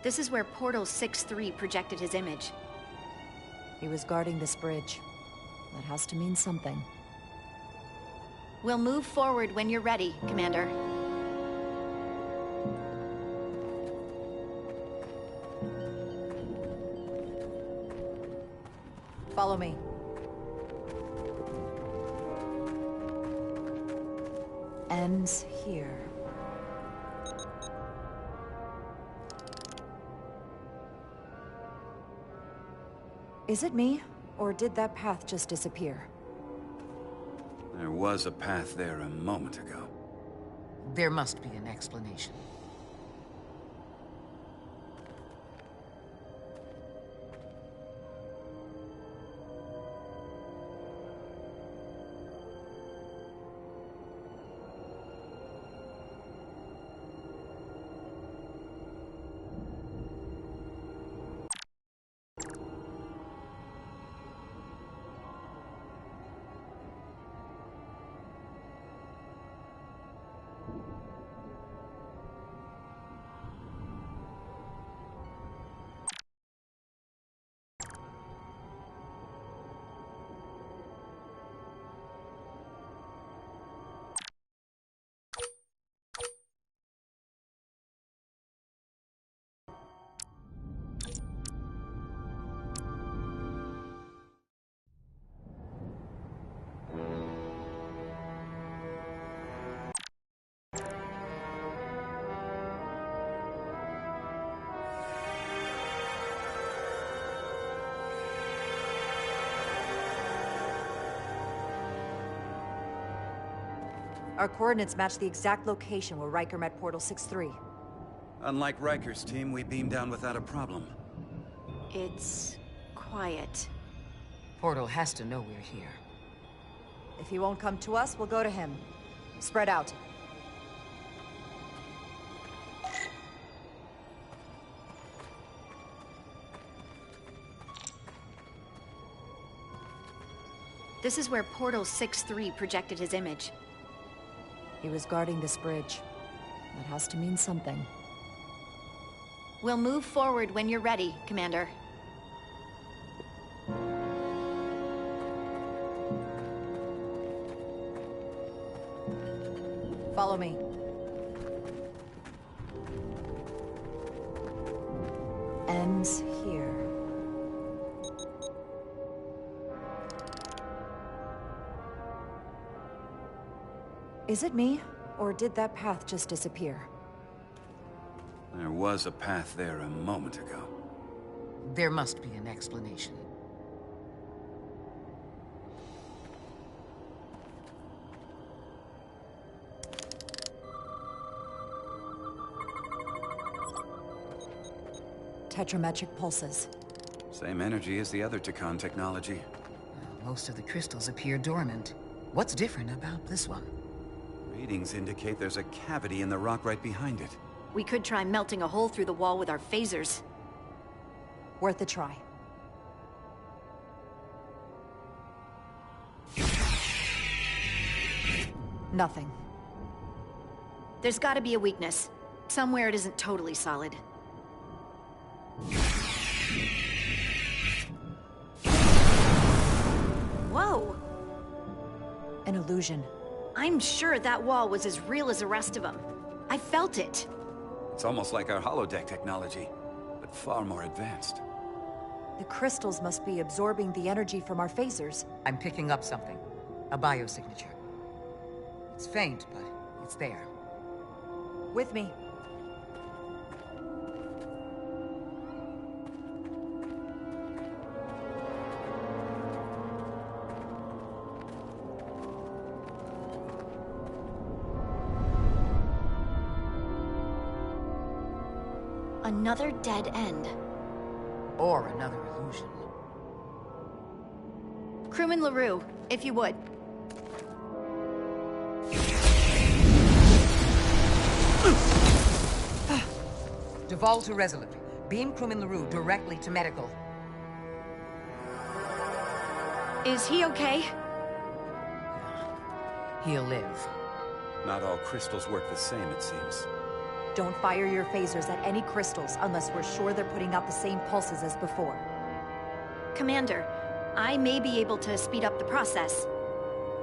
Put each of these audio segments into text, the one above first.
This is where Portal 6-3 projected his image. He was guarding this bridge. That has to mean something. We'll move forward when you're ready, Commander. Follow me. Ends here. Is it me, or did that path just disappear? There was a path there a moment ago. There must be an explanation. Our coordinates match the exact location where Riker met Portal 6-3. Unlike Riker's team, we beamed down without a problem. It's quiet. Portal has to know we're here. If he won't come to us, we'll go to him. Spread out. This is where Portal 6-3 projected his image. He was guarding this bridge. That has to mean something. We'll move forward when you're ready, Commander. Follow me. Ends here. Is it me, or did that path just disappear? There was a path there a moment ago. There must be an explanation. Tetrametric pulses. Same energy as the other Takan technology. Most of the crystals appear dormant. What's different about this one? Readings indicate there's a cavity in the rock right behind it. We could try melting a hole through the wall with our phasers. Worth a try. Nothing. There's gotta be a weakness. Somewhere it isn't totally solid. Whoa! An illusion. I'm sure that wall was as real as the rest of them. I felt it. It's almost like our holodeck technology, but far more advanced. The crystals must be absorbing the energy from our phasers. I'm picking up something. A biosignature. It's faint, but it's there. With me. Another dead end. Or another illusion. Crewman LaRue, if you would. Duval to Resolute. Beam Crewman LaRue directly to medical. Is he okay? He'll live. Not all crystals work the same, it seems. Don't fire your phasers at any crystals unless we're sure they're putting out the same pulses as before. Commander, I may be able to speed up the process.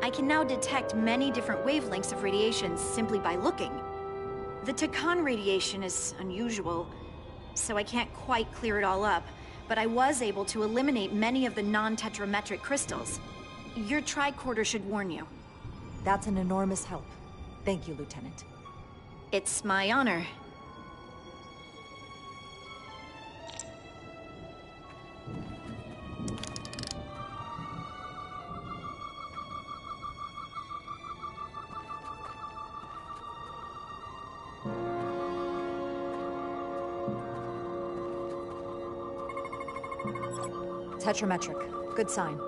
I can now detect many different wavelengths of radiation simply by looking. The Takan radiation is unusual, so I can't quite clear it all up, but I was able to eliminate many of the non-tetrametric crystals. Your tricorder should warn you. That's an enormous help. Thank you, Lieutenant. It's my honor. Tetrametric. Good sign.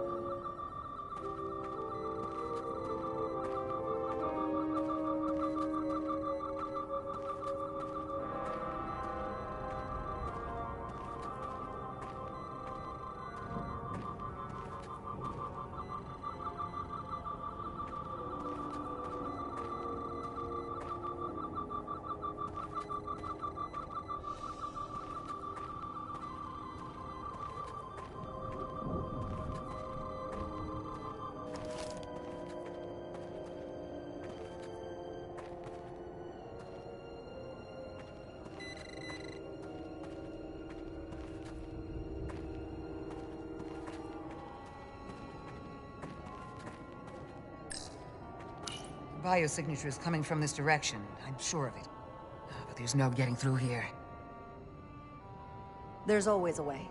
Biosignature is coming from this direction. I'm sure of it. But there's no getting through here. There's always a way.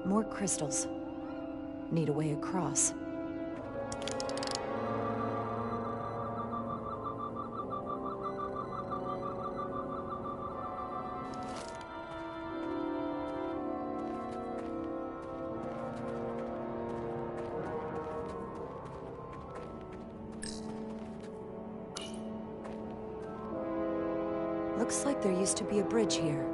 More crystals. Need a way across. Looks like there used to be a bridge here.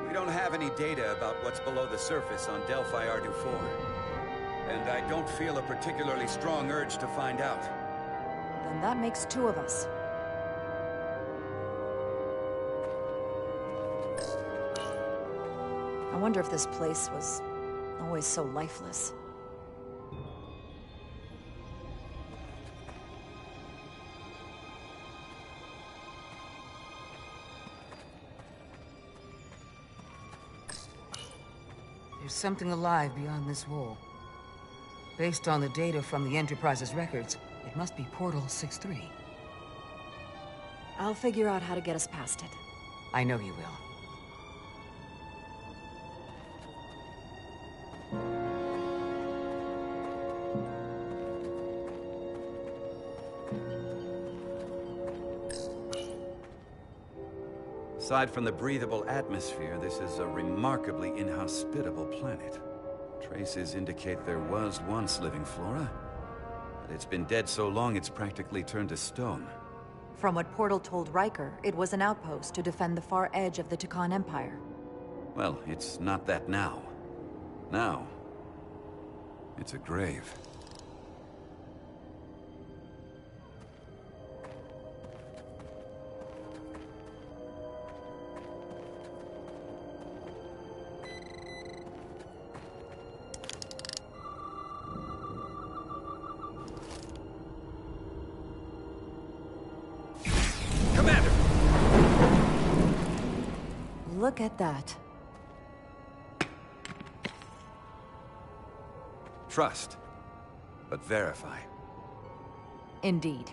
We don't have any data about what's below the surface on Delphi Ardu 4. And I don't feel a particularly strong urge to find out. Then that makes two of us. I wonder if this place was always so lifeless. There's something alive beyond this wall. Based on the data from the Enterprise's records, it must be Portal 6-3. I'll figure out how to get us past it. I know you will. Aside from the breathable atmosphere, this is a remarkably inhospitable planet. Traces indicate there was once living flora, but it's been dead so long it's practically turned to stone. From what Portal told Riker, it was an outpost to defend the far edge of the Takan Empire. Well, it's not that now. Now, it's a grave. Look at that. Trust, but verify. Indeed.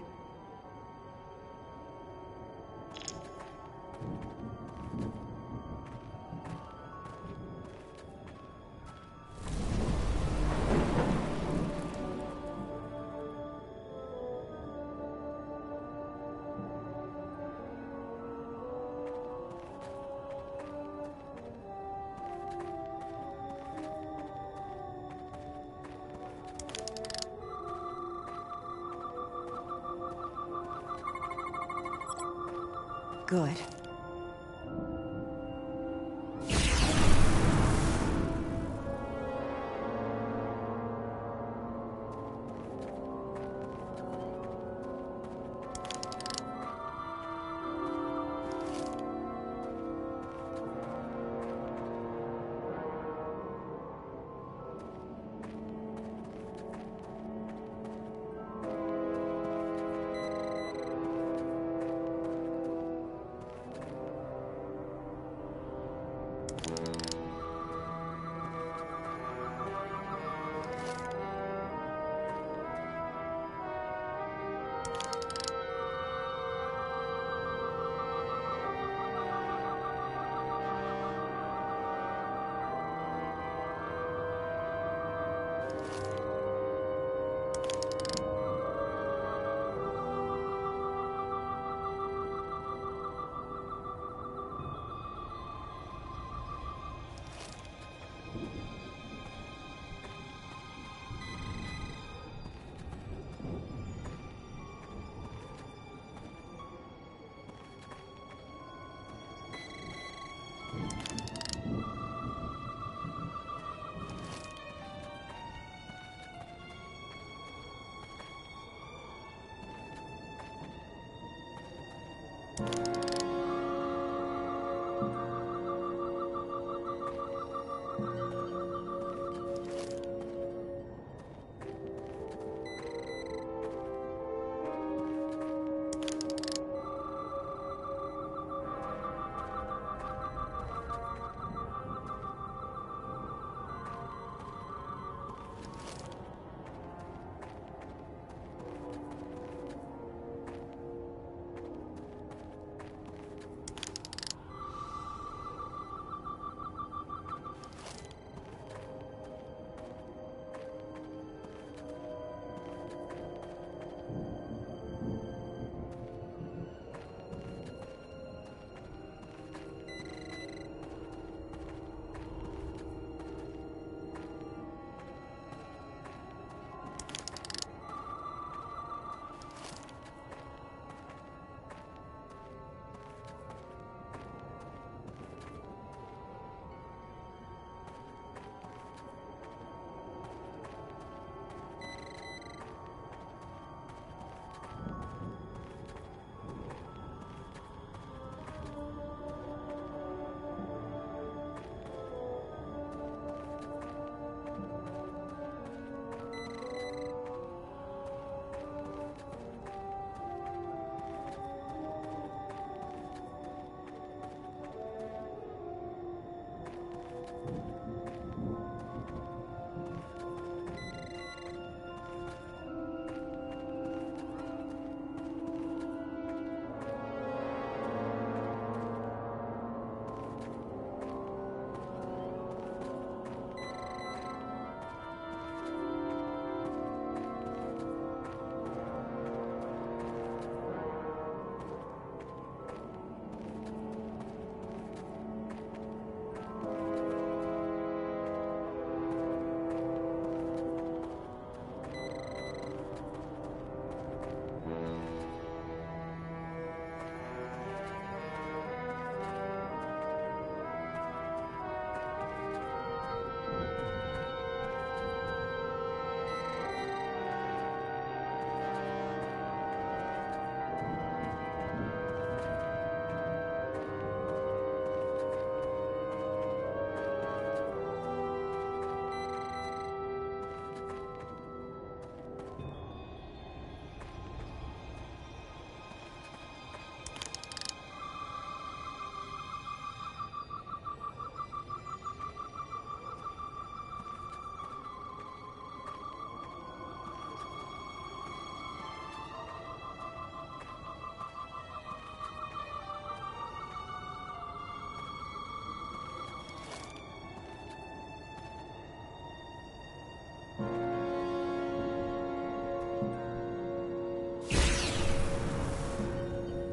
Good.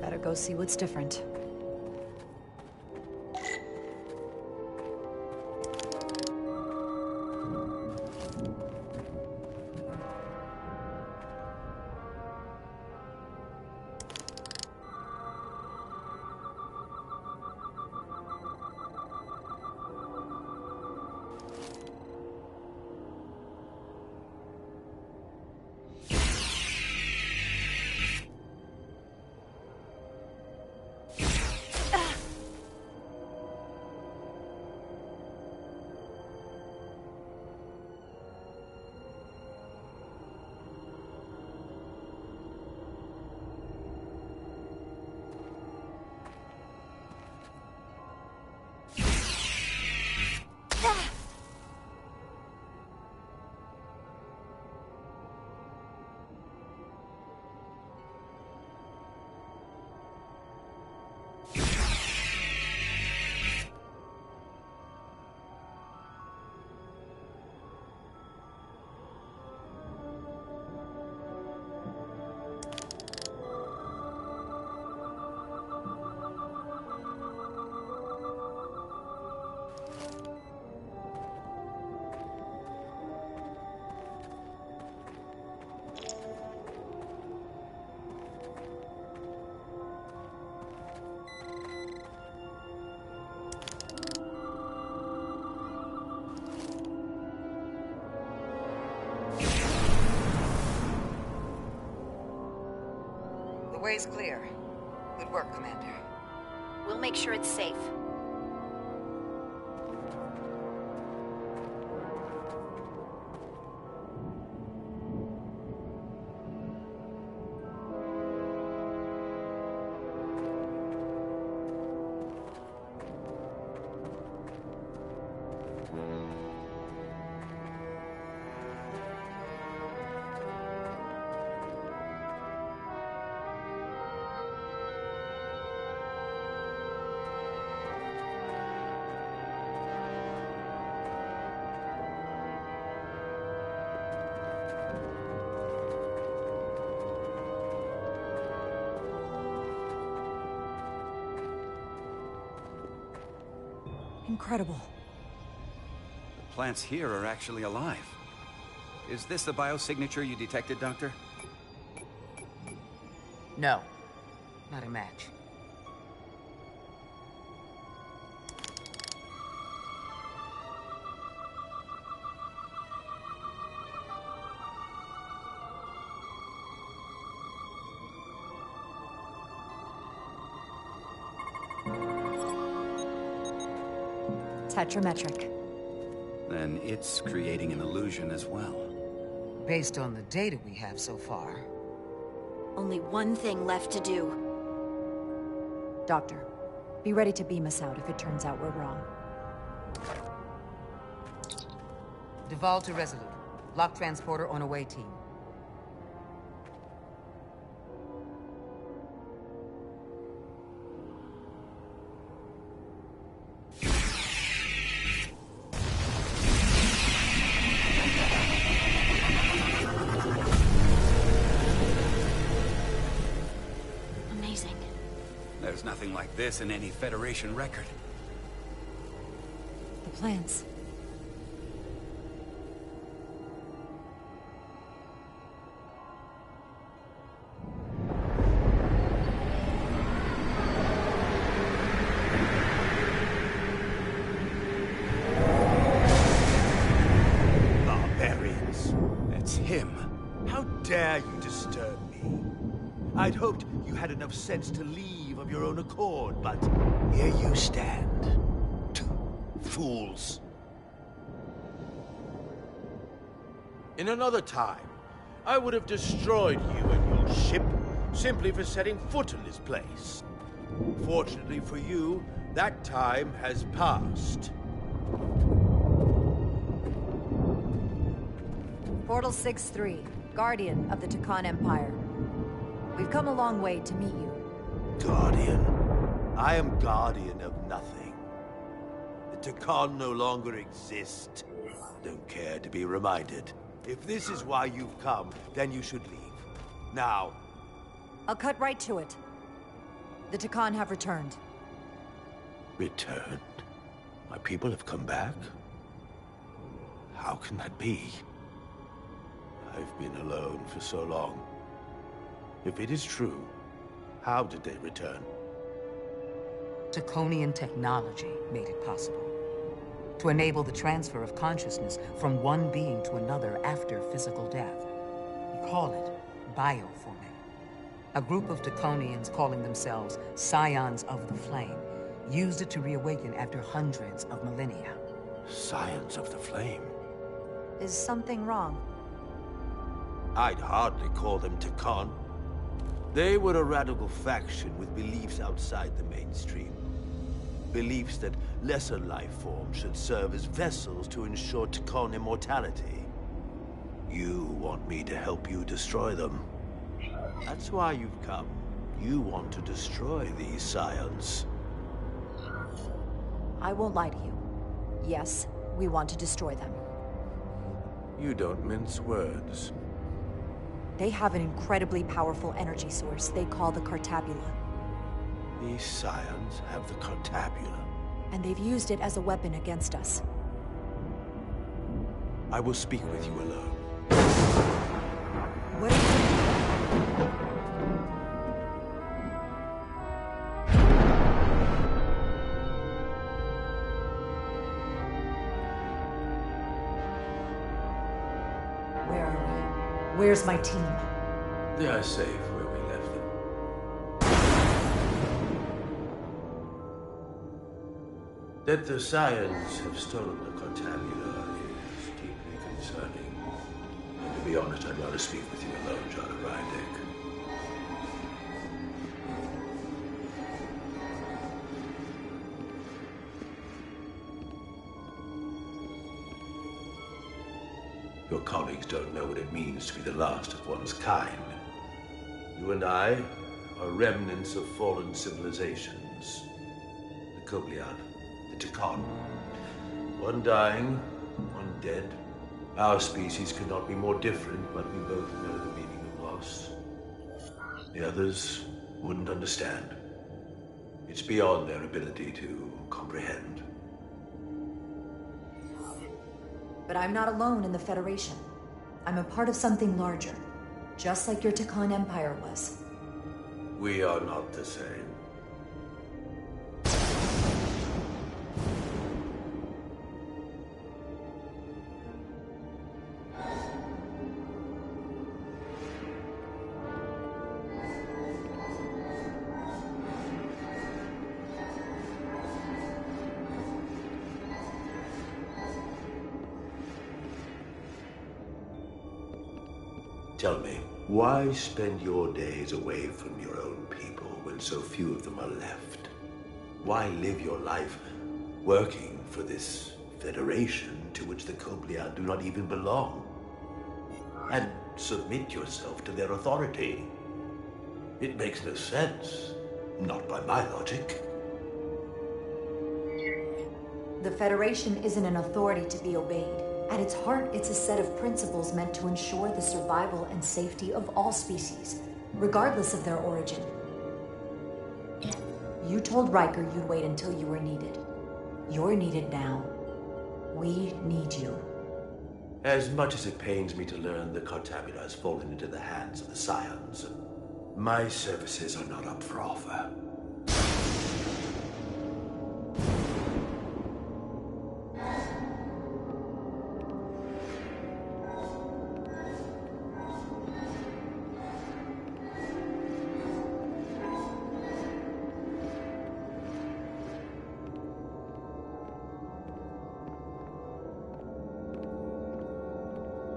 Better go see what's different. way's clear. Good work, Commander. We'll make sure it's safe. Incredible. The plants here are actually alive. Is this the biosignature you detected, Doctor? No. Not a match. Tetrametric. Then it's creating an illusion as well. Based on the data we have so far. Only one thing left to do. Doctor, be ready to beam us out if it turns out we're wrong. Duval to Resolute. Lock transporter on away team. Amazing. There's nothing like this in any Federation record. The plants. Barbarians. It's him. How dare you disturb me? I'd hoped you had enough sense to leave of your own accord, but here you stand. Two fools. In another time, I would have destroyed you and your ship simply for setting foot in this place. Fortunately for you, that time has passed. Portal 6-3, Guardian of the Takan Empire. We've come a long way to meet you. Guardian? I am guardian of nothing. The Takan no longer exist. Don't care to be reminded. If this is why you've come, then you should leave. Now. I'll cut right to it. The Takan have returned. Returned? My people have come back? How can that be? I've been alone for so long. If it is true, how did they return? Draconian technology made it possible. To enable the transfer of consciousness from one being to another after physical death. We call it bioforming. A group of Draconians calling themselves Scions of the Flame used it to reawaken after hundreds of millennia. Scions of the Flame? Is something wrong? I'd hardly call them Takan. They were a radical faction with beliefs outside the mainstream. Beliefs that lesser life forms should serve as vessels to ensure Takan immortality. You want me to help you destroy them. That's why you've come. You want to destroy these scions. I won't lie to you. Yes, we want to destroy them. You don't mince words. They have an incredibly powerful energy source they call the Cartabula. These scions have the Cartabula. And they've used it as a weapon against us. I will speak with you alone. What is it? Where are we? Where's my team? They are safe where we left them. That the Scions have stolen the Cortabula is deeply concerning. And to be honest, I'd rather speak with you alone, John Rydek. Your colleagues don't know what it means to be the last of one's kind. You and I are remnants of fallen civilizations. The Kobliad, the Tekon. One dying, one dead. Our species could not be more different, but we both know the meaning of loss. The others wouldn't understand. It's beyond their ability to comprehend. But I'm not alone in the Federation. I'm a part of something larger, just like your Tekon Empire was. We are not the same. Tell me, why spend your days away from your own people when so few of them are left? Why live your life working for this federation to which the Kobliad do not even belong? And submit yourself to their authority? It makes no sense. Not by my logic. The Federation isn't an authority to be obeyed. At its heart, it's a set of principles meant to ensure the survival and safety of all species, regardless of their origin. You told Riker you'd wait until you were needed. You're needed now. We need you. As much as it pains me to learn the Cortabula has fallen into the hands of the Scions, my services are not up for offer.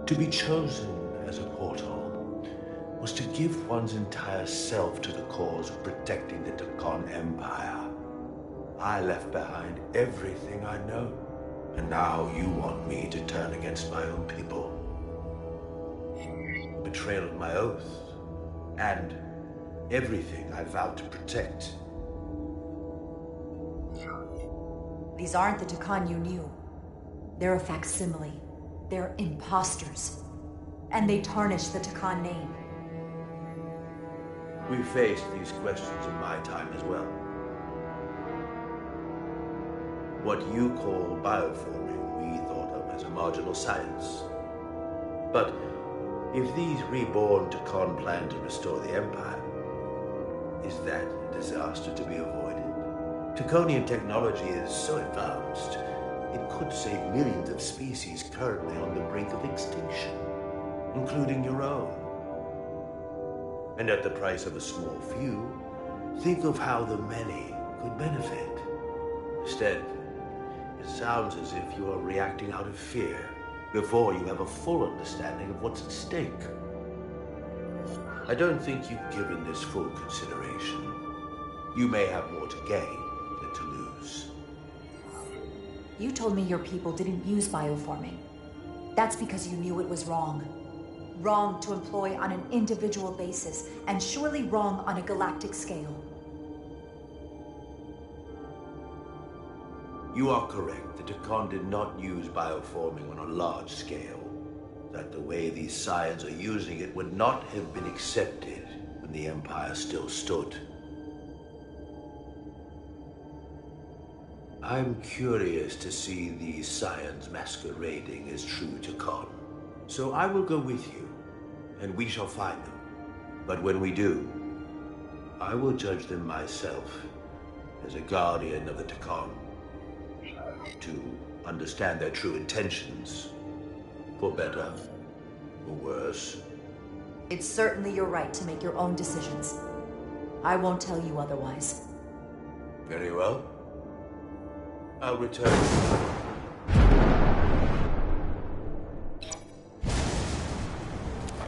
To be chosen as a portal was to give one's entire self to the cause of protecting the Tekon Empire. I left behind everything I know, and now you want me to turn against my own people. Betrayal of my oath, and everything I vowed to protect. These aren't the Tekon you knew. They're a facsimile. They're imposters. And they tarnish the Tekon name. We faced these questions in my time as well. What you call bioforming, we thought of as a marginal science. But if these reborn Tekon plan to restore the Empire, is that a disaster to be avoided? Tekonian technology is so advanced, it could save millions of species currently on the brink of extinction, including your own. And at the price of a small few, think of how the many could benefit. Instead, it sounds as if you are reacting out of fear before you have a full understanding of what's at stake. I don't think you've given this full consideration. You may have more to gain than to lose. You told me your people didn't use bioforming. That's because you knew it was wrong. Wrong to employ on an individual basis, and surely wrong on a galactic scale. You are correct. The Tekon did not use bioforming on a large scale. That the way these Scions are using it would not have been accepted when the Empire still stood. I'm curious to see these Scions masquerading as true Tekon. So I will go with you, and we shall find them. But when we do, I will judge them myself as a guardian of the Tekon, to understand their true intentions, for better or worse. It's certainly your right to make your own decisions. I won't tell you otherwise. Very well. I'll return.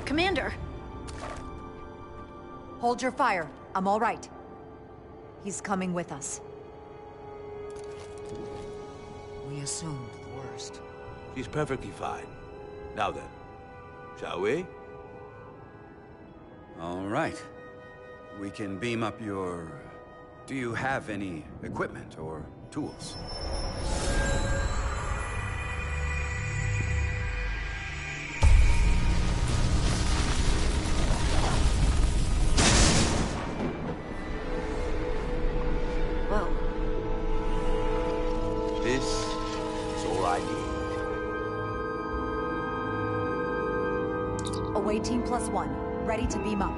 Commander! Hold your fire. I'm all right. He's coming with us. We assumed the worst. She's perfectly fine. Now then, shall we? All right. We can beam up your... Do you have any equipment or tools? Whoa. This is all I need. Away team +1. Ready to beam up.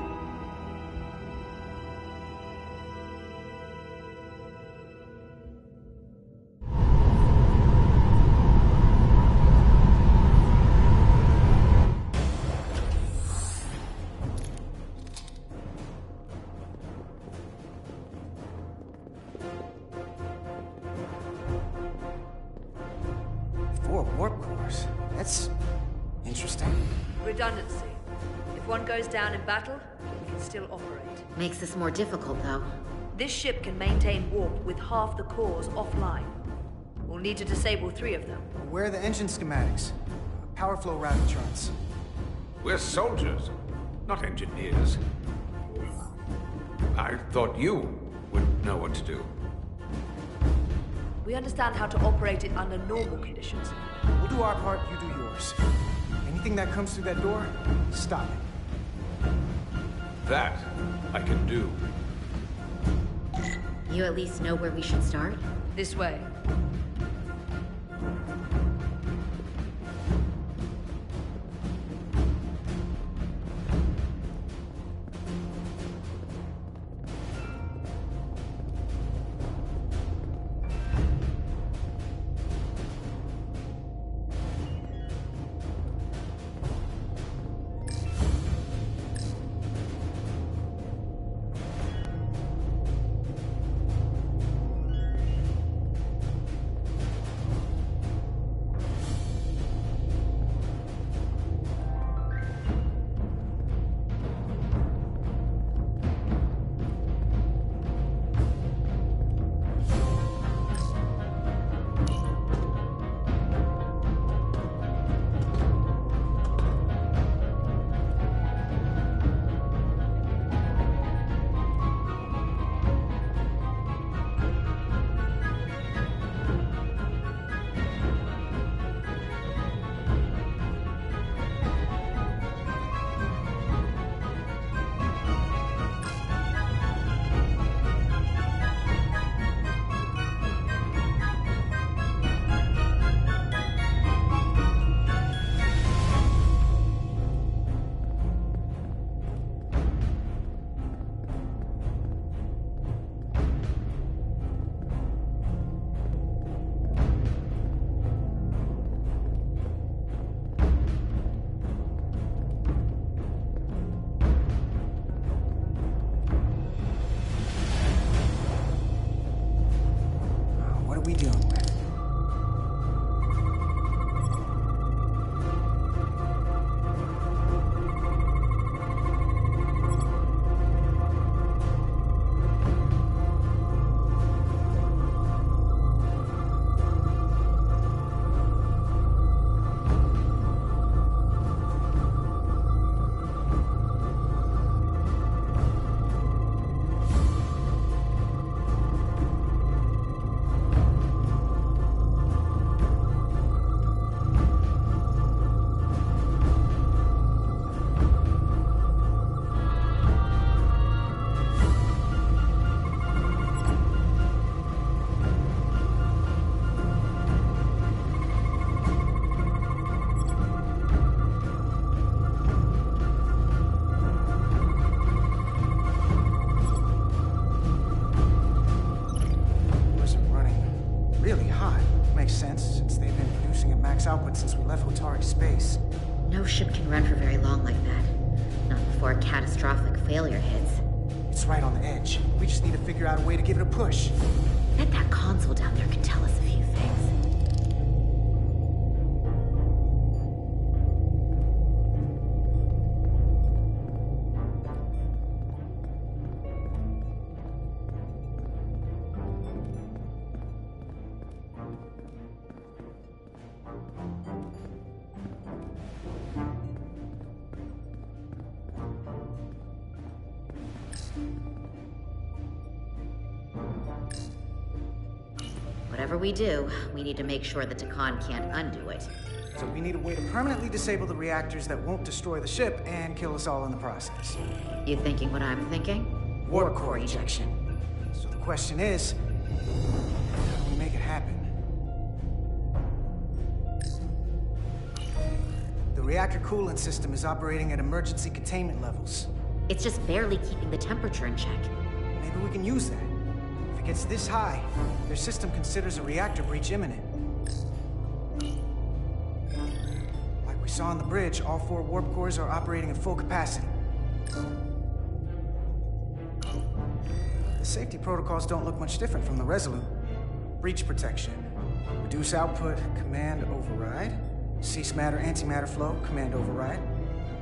Warp cores. That's interesting. Redundancy. If one goes down in battle, we can still operate. Makes this more difficult, though. This ship can maintain warp with half the cores offline. We'll need to disable 3 of them. Where are the engine schematics? Power flow routing charts. We're soldiers, not engineers. I thought you would know what to do. We understand how to operate it under normal conditions. We'll do our part, you do yours. Anything that comes through that door, stop it. That I can do. You at least know where we should start? This way. output since we left Hotari space. No ship can run for very long like that. Not before a catastrophic failure hits. It's right on the edge. We just need to figure out a way to give it a push. That bet that console down there could tell us a few things. Whatever we do, we need to make sure the Takan can't undo it. So we need a way to permanently disable the reactors that won't destroy the ship and kill us all in the process. You thinking what I'm thinking? Warp core ejection. So the question is, how do we make it happen? The reactor coolant system is operating at emergency containment levels. It's just barely keeping the temperature in check. Maybe we can use that. If it gets this high, their system considers a reactor breach imminent. Like we saw on the bridge, all 4 warp cores are operating at full capacity. The safety protocols don't look much different from the Resolute. Breach protection. Reduce output, command override. Cease matter, antimatter flow, command override.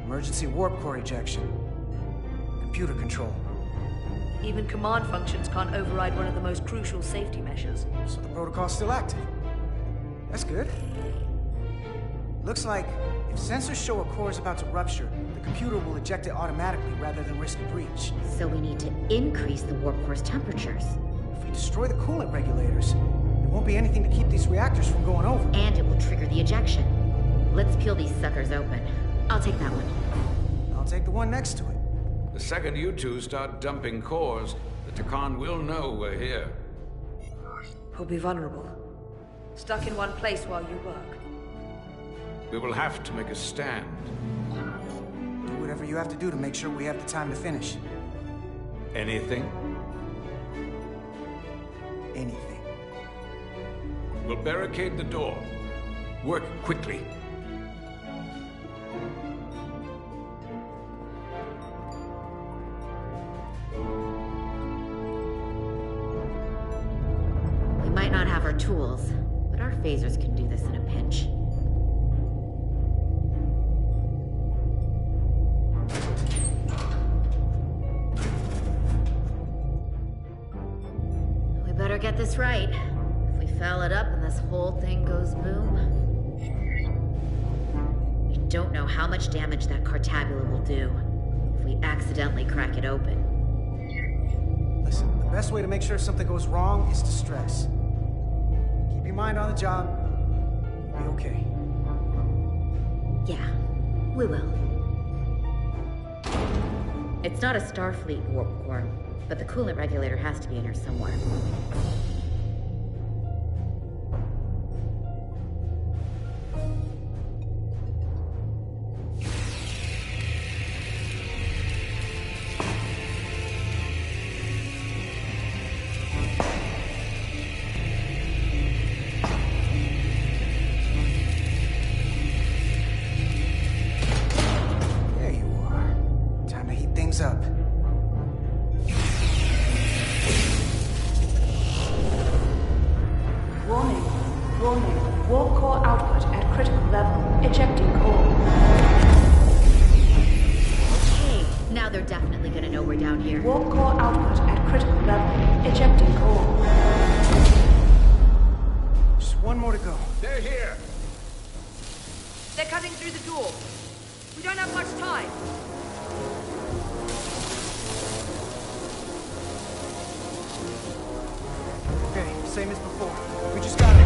Emergency warp core ejection. Computer control. Even command functions can't override one of the most crucial safety measures. So the protocol's still active. That's good. Looks like if sensors show a core is about to rupture, the computer will eject it automatically rather than risk a breach. So we need to increase the warp core's temperatures. If we destroy the coolant regulators, there won't be anything to keep these reactors from going over. And it will trigger the ejection. Let's peel these suckers open. I'll take that one. I'll take the one next to it. The second you two start dumping cores, the Takan will know we're here. We'll be vulnerable. Stuck in one place while you work. We will have to make a stand. Do whatever you have to do to make sure we have the time to finish. Anything? Anything. We'll barricade the door. Work quickly. We might not have our tools, but our phasers can do this in a pinch. We better get this right. If we foul it up and this whole thing goes boom... We don't know how much damage that cartabula will do if we accidentally crack it open. Listen, the best way to make sure something goes wrong is to stress. Keep your mind on the job. You'll be okay. Yeah, we will. It's not a Starfleet warp core, but the coolant regulator has to be in here somewhere. There you are. Time to heat things up. Warning. Warning. Warp core output at critical level. Ejecting core. Okay, now they're definitely gonna know we're down here. Warp core output at critical level. Ejecting core. Just one more to go. They're here! They're cutting through the door. We don't have much time. Okay, same as before. We just gotta...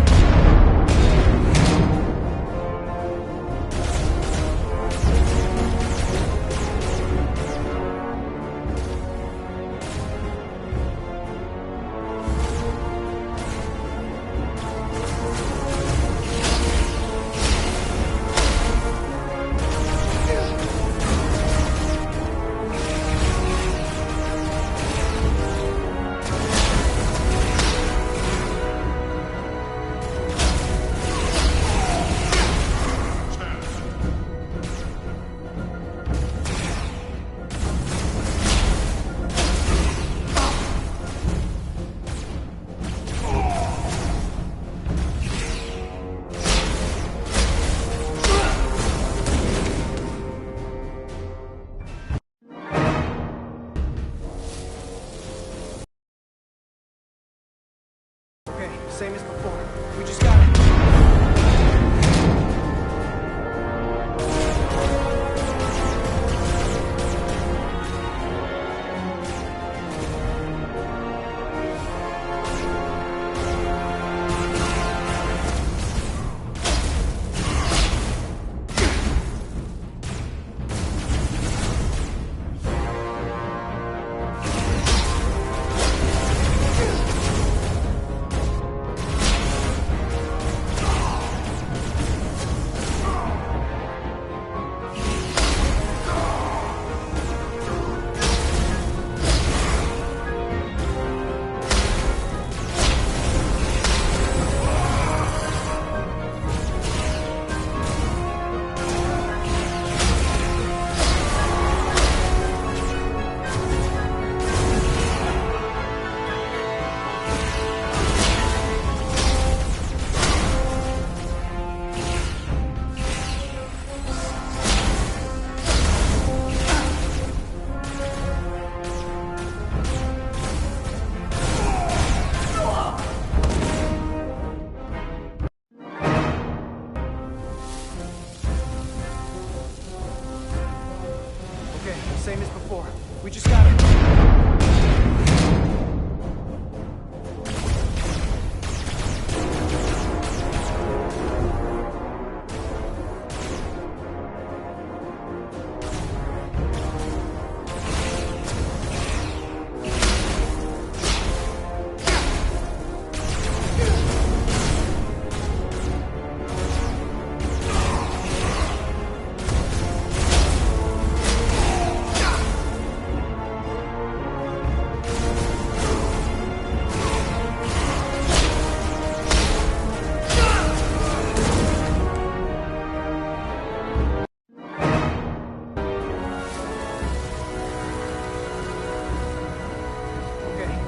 same as before. We just gotta... Same as before. We just gotta...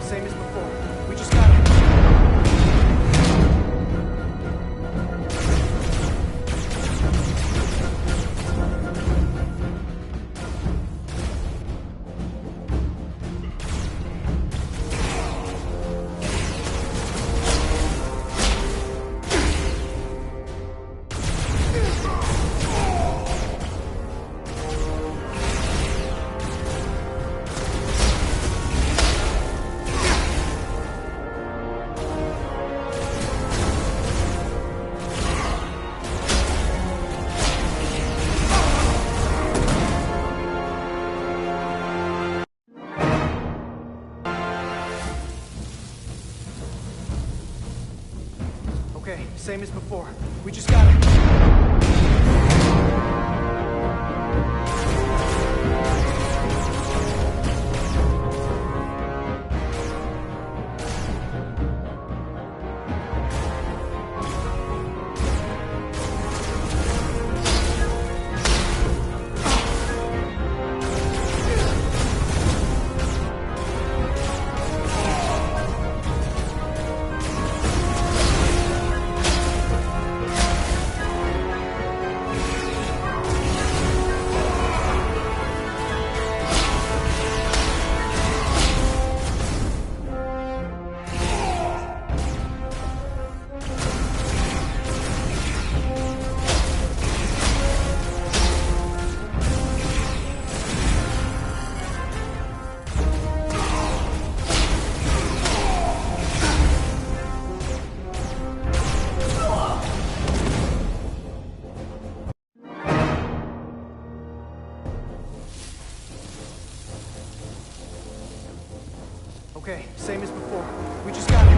Same as before. We just gotta... Okay, same as before. We just gotta... Okay, same as before. We just gotta...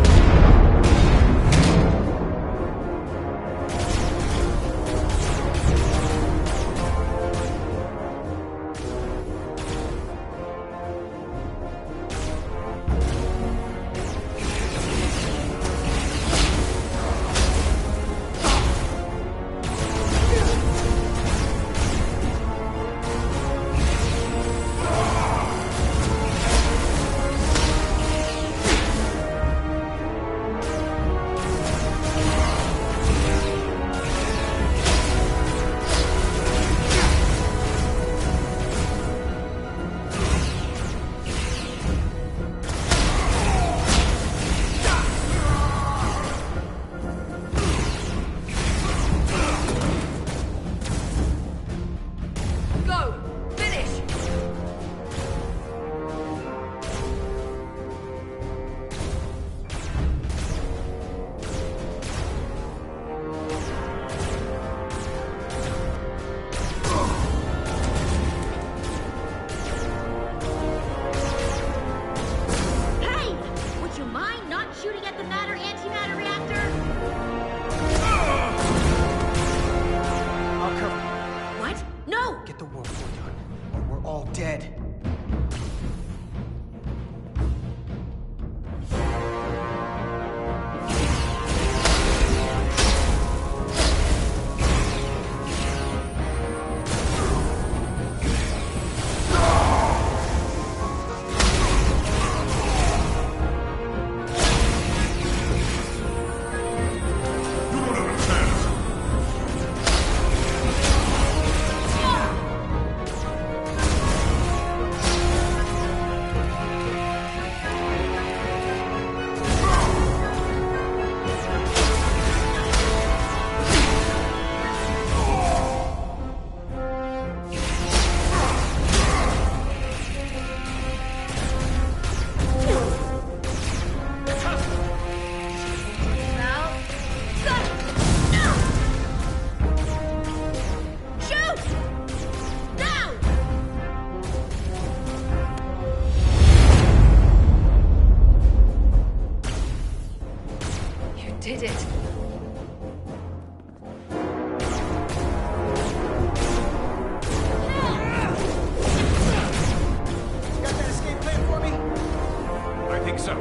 think so.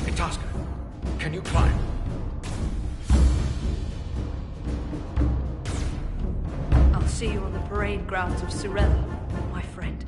Hey, Tosca, can you climb? I'll see you on the parade grounds of Sorella, my friend.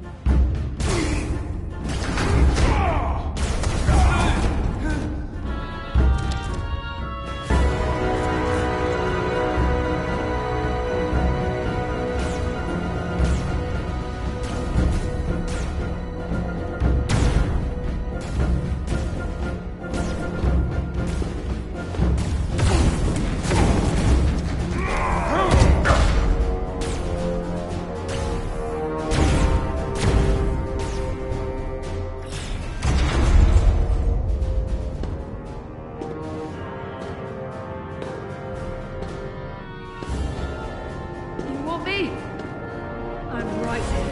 I'm right here.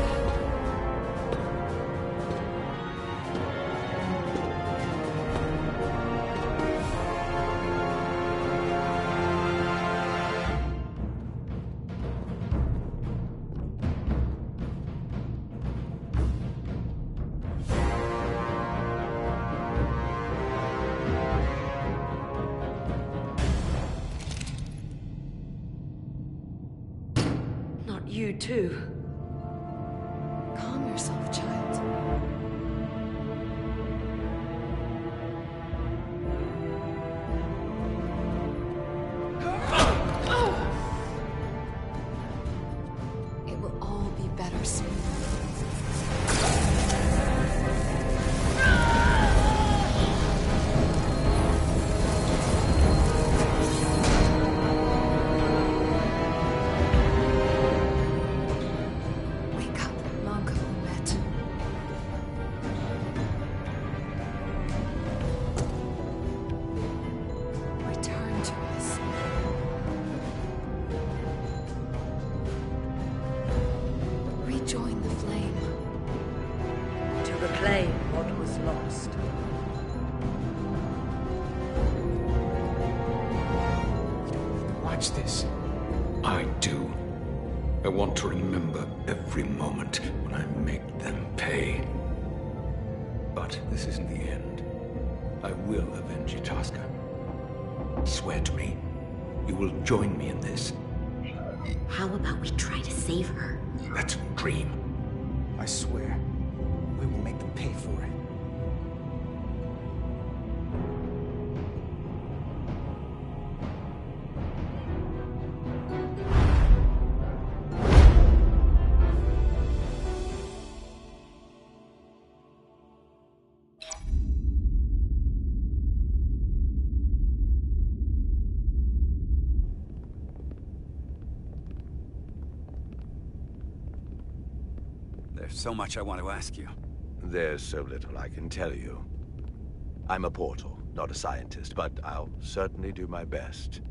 Not you too. Calm yourself, child. It will all be better soon. Rejoin the flame. To reclaim what was lost. Watch this. I do. I want to remember every moment when I make them pay. But this isn't the end. I will avenge Tosca. Swear to me, you will join me in this. How about we try to save her? That's a dream. I swear, we will make them pay for it. There's so much I want to ask you. There's so little I can tell you. I'm a portal, not a scientist, but I'll certainly do my best.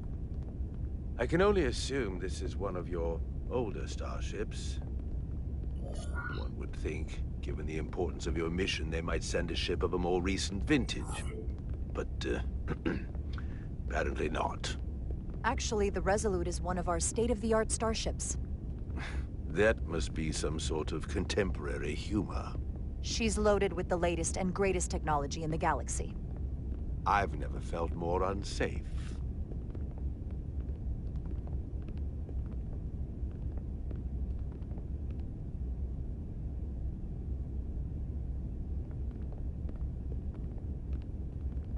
I can only assume this is one of your older starships. One would think, given the importance of your mission, they might send a ship of a more recent vintage. But, apparently not. Actually, the Resolute is one of our state-of-the-art starships. That must be some sort of contemporary humor. She's loaded with the latest and greatest technology in the galaxy. I've never felt more unsafe.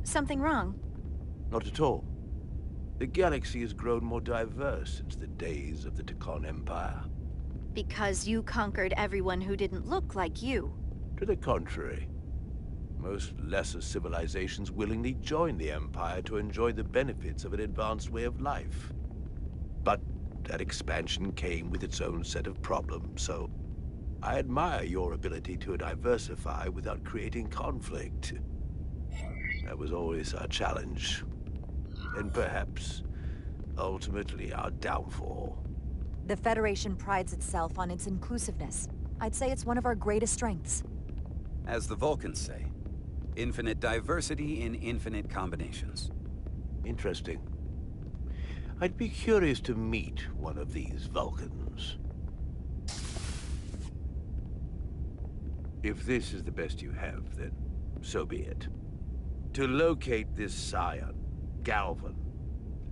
Something wrong? Not at all. The galaxy has grown more diverse since the days of the Tekon Empire. Because you conquered everyone who didn't look like you. To the contrary. Most lesser civilizations willingly join the Empire to enjoy the benefits of an advanced way of life. But that expansion came with its own set of problems, so I admire your ability to diversify without creating conflict. That was always our challenge. And perhaps, ultimately, our downfall. The Federation prides itself on its inclusiveness. I'd say it's one of our greatest strengths. As the Vulcans say, infinite diversity in infinite combinations. Interesting. I'd be curious to meet one of these Vulcans. If this is the best you have, then so be it. To locate this scion, Galvan,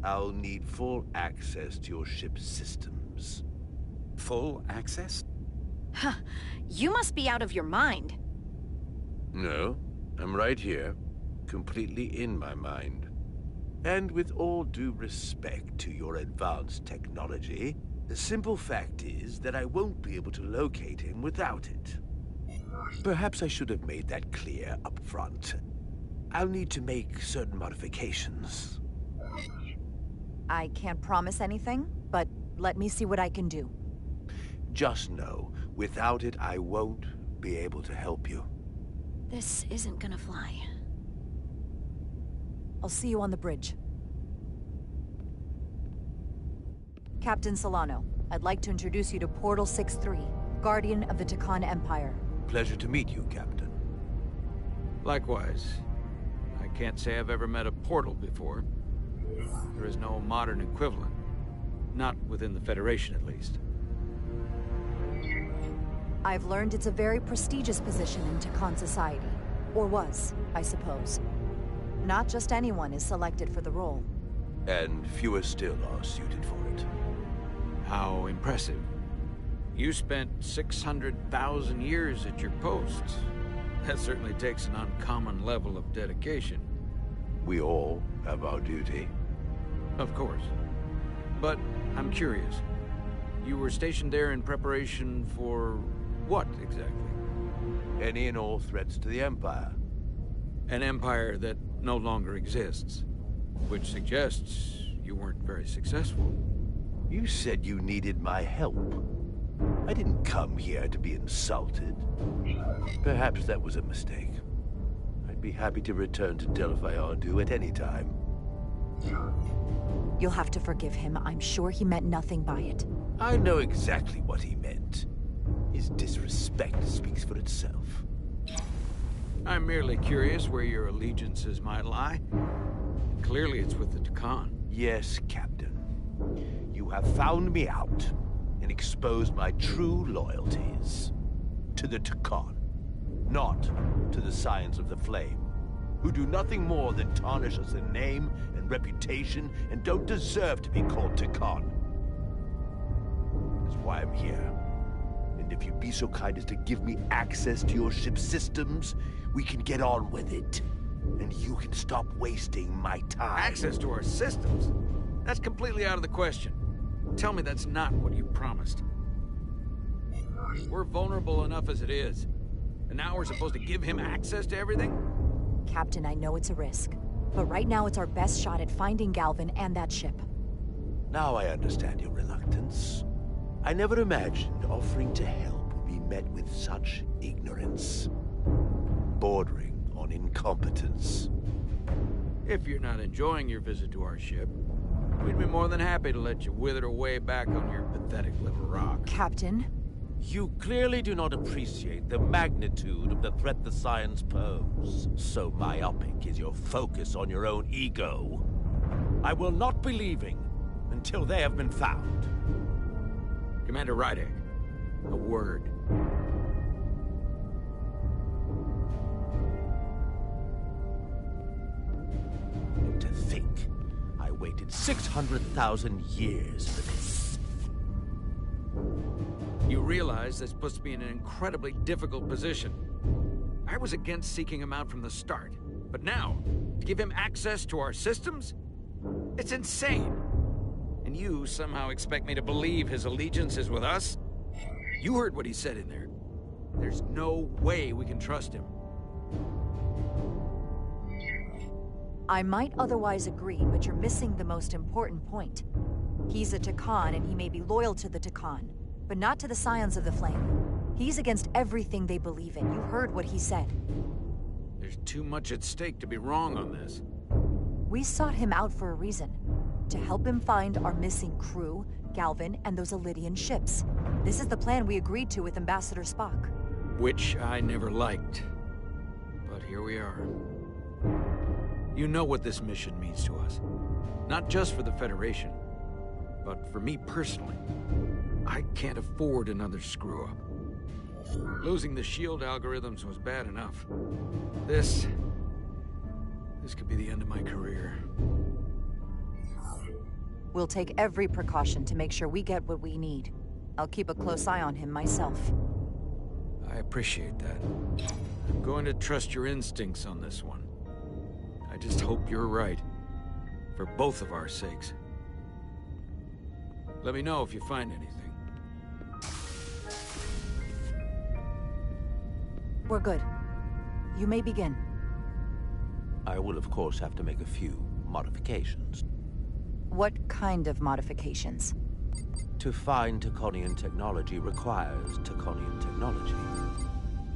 I'll need full access to your ship's systems. Full access? Huh. You must be out of your mind. No, I'm right here, completely in my mind. And with all due respect to your advanced technology, the simple fact is that I won't be able to locate him without it. Perhaps I should have made that clear up front. I'll need to make certain modifications. I can't promise anything, but let me see what I can do. Just know, without it, I won't be able to help you. This isn't gonna fly. I'll see you on the bridge. Captain Solano, I'd like to introduce you to Portal 6-3, Guardian of the Takan Empire. Pleasure to meet you, Captain. Likewise. I can't say I've ever met a portal before. There is no modern equivalent. Not within the Federation, at least. I've learned it's a very prestigious position in Takan society. Or was, I suppose. Not just anyone is selected for the role. And fewer still are suited for it. How impressive. You spent 600,000 years at your post. That certainly takes an uncommon level of dedication. We all have our duty. Of course. But I'm curious. You were stationed there in preparation for what, exactly? Any and all threats to the Empire. An empire that no longer exists. Which suggests you weren't very successful. You said you needed my help. I didn't come here to be insulted. Perhaps that was a mistake. I'd be happy to return to Delphi Ardu at any time. You'll have to forgive him. I'm sure he meant nothing by it. I know exactly what he meant. His disrespect speaks for itself. I'm merely curious where your allegiances might lie. Clearly it's with the Takan. Yes, Captain. You have found me out and exposed my true loyalties. To the Takan, not to the Scions of the Flame, who do nothing more than tarnish us in name and reputation and don't deserve to be called Takan. That's why I'm here. And if you'd be so kind as to give me access to your ship's systems, we can get on with it. And you can stop wasting my time. Access to our systems? That's completely out of the question. Tell me that's not what you promised. We're vulnerable enough as it is. And now we're supposed to give him access to everything? Captain, I know it's a risk. But right now it's our best shot at finding Galvan and that ship. Now I understand your reluctance. I never imagined offering to help would be met with such ignorance. Bordering on incompetence. If you're not enjoying your visit to our ship, we'd be more than happy to let you wither away back on your pathetic little rock. Captain? You clearly do not appreciate the magnitude of the threat the Scions pose. So myopic is your focus on your own ego. I will not be leaving until they have been found. Commander Rydek, a word. And to think, I waited 600,000 years for this. You realize that's supposed to be in an incredibly difficult position. I was against seeking him out from the start. But now, to give him access to our systems? It's insane! And you somehow expect me to believe his allegiance is with us? You heard what he said in there. There's no way we can trust him. I might otherwise agree, but you're missing the most important point. He's a Takan, and he may be loyal to the Takan, but not to the Scions of the Flame. He's against everything they believe in. You heard what he said. There's too much at stake to be wrong on this. We sought him out for a reason. To help him find our missing crew, Galvan, and those Elydian ships. This is the plan we agreed to with Ambassador Spock. Which I never liked. But here we are. You know what this mission means to us. Not just for the Federation, But for me personally, I can't afford another screw-up. Losing the shield algorithms was bad enough. This could be the end of my career. We'll take every precaution to make sure we get what we need. I'll keep a close eye on him myself. I appreciate that. I'm going to trust your instincts on this one. I just hope you're right. For both of our sakes. Let me know if you find anything. We're good. You may begin. I will, of course, have to make a few modifications. What kind of modifications? To find Taconian technology requires Taconian technology.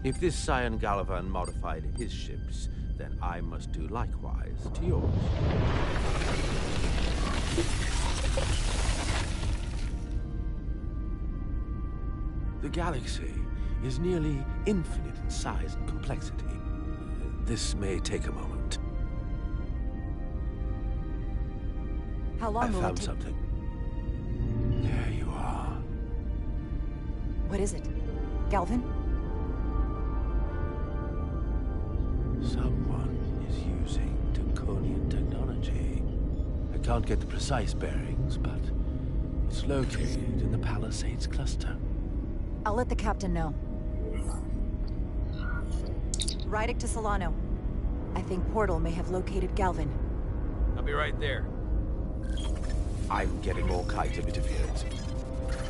If this Scion Gallivan modified his ships, then I must do likewise to yours. The galaxy is nearly infinite in size and complexity. This may take a moment. How long will it take? I found something. There you are. What is it? Galvin? Someone is using Taconian technology. I can't get the precise bearings, but it's located in the Palisades cluster. I'll let the captain know. Rydick to Solano. I think Portal may have located Galvin. I'll be right there. I'm getting all kinds of interference.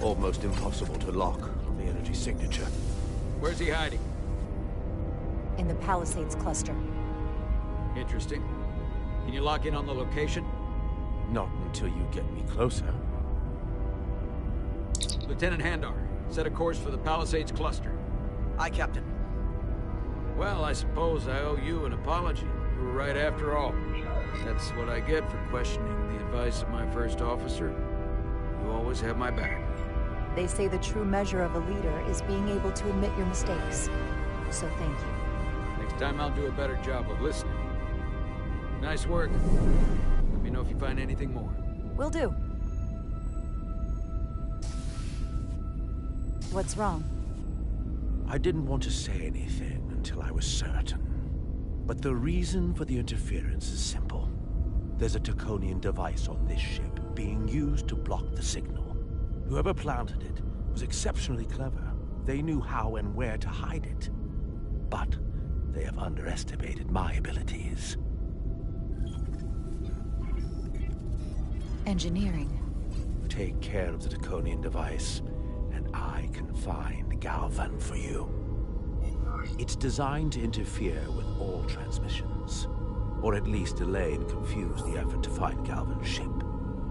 Almost impossible to lock on the energy signature. Where's he hiding? In the Palisades cluster. Interesting. Can you lock in on the location? Not until you get me closer. Lieutenant Handar, set a course for the Palisades cluster. Aye, Captain. Well, I suppose I owe you an apology. You were right after all. That's what I get for questioning the advice of my first officer. You always have my back. They say the true measure of a leader is being able to admit your mistakes. So thank you. Next time I'll do a better job of listening. Nice work. Let me know if you find anything more. Will do. What's wrong? I didn't want to say anything until I was certain. But the reason for the interference is simple. There's a Taconian device on this ship being used to block the signal. Whoever planted it was exceptionally clever. They knew how and where to hide it. But they have underestimated my abilities. Engineering. Take care of the Taconian device, and I can find Galvan for you. It's designed to interfere with all transmissions, or at least delay and confuse the effort to find Galvan's ship.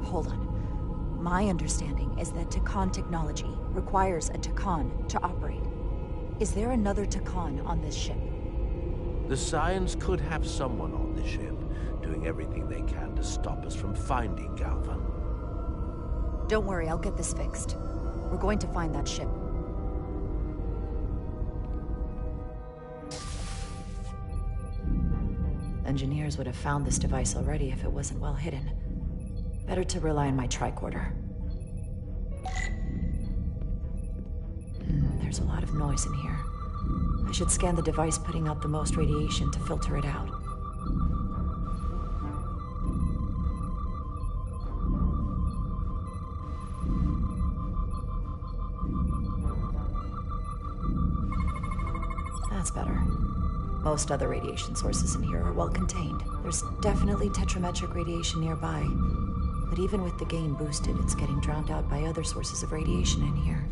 Hold on. My understanding is that Takan technology requires a Takan to operate. Is there another Takan on this ship? The Scions could have someone on the ship, doing everything they can to stop us from finding Galvan. Don't worry, I'll get this fixed. We're going to find that ship. Engineers would have found this device already if it wasn't well hidden. Better to rely on my tricorder. There's a lot of noise in here. I should scan the device putting out the most radiation to filter it out. That's better. Most other radiation sources in here are well contained. There's definitely tetrametric radiation nearby. But even with the gain boosted, it's getting drowned out by other sources of radiation in here.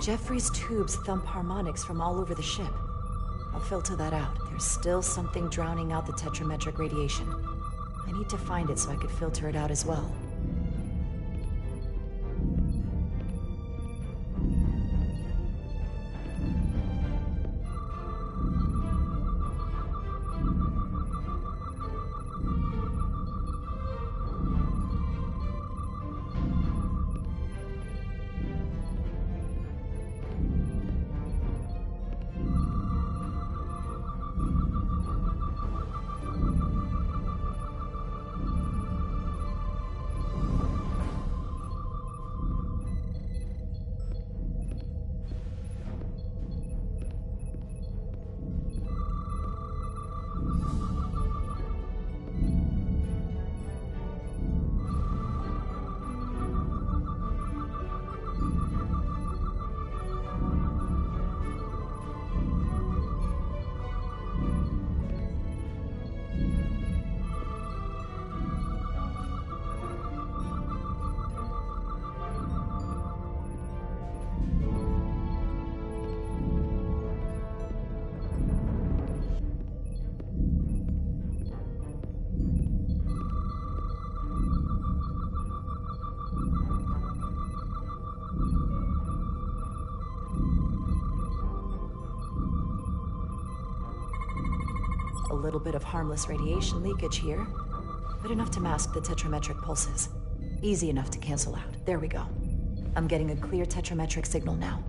Jeffrey's tubes thump harmonics from all over the ship. I'll filter that out. There's still something drowning out the tetrametric radiation. I need to find it so I could filter it out as well. A little bit of harmless radiation leakage here, but enough to mask the tetrametric pulses. Easy enough to cancel out. There we go. I'm getting a clear tetrametric signal now.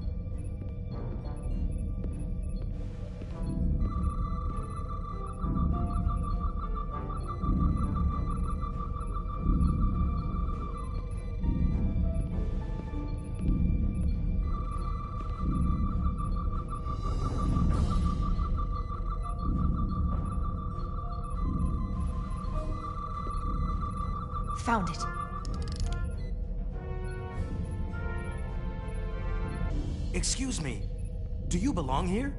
Found it. Excuse me, do you belong here?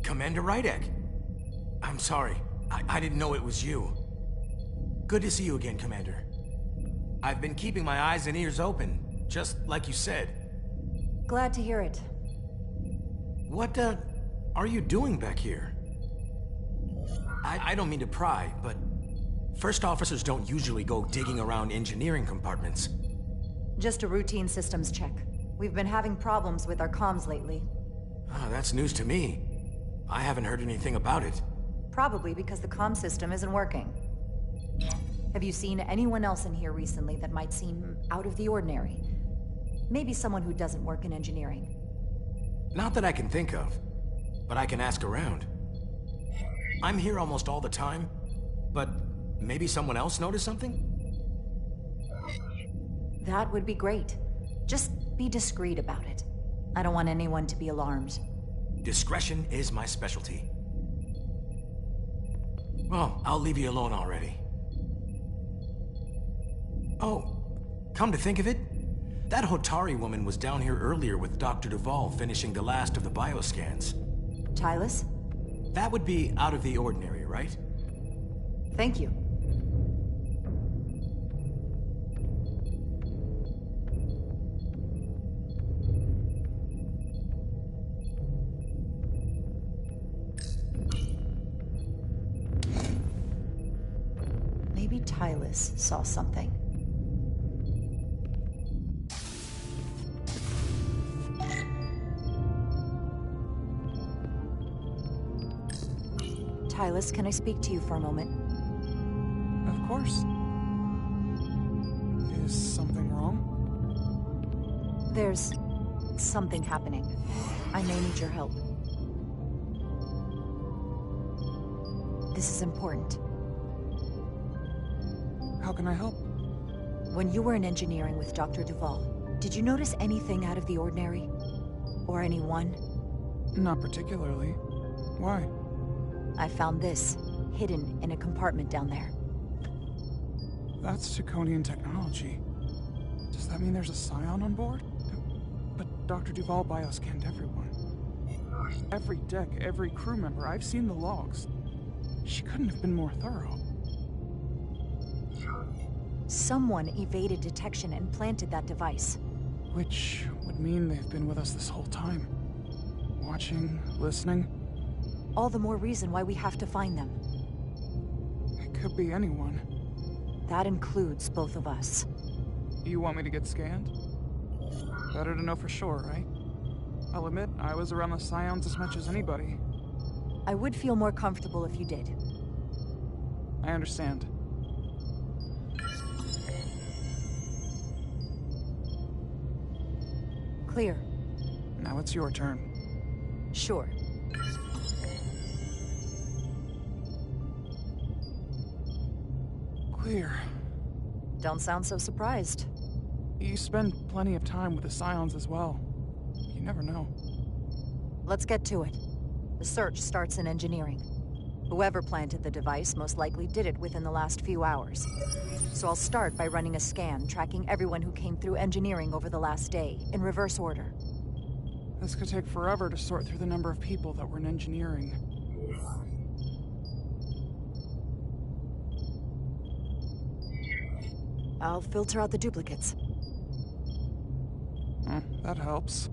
Commander Rydek. I'm sorry, I didn't know it was you. Good to see you again, Commander. I've been keeping my eyes and ears open, just like you said. Glad to hear it. What, are you doing back here? I don't mean to pry, but first officers don't usually go digging around engineering compartments. Just a routine systems check. We've been having problems with our comms lately. Ah, that's news to me. I haven't heard anything about it. Probably because the comm system isn't working. Have you seen anyone else in here recently that might seem out of the ordinary? Maybe someone who doesn't work in engineering. Not that I can think of, but I can ask around. I'm here almost all the time, but maybe someone else noticed something? That would be great. Just be discreet about it. I don't want anyone to be alarmed. Discretion is my specialty. Well, I'll leave you alone already. Oh, come to think of it, that Hotari woman was down here earlier with Dr. Duvall finishing the last of the bioscans. Tylus? That would be out of the ordinary, right? Thank you. Maybe Tylus saw something. Tylus, can I speak to you for a moment? Of course. Is something wrong? There's something happening. I may need your help. This is important. How can I help? When you were in engineering with Dr. Duvall, did you notice anything out of the ordinary? Or anyone? Not particularly. Why? I found this, hidden in a compartment down there. That's Taconian technology. Does that mean there's a Scion on board? But Dr. Duvall bioscanned everyone. Every deck, every crew member, I've seen the logs. She couldn't have been more thorough. Someone evaded detection and planted that device. Which would mean they've been with us this whole time. Watching, listening. All the more reason why we have to find them. It could be anyone. That includes both of us. You want me to get scanned? Better to know for sure, right? I'll admit, I was around the Scions as much as anybody. I would feel more comfortable if you did. I understand. Clear. Now it's your turn. Sure. Clear. Don't sound so surprised. You spend plenty of time with the Scions as well. You never know. Let's get to it. The search starts in engineering. Whoever planted the device most likely did it within the last few hours. So I'll start by running a scan, tracking everyone who came through engineering over the last day, in reverse order. This could take forever to sort through the number of people that were in engineering. I'll filter out the duplicates. That helps.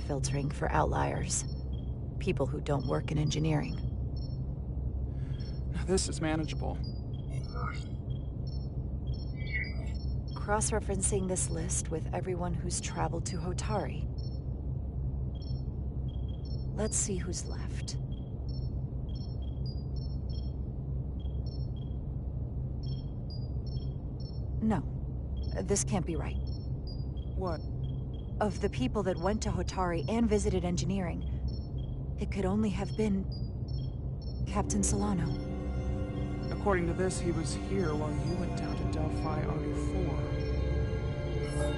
Filtering for outliers. People who don't work in engineering. This is manageable. Cross-referencing this list with everyone who's traveled to Hotari. Let's see who's left. No. This can't be right. What? Of the people that went to Hotari and visited engineering, it could only have been Captain Solano. According to this, he was here while you went down to Delphi on your 4.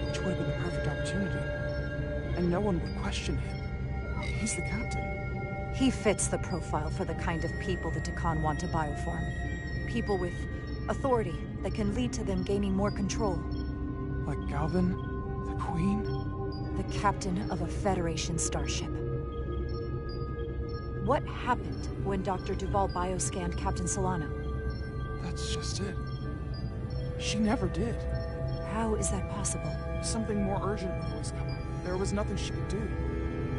Which would have been the perfect opportunity. And no one would question him. He's the captain. He fits the profile for the kind of people the Takan want to bioform. People with authority that can lead to them gaining more control. Like Galvin? The Queen? The captain of a Federation starship. What happened when Dr. Duval bioscanned Captain Solano? That's just it. She never did. How is that possible? Something more urgent would always come up. There was nothing she could do.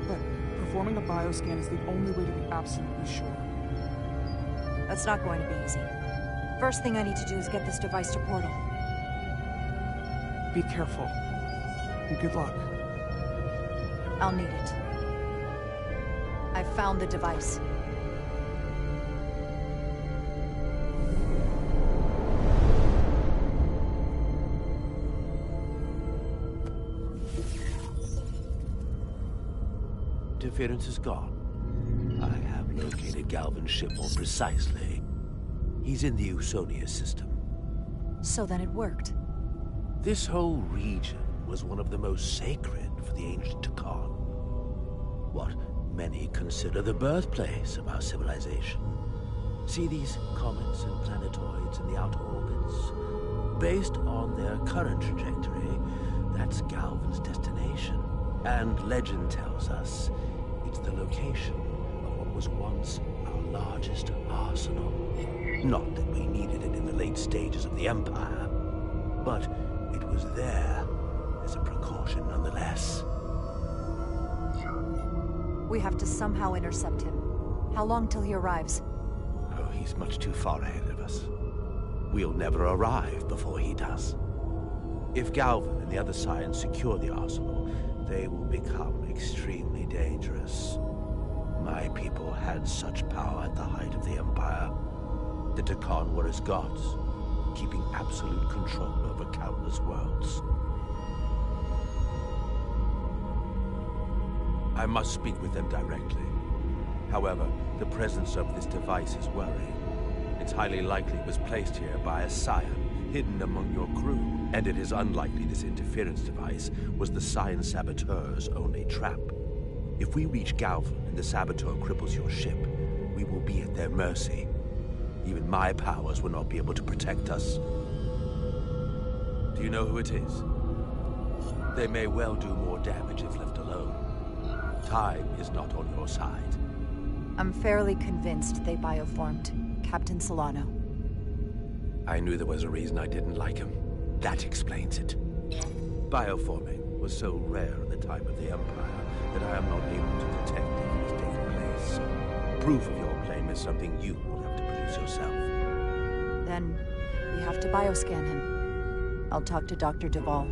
But performing a bioscan is the only way to be absolutely sure. That's not going to be easy. First thing I need to do is get this device to Portal. Be careful. And good luck. I'll need it. I found the device. Interference is gone. I have located Galvin's ship more precisely. He's in the Usonia system. So then it worked. This whole region was one of the most sacred for the ancient Takan. What many consider the birthplace of our civilization. See these comets and planetoids in the outer orbits? Based on their current trajectory, that's Galvin's destination. And legend tells us it's the location of what was once our largest arsenal. Not that we needed it in the late stages of the Empire, but it was there as a precaution nonetheless. We have to somehow intercept him. How long till he arrives? Oh, he's much too far ahead of us. We'll never arrive before he does. If Galvin and the other Scions secure the arsenal, they will become extremely dangerous. My people had such power at the height of the Empire. The Takan were as gods, keeping absolute control over countless worlds. I must speak with them directly. However, the presence of this device is worrying. It's highly likely it was placed here by a Scion, hidden among your crew. And it is unlikely this interference device was the Scion Saboteur's only trap. If we reach Galvin and the Saboteur cripples your ship, we will be at their mercy. Even my powers will not be able to protect us. Do you know who it is? They may well do more damage if left alone. Time is not on your side. I'm fairly convinced they bioformed Captain Solano. I knew there was a reason I didn't like him. That explains it. Bioforming was so rare at the time of the Empire that I am not able to detect if it has taken place. Proof of your claim is something you will have to produce yourself. Then we have to bioscan him. I'll talk to Dr. Duval.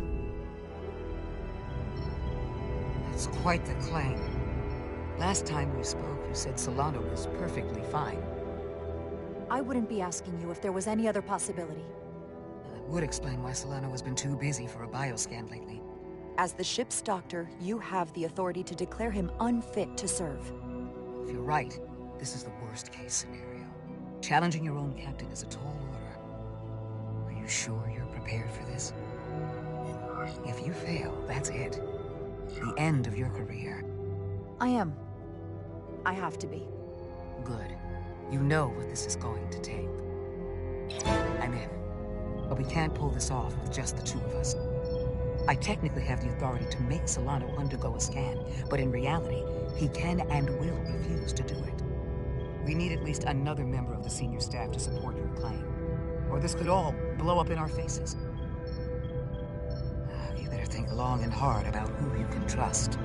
That's quite the claim. Last time we spoke, you said Solano was perfectly fine. I wouldn't be asking you if there was any other possibility. That would explain why Solano has been too busy for a bioscan lately. As the ship's doctor, you have the authority to declare him unfit to serve. If you're right, this is the worst-case scenario. Challenging your own captain is a tall order. Are you sure you're prepared for this? If you fail, that's it. The end of your career. I am. I have to be. Good. You know what this is going to take. I'm in. But we can't pull this off with just the two of us. I technically have the authority to make Solano undergo a scan, but in reality, he can and will refuse to do it. We need at least another member of the senior staff to support your claim, or this could all blow up in our faces. You better think long and hard about who you can trust.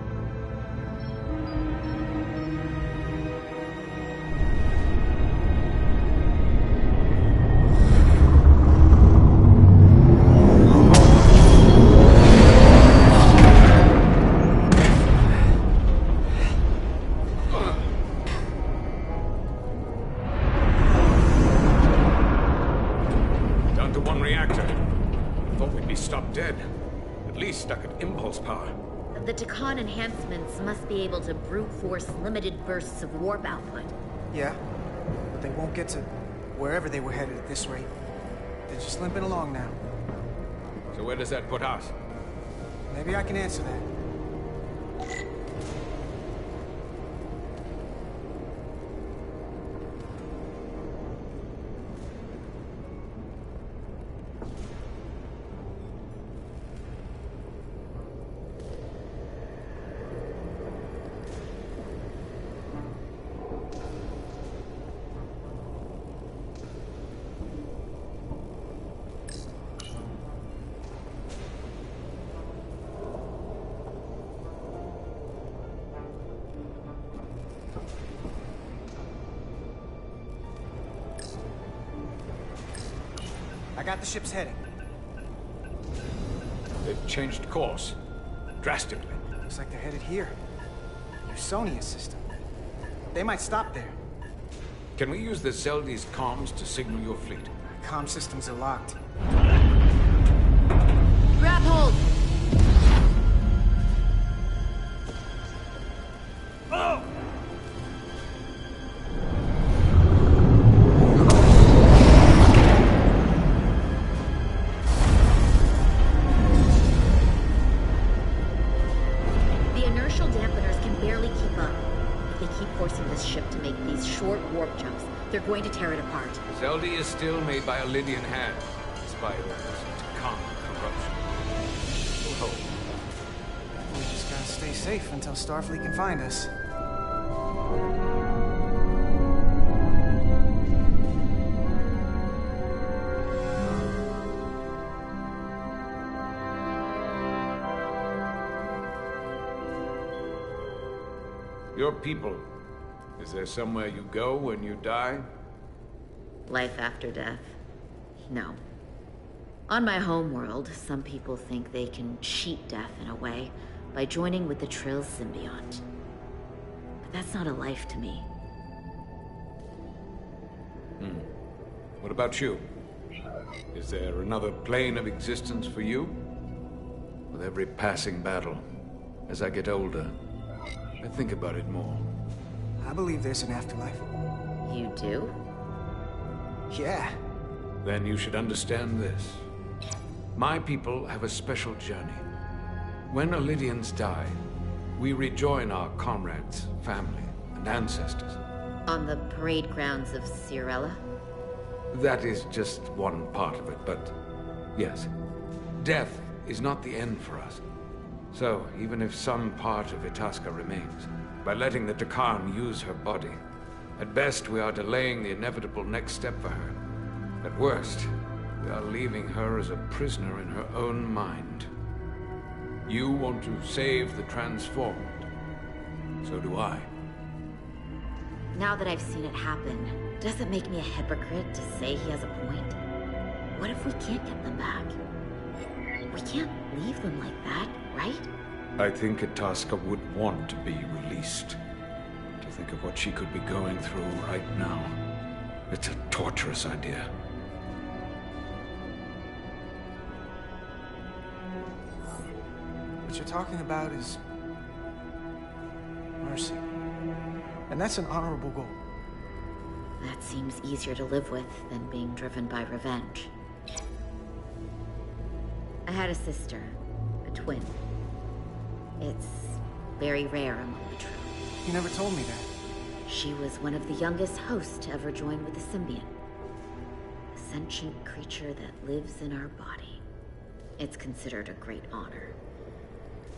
The Takan enhancements must be able to brute force limited bursts of warp output. Yeah, but they won't get to wherever they were headed at this rate. They're just limping along now. So where does that put us? Maybe I can answer that. I got the ship's heading. They've changed course. Drastically. Looks like they're headed here. Usonia system. They might stop there. Can we use the Zeldi's comms to signal your fleet? Comm systems are locked. Grab hold! Oh! The inertial dampeners can barely keep up. If they keep forcing this ship to make these short warp jumps, they're going to tear it apart. Zeldi is still made by a Lydian hand, despite all this Takan corruption. We'll hope. We just gotta stay safe until Starfleet can find us. Your people. Is there somewhere you go when you die? Life after death? No. On my homeworld, some people think they can cheat death in a way by joining with the Trill's symbiont. But that's not a life to me. What about you? Is there another plane of existence for you? With every passing battle, as I get older, I think about it more. I believe there's an afterlife. You do? Yeah. Then you should understand this. My people have a special journey. When Lydians die, we rejoin our comrades, family, and ancestors. On the parade grounds of Cirella? That is just one part of it, but yes. Death is not the end for us. So, even if some part of Itasca remains, by letting the Takan use her body, at best we are delaying the inevitable next step for her. At worst, we are leaving her as a prisoner in her own mind. You want to save the transformed. So do I. Now that I've seen it happen, does it make me a hypocrite to say he has a point? What if we can't get them back? We can't leave them like that, right? I think Itasca would want to be released. To think of what she could be going through right now. It's a torturous idea. What you're talking about is mercy. And that's an honorable goal. That seems easier to live with than being driven by revenge. I had a sister, a twin. It's very rare among the Trill. You never told me that. She was one of the youngest hosts to ever join with the symbiont. A sentient creature that lives in our body. It's considered a great honor.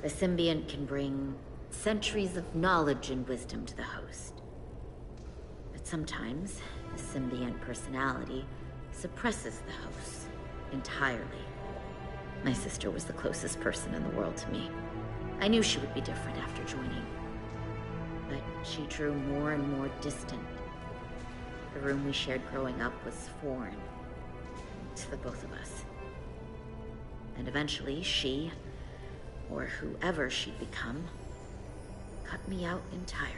The symbiont can bring centuries of knowledge and wisdom to the host. But sometimes, the symbiont personality suppresses the host entirely. My sister was the closest person in the world to me. I knew she would be different after joining. But she drew more and more distant. The room we shared growing up was foreign to the both of us. And eventually she, or whoever she'd become, cut me out entirely.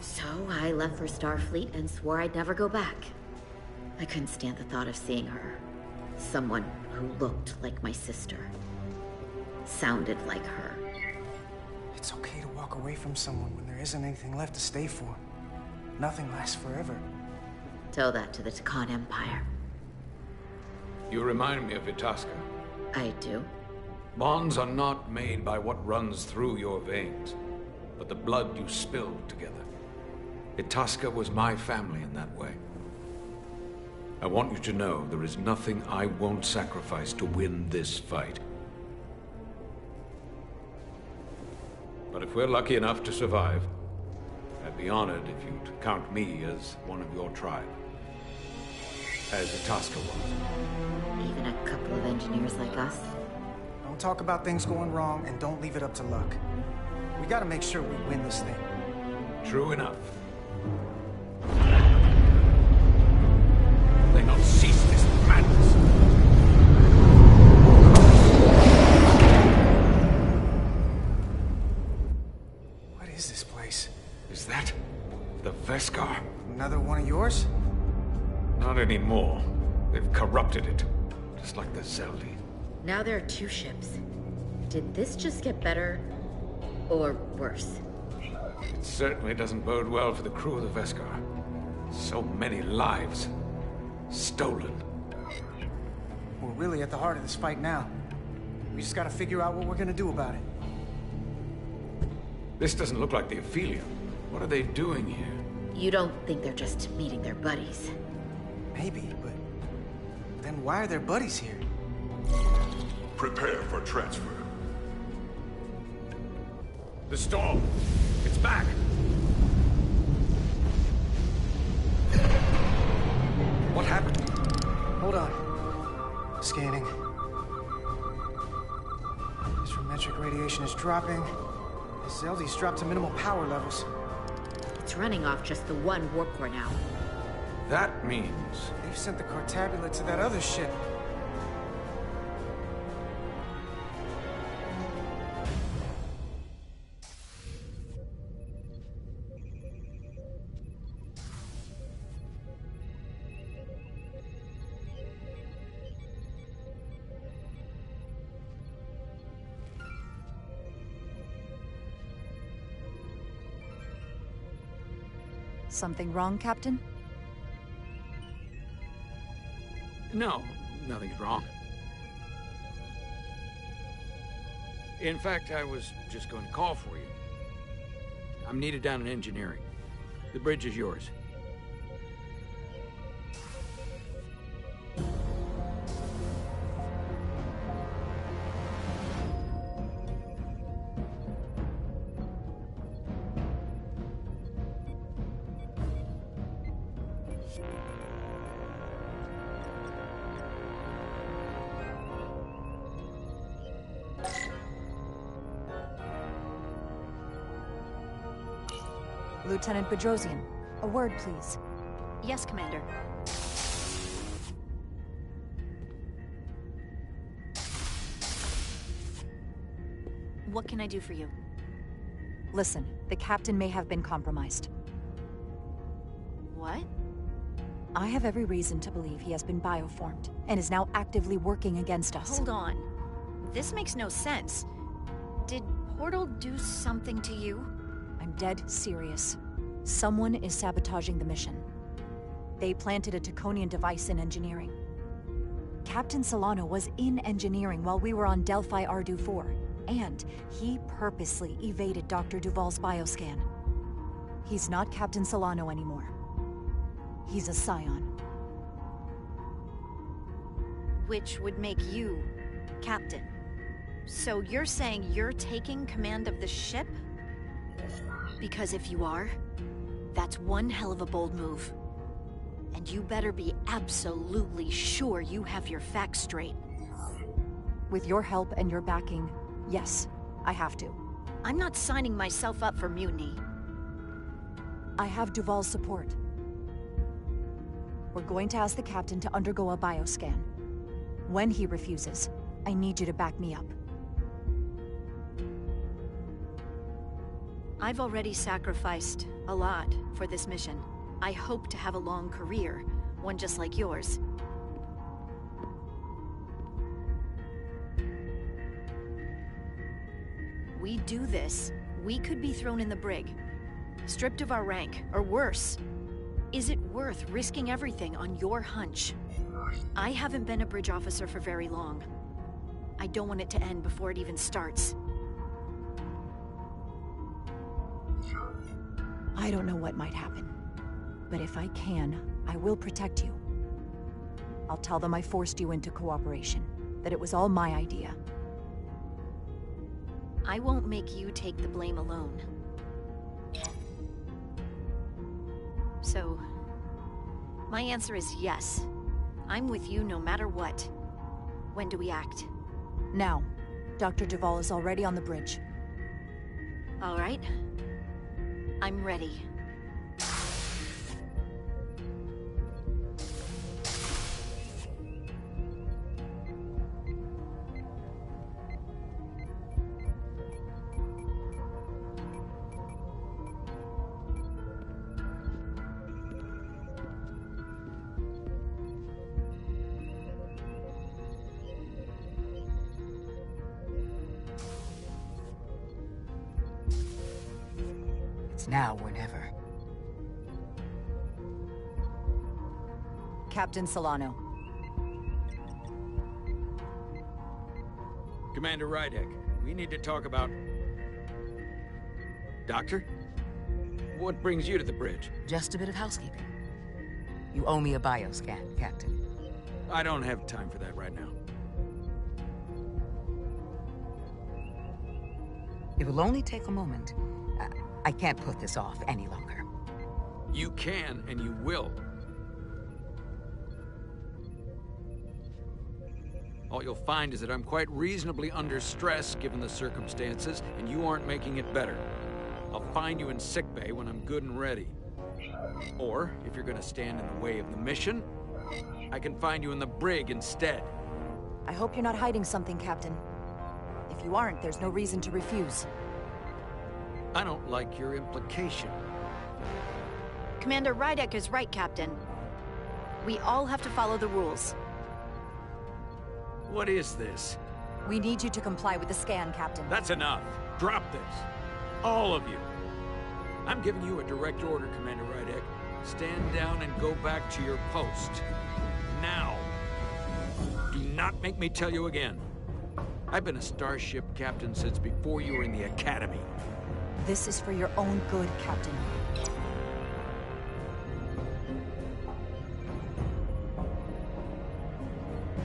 So I left for Starfleet and swore I'd never go back. I couldn't stand the thought of seeing her. Someone who looked like my sister. sounded like her. It's okay to walk away from someone when there isn't anything left to stay for. Nothing lasts forever. Tell that to the Takan Empire. You remind me of Itasca. I do? Bonds are not made by what runs through your veins, but the blood you spilled together. Itasca was my family in that way. I want you to know there is nothing I won't sacrifice to win this fight. But if we're lucky enough to survive, I'd be honored if you'd count me as one of your tribe. As Itasca was. Even a couple of engineers like us? Don't talk about things going wrong, and don't leave it up to luck. We gotta make sure we win this thing. True enough. They not cease this madness. What is this place? Is that the Veskar? Another one of yours? Not anymore. They've corrupted it, just like the Zeldi. Now there are 2 ships. Did this just get better, or worse? It certainly doesn't bode well for the crew of the Veskar. So many lives stolen. We're really at the heart of this fight now. We just gotta figure out what we're gonna do about it. This doesn't look like the Ophelia. What are they doing here? You don't think they're just meeting their buddies? Maybe, but then why are their buddies here? Prepare for transfer. The storm! It's back! What happened? Hold on. Scanning. Astrometric radiation is dropping. The Zeldi's dropped to minimal power levels. It's running off just the one warp core now. That means... They've sent the Cartabula to that other ship. Something wrong, Captain? No, nothing's wrong. In fact, I was just going to call for you. I'm needed down in engineering. The bridge is yours. Lieutenant Bedrosian, a word, please. Yes, Commander. What can I do for you? Listen, the captain may have been compromised. What? I have every reason to believe he has been bioformed, and is now actively working against us. Hold on. This makes no sense. Did Portal do something to you? I'm dead serious. Someone is sabotaging the mission. They planted a Taconian device in engineering. Captain Solano was in engineering while we were on Delphi Ardu 4, and he purposely evaded Dr. Duval's bioscan. He's not Captain Solano anymore. He's a Scion. Which would make you Captain. So you're saying you're taking command of the ship? Because if you are, that's one hell of a bold move. And you better be absolutely sure you have your facts straight. With your help and your backing, yes, I have to. I'm not signing myself up for mutiny. I have Duval's support. We're going to ask the captain to undergo a bioscan. When he refuses, I need you to back me up. I've already sacrificed a lot for this mission. I hope to have a long career, one just like yours. we do this, we could be thrown in the brig. Stripped of our rank, or worse. Is it worth risking everything on your hunch? I haven't been a bridge officer for very long. I don't want it to end before it even starts. I don't know what might happen. But if I can, I will protect you. I'll tell them I forced you into cooperation. That it was all my idea. I won't make you take the blame alone. So, my answer is yes. I'm with you no matter what. When do we act? Now. Dr. Duvall is already on the bridge. All right. I'm ready. Now or never. Captain Solano. Commander Rydek, we need to talk about... Doctor? What brings you to the bridge? Just a bit of housekeeping. You owe me a bioscan, Captain. I don't have time for that right now. It will only take a moment. I can't put this off any longer. You can, and you will. All you'll find is that I'm quite reasonably under stress given the circumstances, and you aren't making it better. I'll find you in sickbay when I'm good and ready. Or, if you're gonna stand in the way of the mission, I can find you in the brig instead. I hope you're not hiding something, Captain. If you aren't, there's no reason to refuse. I don't like your implication. Commander Rydek is right, Captain. We all have to follow the rules. What is this? We need you to comply with the scan, Captain. That's enough. Drop this. All of you. I'm giving you a direct order, Commander Rydek. Stand down and go back to your post. Now. Do not make me tell you again. I've been a starship captain since before you were in the Academy. This is for your own good, Captain.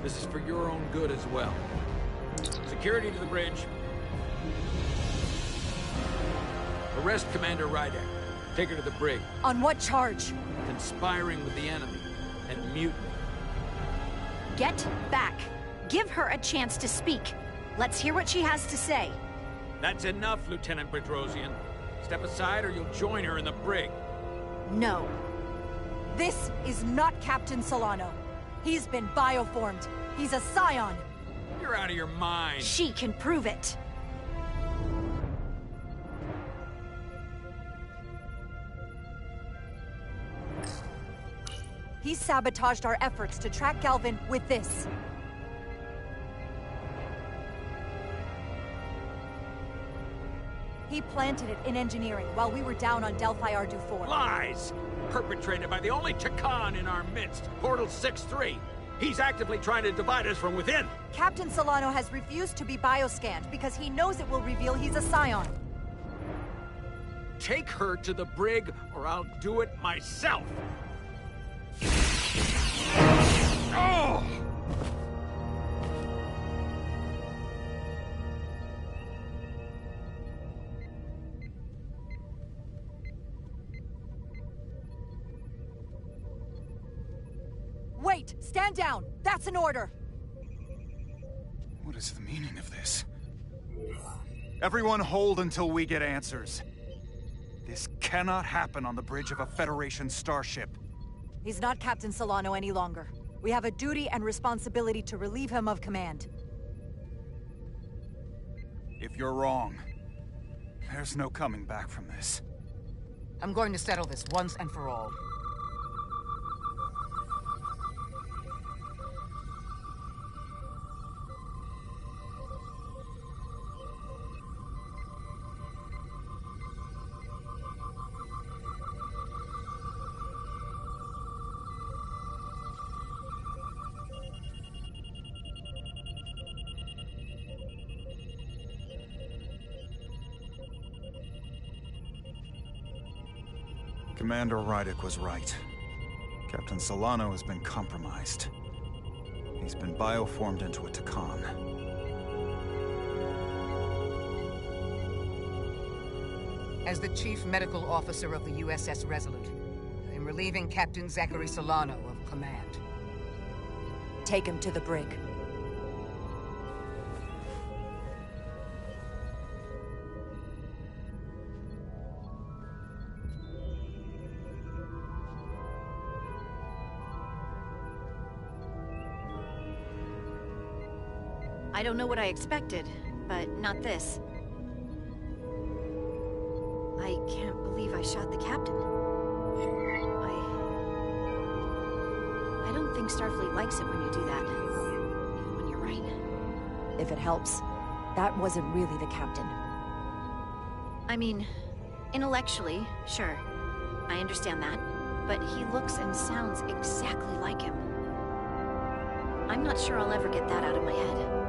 This is for your own good as well. Security to the bridge. Arrest Commander Rydek. Take her to the brig. On what charge? Conspiring with the enemy and mutiny. Get back. Give her a chance to speak. Let's hear what she has to say. That's enough, Lieutenant Bedrosian. Step aside or you'll join her in the brig. No. This is not Captain Solano. He's been bioformed. He's a scion. You're out of your mind. She can prove it. He sabotaged our efforts to track Galvin with this. He planted it in engineering while we were down on Delphi Ardu-4. Lies! Perpetrated by the only Takan in our midst, Portal 6-3. He's actively trying to divide us from within. Captain Solano has refused to be bioscanned because he knows it will reveal he's a scion. Take her to the brig, or I'll do it myself. Oh! Wait! Stand down! That's an order! What is the meaning of this? Everyone hold until we get answers. This cannot happen on the bridge of a Federation starship. He's not Captain Solano any longer. We have a duty and responsibility to relieve him of command. If you're wrong, there's no coming back from this. I'm going to settle this once and for all. Commander Rydick was right. Captain Solano has been compromised. He's been bioformed into a Takan. As the Chief Medical Officer of the USS Resolute, I am relieving Captain Zachary Solano of command. Take him to the brig. I don't know what I expected, but not this. I can't believe I shot the captain. I don't think Starfleet likes it when you do that, even when you're right. If it helps, that wasn't really the captain. I mean, intellectually, sure. I understand that, but he looks and sounds exactly like him. I'm not sure I'll ever get that out of my head.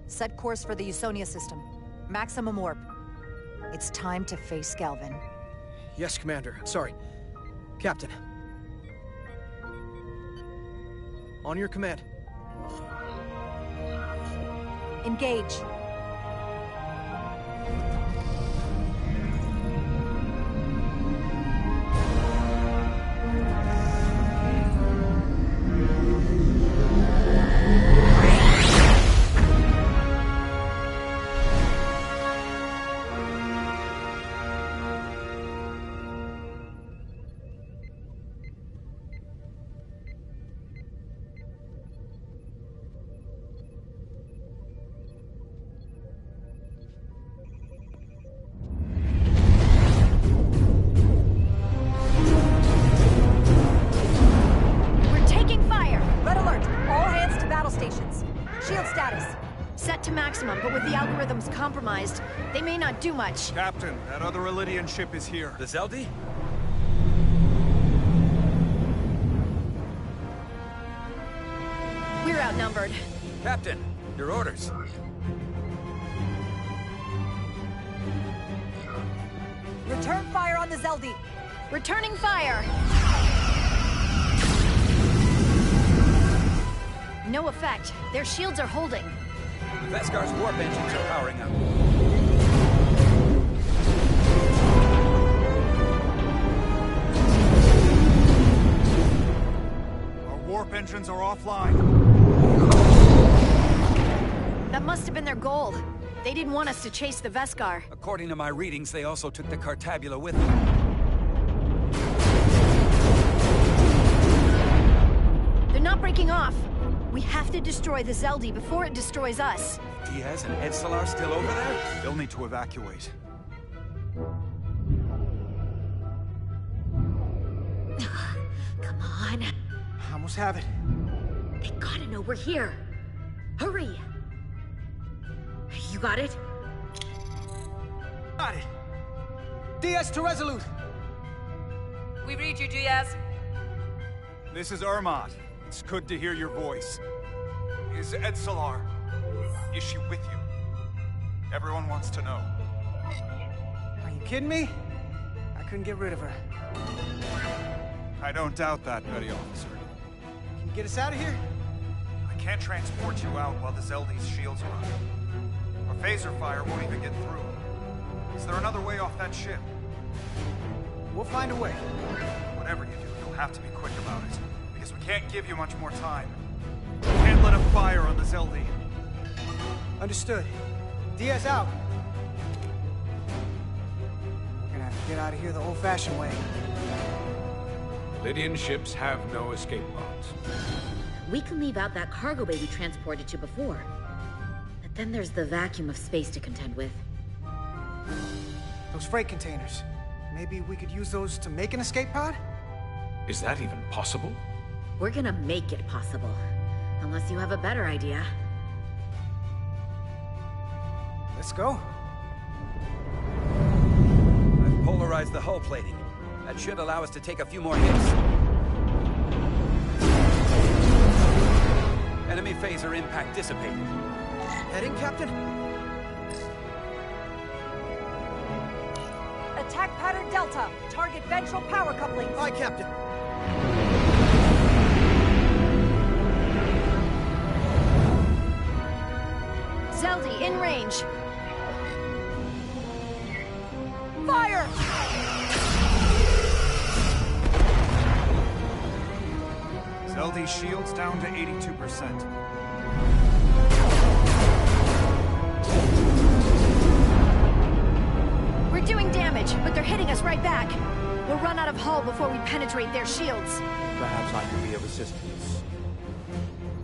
Set course for the Usonia system. Maximum warp. It's time to face Galvin. Yes, Commander. Sorry. Captain. On your command. Engage. Compromised. They may not do much. Captain, that other Elydian ship is here. The Zeldi? We're outnumbered. Captain, your orders. Return fire on the Zeldi. Returning fire. No effect. Their shields are holding. Veskar's warp engines are powering up. Our warp engines are offline. That must have been their goal. They didn't want us to chase the Veskar. According to my readings, they also took the Cartabula with them. They're not breaking off. We have to destroy the Zeldi before it destroys us. Diaz and Edsalar still over there? They'll need to evacuate. Come on. I almost have it. They gotta know we're here. Hurry! You got it? Got it. Diaz to Resolute. We read you, Diaz. This is Ermot. It's good to hear your voice. Is Edsalar... is she with you? Everyone wants to know. Are you kidding me? I couldn't get rid of her. I don't doubt that, Petty Officer. Can you get us out of here? I can't transport you out while the Zeldi's shields are up. Our phaser fire won't even get through. Is there another way off that ship? We'll find a way. Whatever you do, you'll have to be quick about it. Because we can't give you much more time. We can't let them fire on the Zeldi. Understood. Diaz out. We're gonna have to get out of here the old-fashioned way. Lydian ships have no escape pods. We can leave out that cargo bay we transported to before. But then there's the vacuum of space to contend with. Those freight containers. Maybe we could use those to make an escape pod? Is that even possible? We're gonna make it possible. Unless you have a better idea. Let's go. I've polarized the hull plating. That should allow us to take a few more hits. Enemy phaser impact dissipated. Heading, Captain? Attack pattern Delta. Target ventral power coupling. Aye, Captain. Zeldi, in range. Fire! Zeldi's shields down to 82%. We're doing damage, but they're hitting us right back. We'll run out of hull before we penetrate their shields. Perhaps I can be of assistance.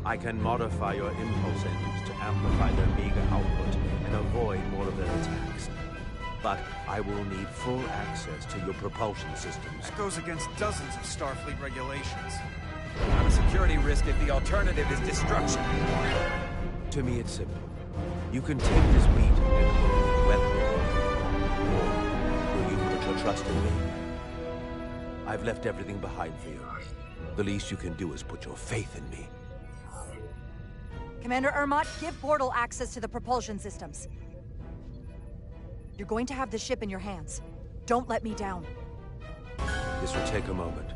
I can modify your impulse engines to amplify their meager output and avoid more of their attacks. But I will need full access to your propulsion systems. That goes against dozens of Starfleet regulations. Not a security risk if the alternative is destruction. To me, it's simple. You can take this beat and weapon. Or will you put your trust in me? I've left everything behind for you. The least you can do is put your faith in me. Commander Ermot, give portal access to the propulsion systems. You're going to have the ship in your hands. Don't let me down. This will take a moment.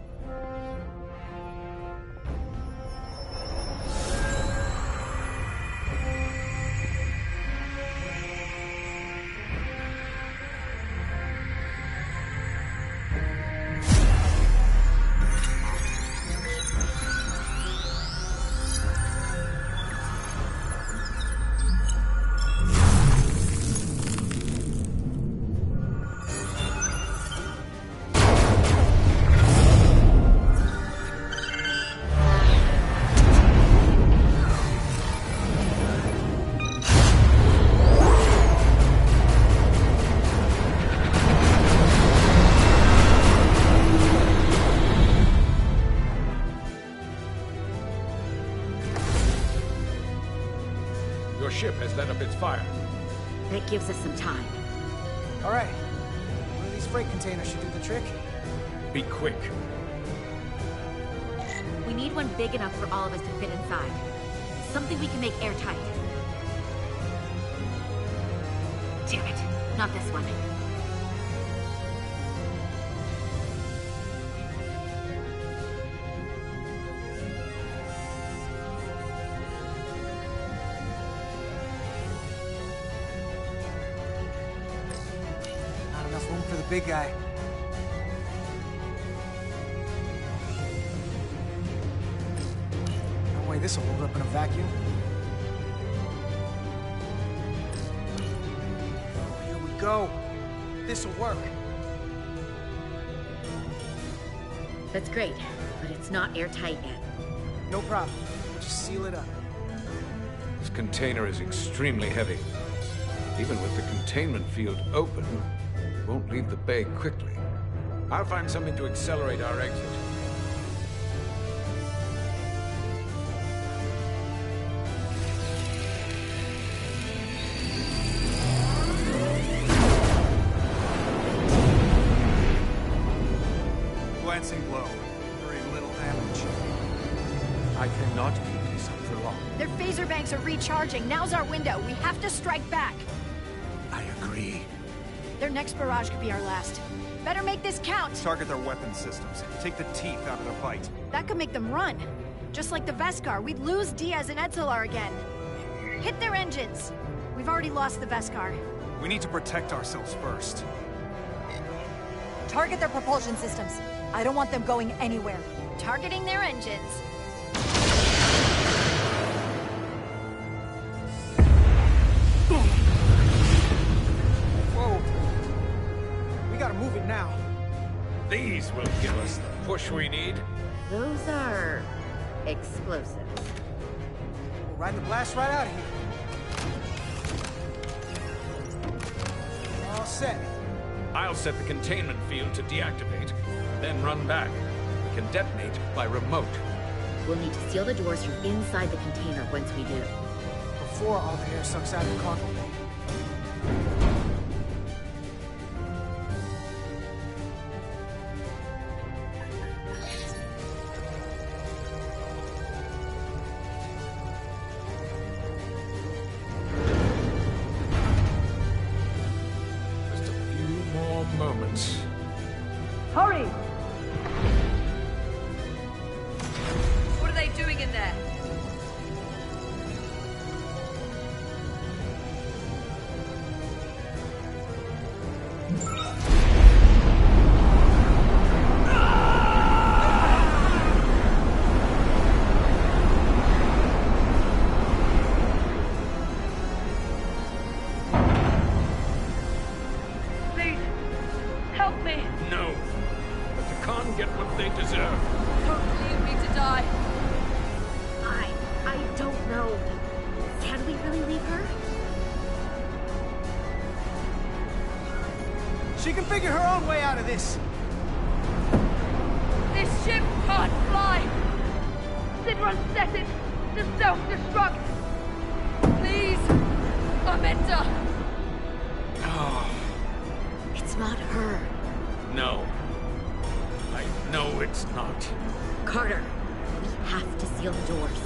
Your ship has let up its fire. That gives us some time. All right. One of these freight containers should do the trick. Be quick. We need one big enough for all of us to fit inside. Something we can make airtight. Damn it, not this one. Not enough room for the big guy. No way this will hold up in a vacuum. Oh, here we go. This'll work. That's great, but it's not airtight yet. No problem. Just seal it up. This container is extremely heavy. Even with the containment field open, it won't leave the bay quickly. I'll find something to accelerate our exit. Glancing blow. Very little damage. I cannot keep this up for long. Their phaser banks are recharging. Now's our window. We have to strike back. I agree. Their next barrage could be our last. Better make this count. Target their weapon systems. Take the teeth out of their bite. That could make them run. Just like the Veskar, we'd lose Diaz and Etzelar again. Hit their engines. We've already lost the Veskar. We need to protect ourselves first. Target their propulsion systems. I don't want them going anywhere. Targeting their engines. Whoa. We gotta move it now. These will give us the push we need. Those are explosives. We'll ride the blast right out of here. All set. I'll set the containment field to deactivate, then run back. We can detonate by remote. We'll need to seal the doors from inside the container once we do. Before all the air sucks out of the cargo bay. Just a few more moments. Hurry! What are they doing in there? Please, help me. No. But the Khan get what they deserve. Don't leave me to die. I don't know. Can we really leave her? She can figure her own way out of this. This ship can't fly. Sidron set it to self-destruct. Please, Amenta. Oh, It's not her. no. I know it's not. Carter, we have to seal the doors.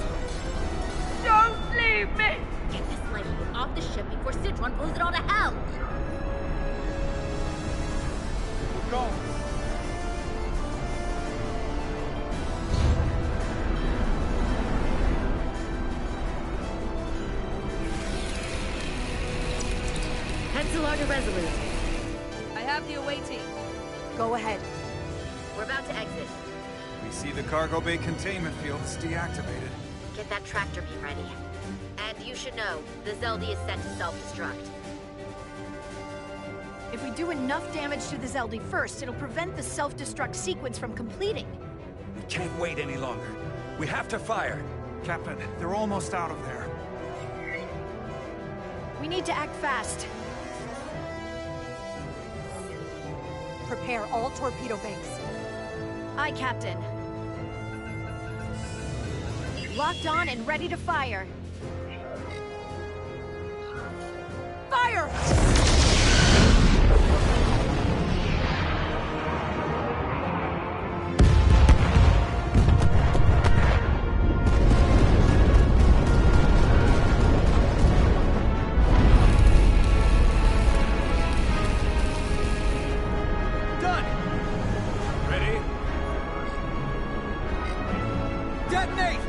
Don't leave me. Get this lifeboat off the ship before Sidron blows it all to hell. We're going. Pencil to Resolute. I have the awaiting. Go ahead. We're about to exit. We see the cargo bay containment field is deactivated. Get that tractor beam ready. And you should know, the Zeldi is set to self-destruct. If we do enough damage to the Zeldi first, it'll prevent the self-destruct sequence from completing. We can't wait any longer. We have to fire. Captain, they're almost out of there. We need to act fast. Prepare all torpedo banks. Aye, Captain. Locked on and ready to fire. Fire! Done! Ready? Detonate!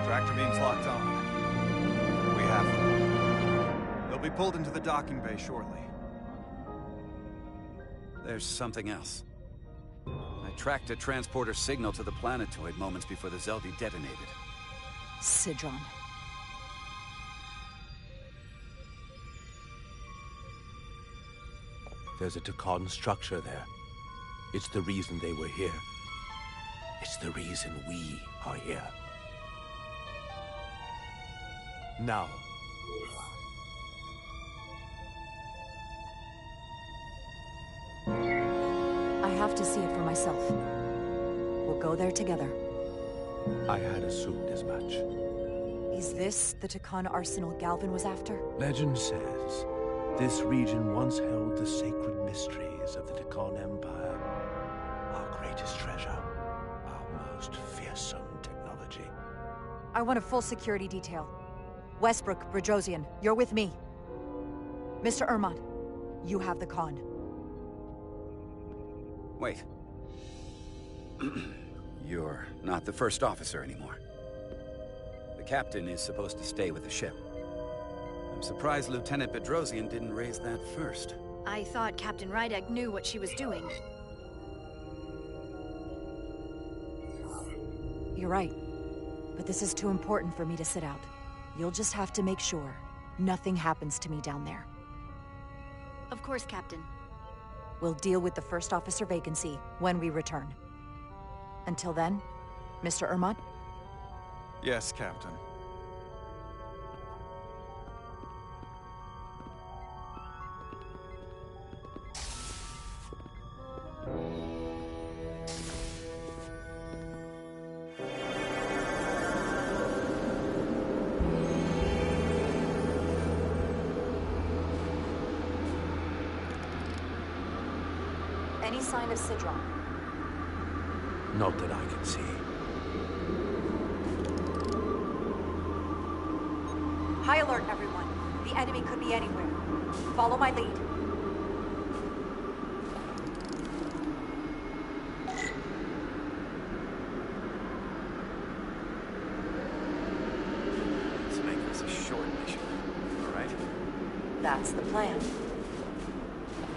Tractor beam's locked on. We have them. They'll be pulled into the docking bay shortly. There's something else. I tracked a transporter signal to the planetoid moments before the Zeldi detonated. Sidron. There's a Takan structure there. It's the reason they were here. It's the reason we are here. Now. I have to see it for myself. We'll go there together. I had assumed as much. Is this the Takan arsenal Galvin was after? Legend says, this region once held the sacred mysteries of the Takan Empire, our great greatest treasure. Our most fearsome technology. I want a full security detail. Westbrook, Bridrosian, you're with me. Mr. Ermont, you have the con. Wait. You're not the first officer anymore. The captain is supposed to stay with the ship. I'm surprised Lieutenant Bedrosian didn't raise that first. I thought Captain Rydek knew what she was doing. You're right. But this is too important for me to sit out. You'll just have to make sure nothing happens to me down there. Of course, Captain. We'll deal with the first officer vacancy when we return. Until then, Mr. Ermont? Yes, Captain. Any sign of Sidron? Not that I can see. High alert, everyone. The enemy could be anywhere. Follow my lead. Let's make this a short mission, all right? That's the plan.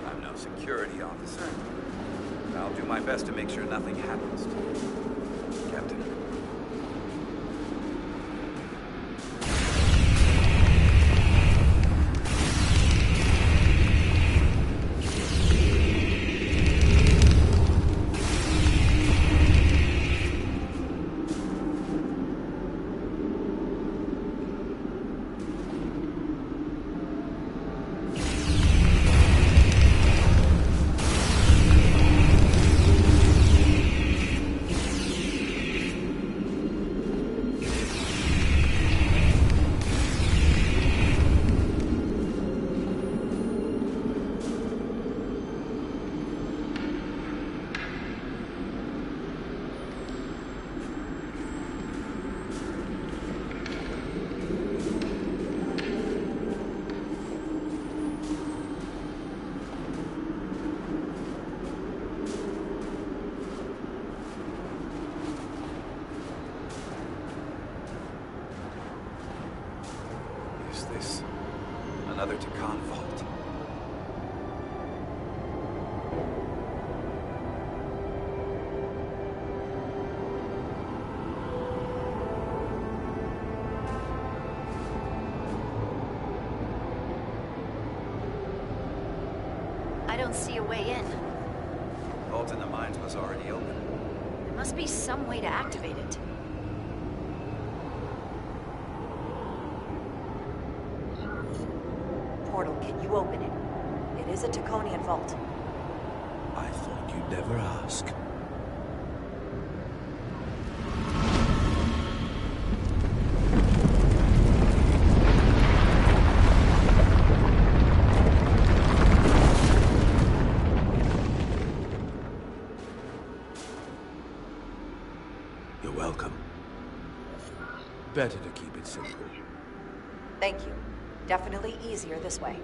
I'm no security officer. I'll do my best to make sure nothing happens to you, Captain. Is this another Takan vault? I don't see a way in. The vault in the mines was already open. There must be some way to activate it. Portal, can you open it? It is a Taconian vault. I thought you'd never ask. You're welcome. Better to keep it simple. Thank you. Definitely easier this way.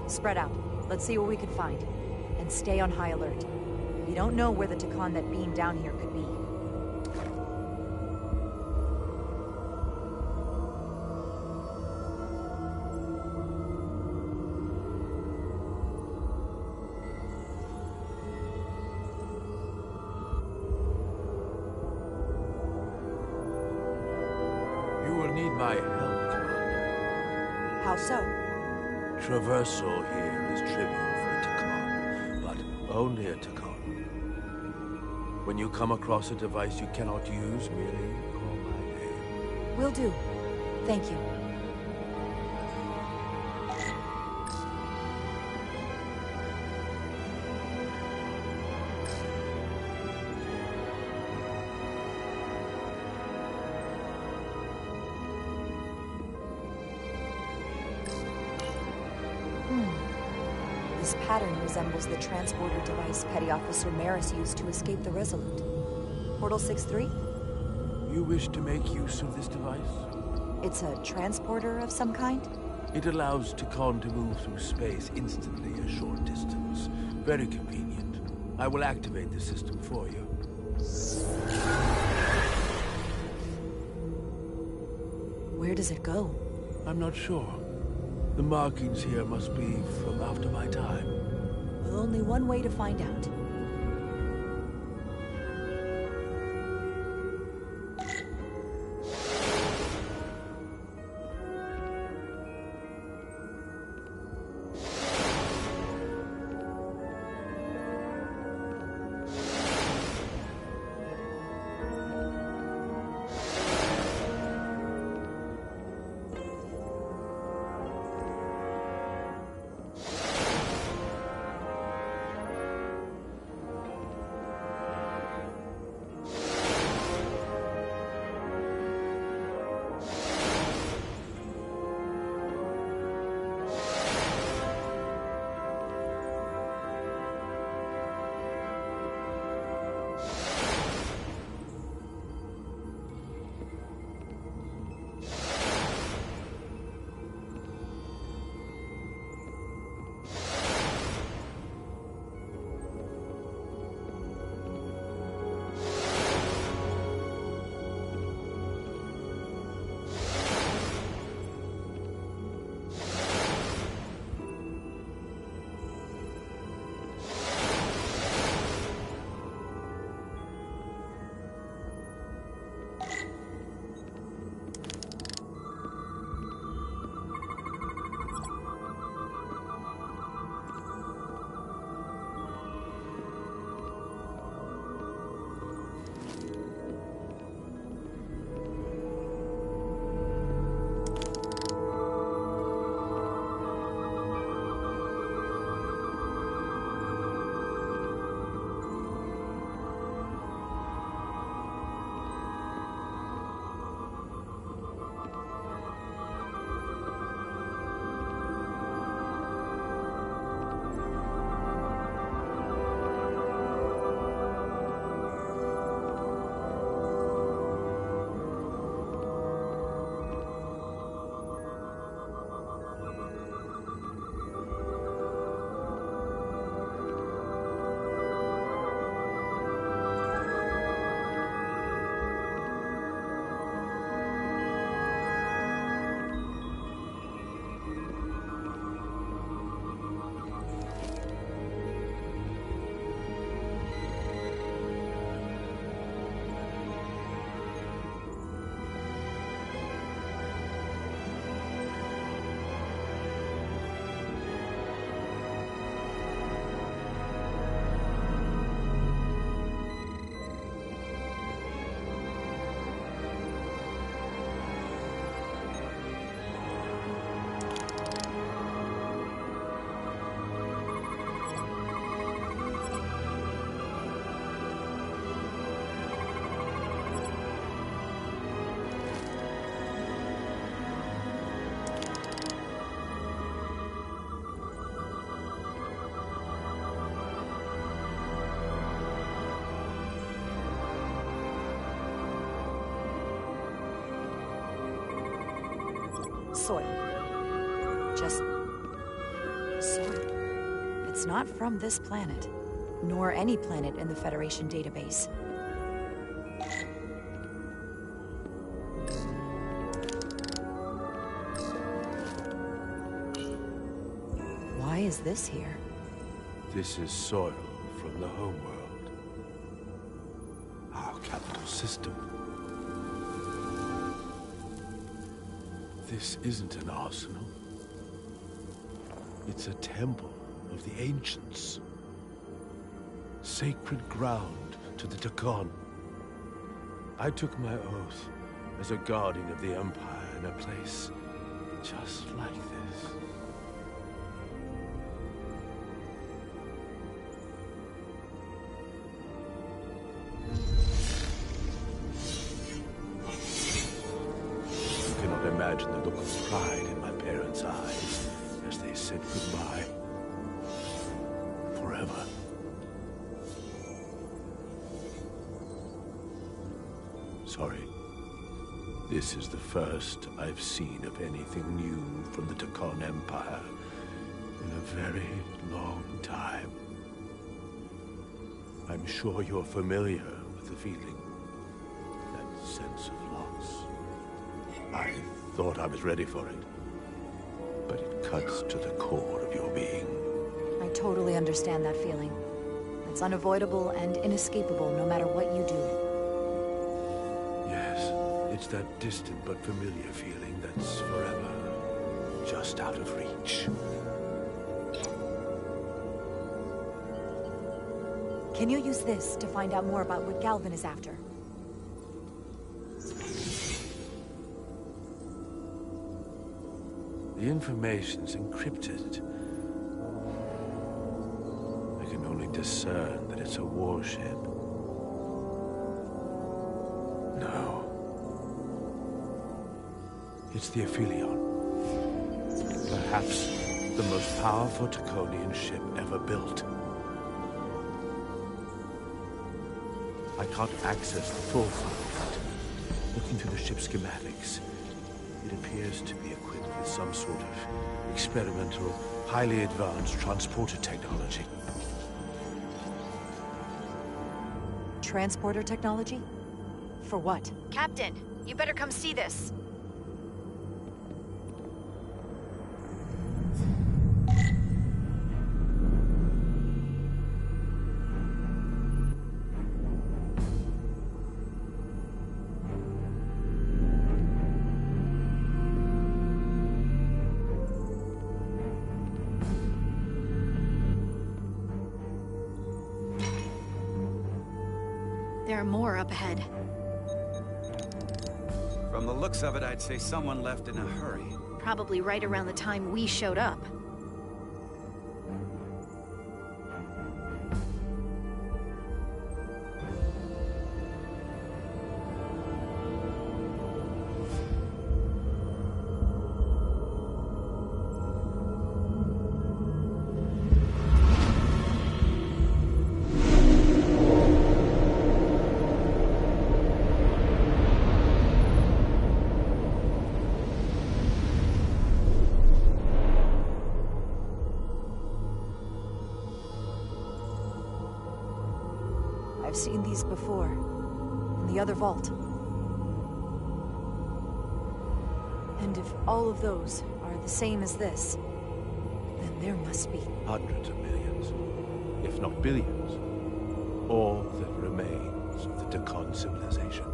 Spread out. Let's see what we can find. And stay on high alert. We don't know where the Takan that beamed down here could be. my help, Commander. How so? Traversal here is trivial for a Takan, but only a Takan. When you come across a device you cannot use, merely call my name. Will do. Thank you. This pattern resembles the transporter device Petty Officer Maris used to escape the Resolute. Portal 6-3? You wish to make use of this device? It's a transporter of some kind? It allows Takan to move through space instantly a short distance. Very convenient. I will activate the system for you. Where does it go? I'm not sure. The markings here must be from after my time. Well, only one way to find out. Soil. Just soil. It's not from this planet, nor any planet in the Federation database. Why is this here? This is soil from the homeworld. Our capital system. This isn't an arsenal. It's a temple of the ancients. Sacred ground to the Takon. I took my oath as a guardian of the Empire in a place just like this. You cannot imagine the look of pride in my parents' eyes as they said goodbye. Forever. Sorry. This is the first I've seen of anything new from the Takon Empire in a very long time. I'm sure you're familiar with the feeling, that sense of loss. I thought I was ready for it, but it cuts to the core of your being. I totally understand that feeling. It's unavoidable and inescapable no matter what you do. Yes, it's that distant but familiar feeling that's forever just out of reach. Can you use this to find out more about what Galvin is after? The information's encrypted. I can only discern that it's a warship. No. It's the Aphelion. Perhaps the most powerful Takonian ship ever built. I can't access the full file yet. Looking through the ship's schematics, it appears to be equipped with some sort of experimental, highly advanced transporter technology. Transporter technology? For what? Captain, you better come see this. There are more up ahead. From the looks of it, I'd say someone left in a hurry. Probably right around the time we showed up. I've seen these before, in the other vault. And if all of those are the same as this, then there must be... Hundreds of millions, if not billions. All that remains of the Takon civilization.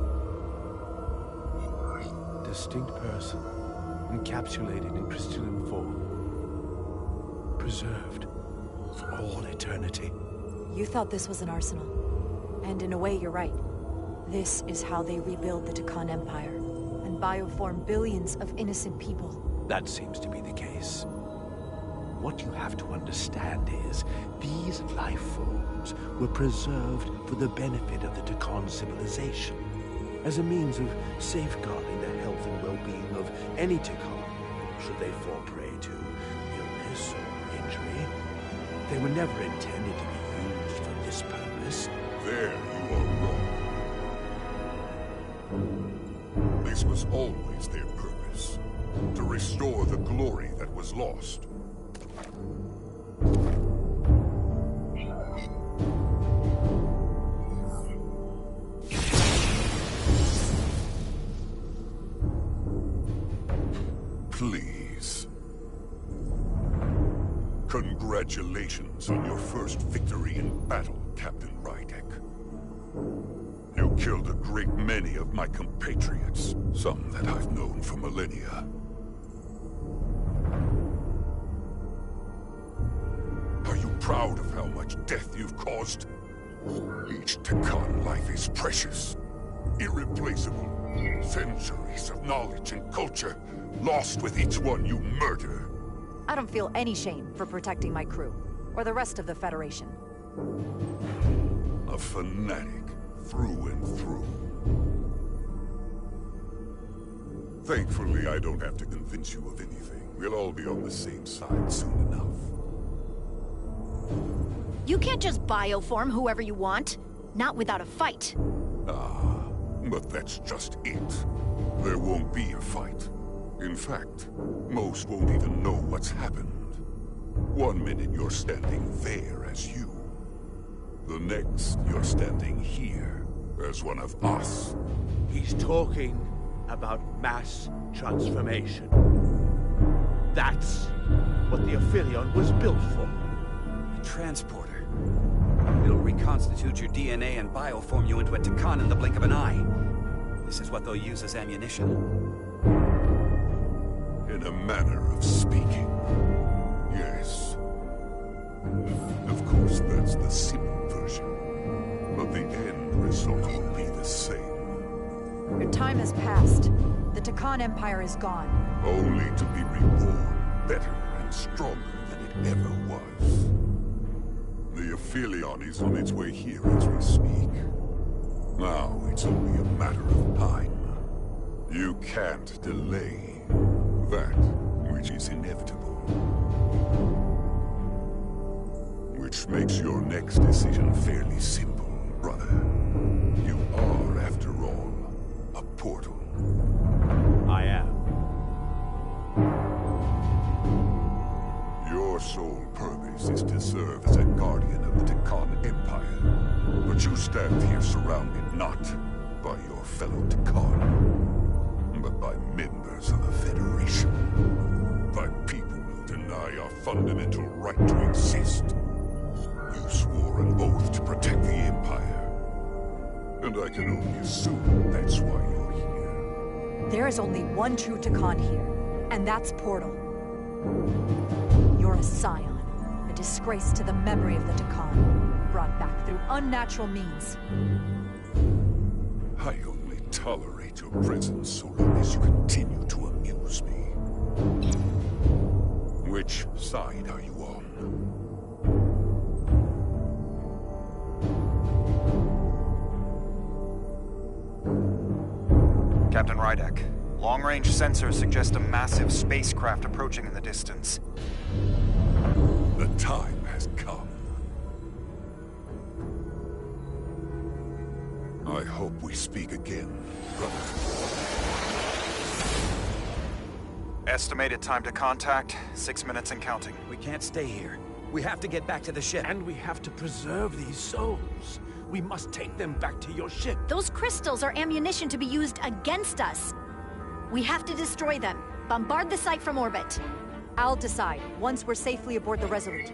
Distinct person, encapsulated in crystalline form. Preserved for all eternity. You thought this was an arsenal. And in a way, you're right. This is how they rebuild the Takon Empire, and bioform billions of innocent people. That seems to be the case. What you have to understand is, these life forms were preserved for the benefit of the Takon civilization, as a means of safeguarding the health and well-being of any Takon, should they fall prey to illness or injury. They were never intended to be used for this purpose. There you are wrong. This was always their purpose, to restore the glory that was lost. Please. Congratulations on your first victory in battle, Captain Rydek. You killed a great many of my compatriots, some that I've known for millennia. proud of how much death you've caused? Each Takan life is precious, irreplaceable. Centuries of knowledge and culture, lost with each one you murder. I don't feel any shame for protecting my crew, or the rest of the Federation. A fanatic, through and through. Thankfully, I don't have to convince you of anything. We'll all be on the same side soon enough. You can't just bioform whoever you want. Not without a fight. Ah, but that's just it. There won't be a fight. In fact, most won't even know what's happened. One minute you're standing there as you. The next, you're standing here as one of us. He's talking about mass transformation. That's what the Aphelion was built for. A transporter. It'll reconstitute your DNA and bioform you into a Takan in the blink of an eye. This is what they'll use as ammunition. In a manner of speaking, yes. Of course, that's the simple version. But the end result will be the same. Your time has passed. The Takan Empire is gone. Only to be reborn, better and stronger than it ever was. The Aphelion is on its way here as we speak. Now it's only a matter of time. You can't delay that which is inevitable. Which makes your next decision fairly simple, brother. You are, after all, a portal. I am. Your sole purpose is to serve as a guardian of the Takan Empire. But you stand here surrounded not by your fellow Takan, but by members of the Federation. By people who deny our fundamental right to exist. You swore an oath to protect the Empire. And I can only assume that's why you're here. There is only one true Takan here, and that's Portal. You're a scion, a disgrace to the memory of the Takan, brought back through unnatural means. I only tolerate your presence so long as you continue to amuse me. Which side are you on? Captain Rydek, long-range sensors suggest a massive spacecraft approaching in the distance. The time has come. I hope we speak again, brother. Estimated time to contact, 6 minutes and counting. We can't stay here. We have to get back to the ship. And we have to preserve these souls. We must take them back to your ship. Those crystals are ammunition to be used against us. We have to destroy them. Bombard the site from orbit. I'll decide, once we're safely aboard the Resolute.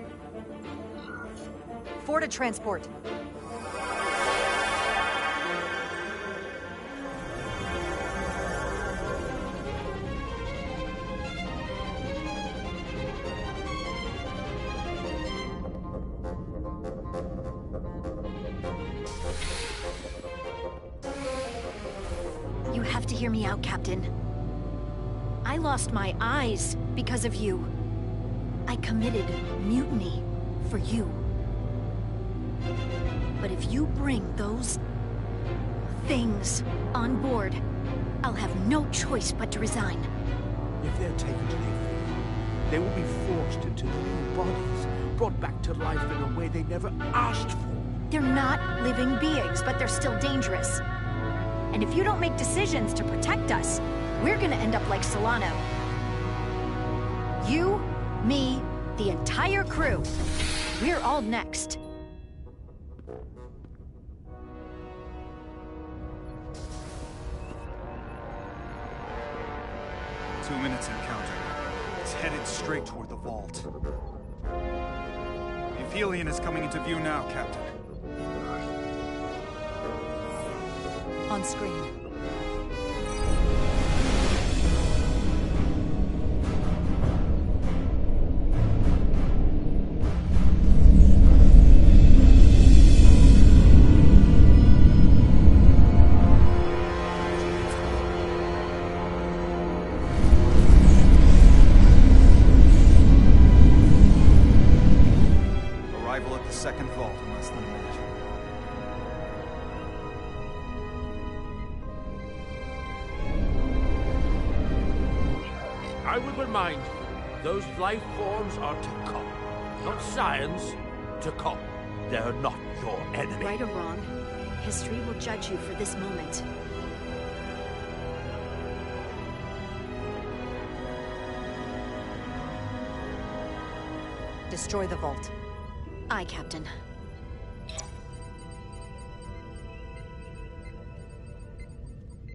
Forward to transport. You have to hear me out, Captain. I lost my eyes because of you. I committed mutiny for you. But if you bring those things on board, I'll have no choice but to resign. If they're taken to the Aphelion, they will be forced into new bodies, brought back to life in a way they never asked for. They're not living beings, but they're still dangerous. And if you don't make decisions to protect us, we're gonna end up like Solano. You, me, the entire crew. We're all next. Two minutes and counting. It's headed straight toward the vault. The Aphelion is coming into view now, Captain. On screen. vault in less than a minute. I will remind you, those life forms are Takon, not science. Takon. They're not your enemy. Right or wrong, history will judge you for this moment. Destroy the vault. Aye, Captain.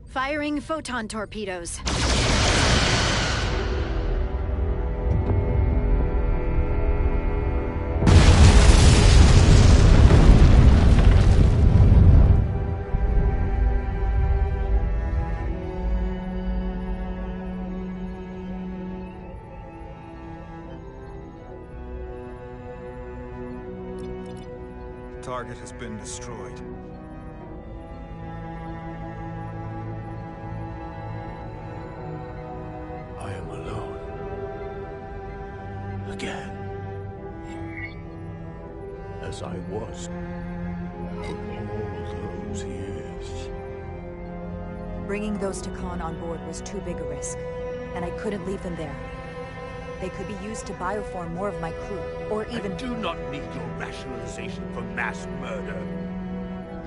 Firing photon torpedoes. Target has been destroyed. I am alone. Again. As I was for all those years. Bringing those Takan on board was too big a risk, and I couldn't leave them there. They could be used to bioform more of my crew, or even— I do not need your rationalization for mass murder.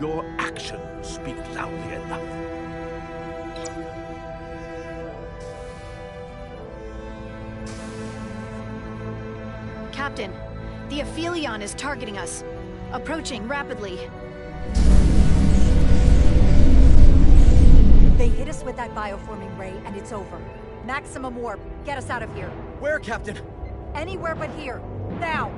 Your actions speak loudly enough. Captain, the Aphelion is targeting us. Approaching rapidly. They hit us with that bioforming ray, and it's over. Maximum warp. Get us out of here. Where, Captain? Anywhere but here. Now!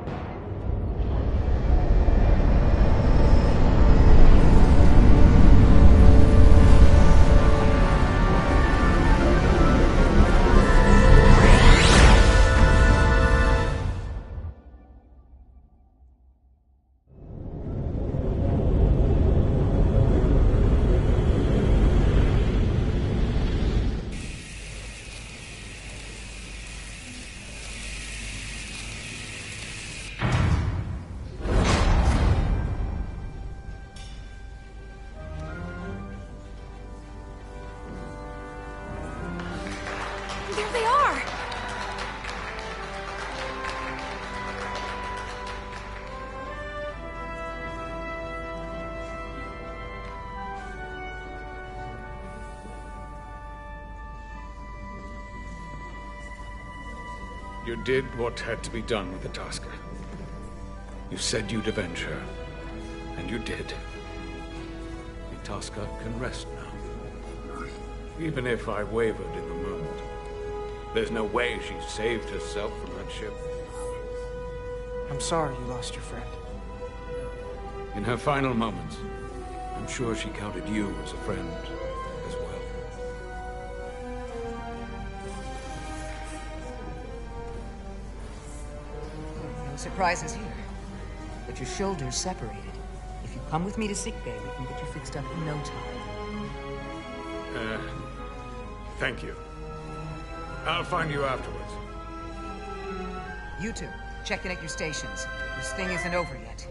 There they are! You did what had to be done with the Tasker. You said you'd avenge her, and you did. The Tasker can rest now. Even if I wavered in the moment, there's no way she saved herself from that ship. I'm sorry you lost your friend. In her final moments, I'm sure she counted you as a friend as well. No surprises here. But your shoulders separated. If you come with me to sickbay, we can get you fixed up in no time. Thank you. I'll find you afterwards. You two, check in at your stations. This thing isn't over yet.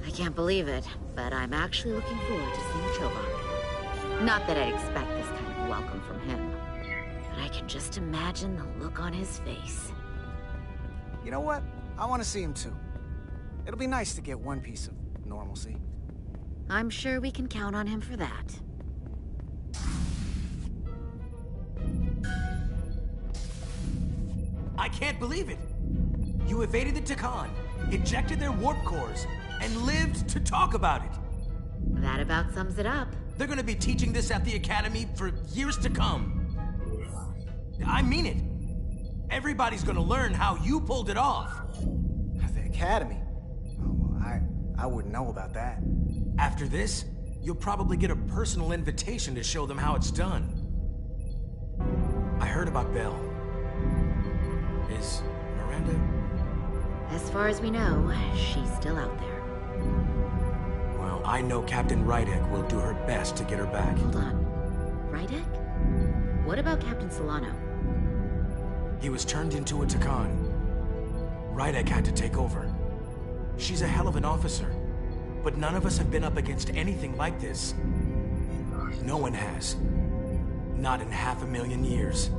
I can't believe it, but I'm actually looking forward to seeing Chobot. Not that I'd expect this kind of welcome from him, but I can just imagine the look on his face. You know what? I want to see him too. It'll be nice to get one piece of normalcy. I'm sure we can count on him for that. I can't believe it! You evaded the Takan, ejected their warp cores, and lived to talk about it! That about sums it up. They're gonna be teaching this at the Academy for years to come. I mean it. Everybody's gonna learn how you pulled it off. The Academy? Oh, well, I wouldn't know about that. After this, you'll probably get a personal invitation to show them how it's done. I heard about Belle. Is Miranda As far as we know, she's still out there. Well, I know Captain Rydek will do her best to get her back. Hold on. Rydek? What about Captain Solano? He was turned into a Takan. Rydek had to take over. She's a hell of an officer, but none of us have been up against anything like this. No one has. Not in 500,000 years.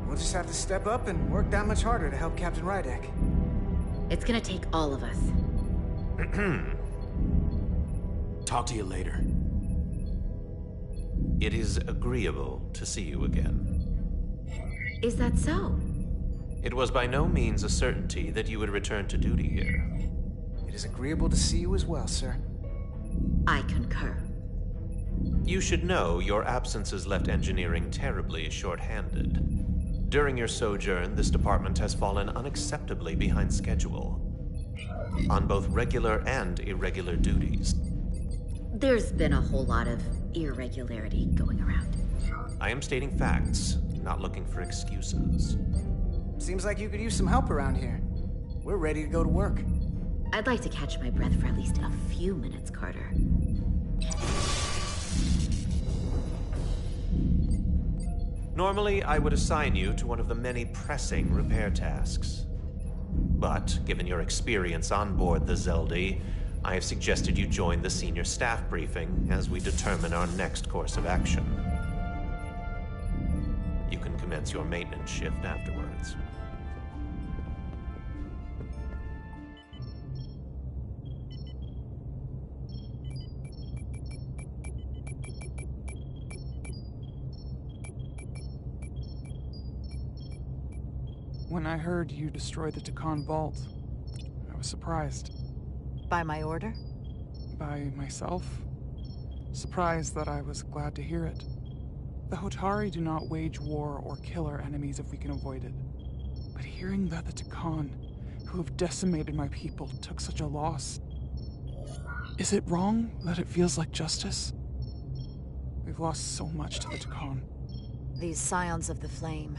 We'll just have to step up and work that much harder to help Captain Rydek. It's gonna take all of us. Talk to you later. It is agreeable to see you again. Is that so? It was by no means a certainty that you would return to duty here. It is agreeable to see you as well, sir. I concur. You should know your absence has left engineering terribly short-handed. During your sojourn, this department has fallen unacceptably behind schedule on both regular and irregular duties. There's been a whole lot of irregularity going around. I am stating facts, not looking for excuses. Seems like you could use some help around here. We're ready to go to work. I'd like to catch my breath for at least a few minutes, Carter. Normally, I would assign you to one of the many pressing repair tasks. But, given your experience on board the Zeldi, I have suggested you join the senior staff briefing as we determine our next course of action. You can commence your maintenance shift afterwards. When I heard you destroyed the Takan vault, I was surprised. By my order? By myself? Surprised that I was glad to hear it. The Hotari do not wage war or kill our enemies if we can avoid it. But hearing that the Takan, who have decimated my people, took such a loss... Is it wrong that it feels like justice? We've lost so much to the Takan. These Scions of the Flame.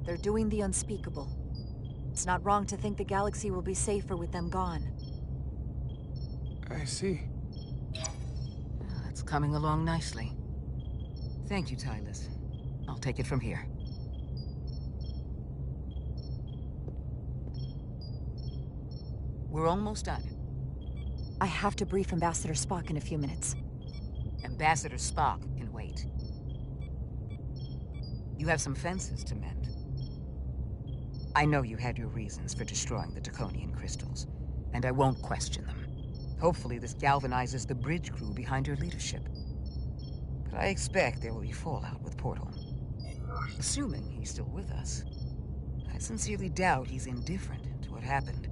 They're doing the unspeakable. It's not wrong to think the galaxy will be safer with them gone. I see. It's coming along nicely. Thank you, Tylus. I'll take it from here. We're almost done. I have to brief Ambassador Spock in a few minutes. Ambassador Spock can wait. You have some fences to mend. I know you had your reasons for destroying the Draconian crystals, and I won't question them. Hopefully this galvanizes the bridge crew behind your leadership. But I expect there will be fallout with Portal. Assuming he's still with us, I sincerely doubt he's indifferent to what happened.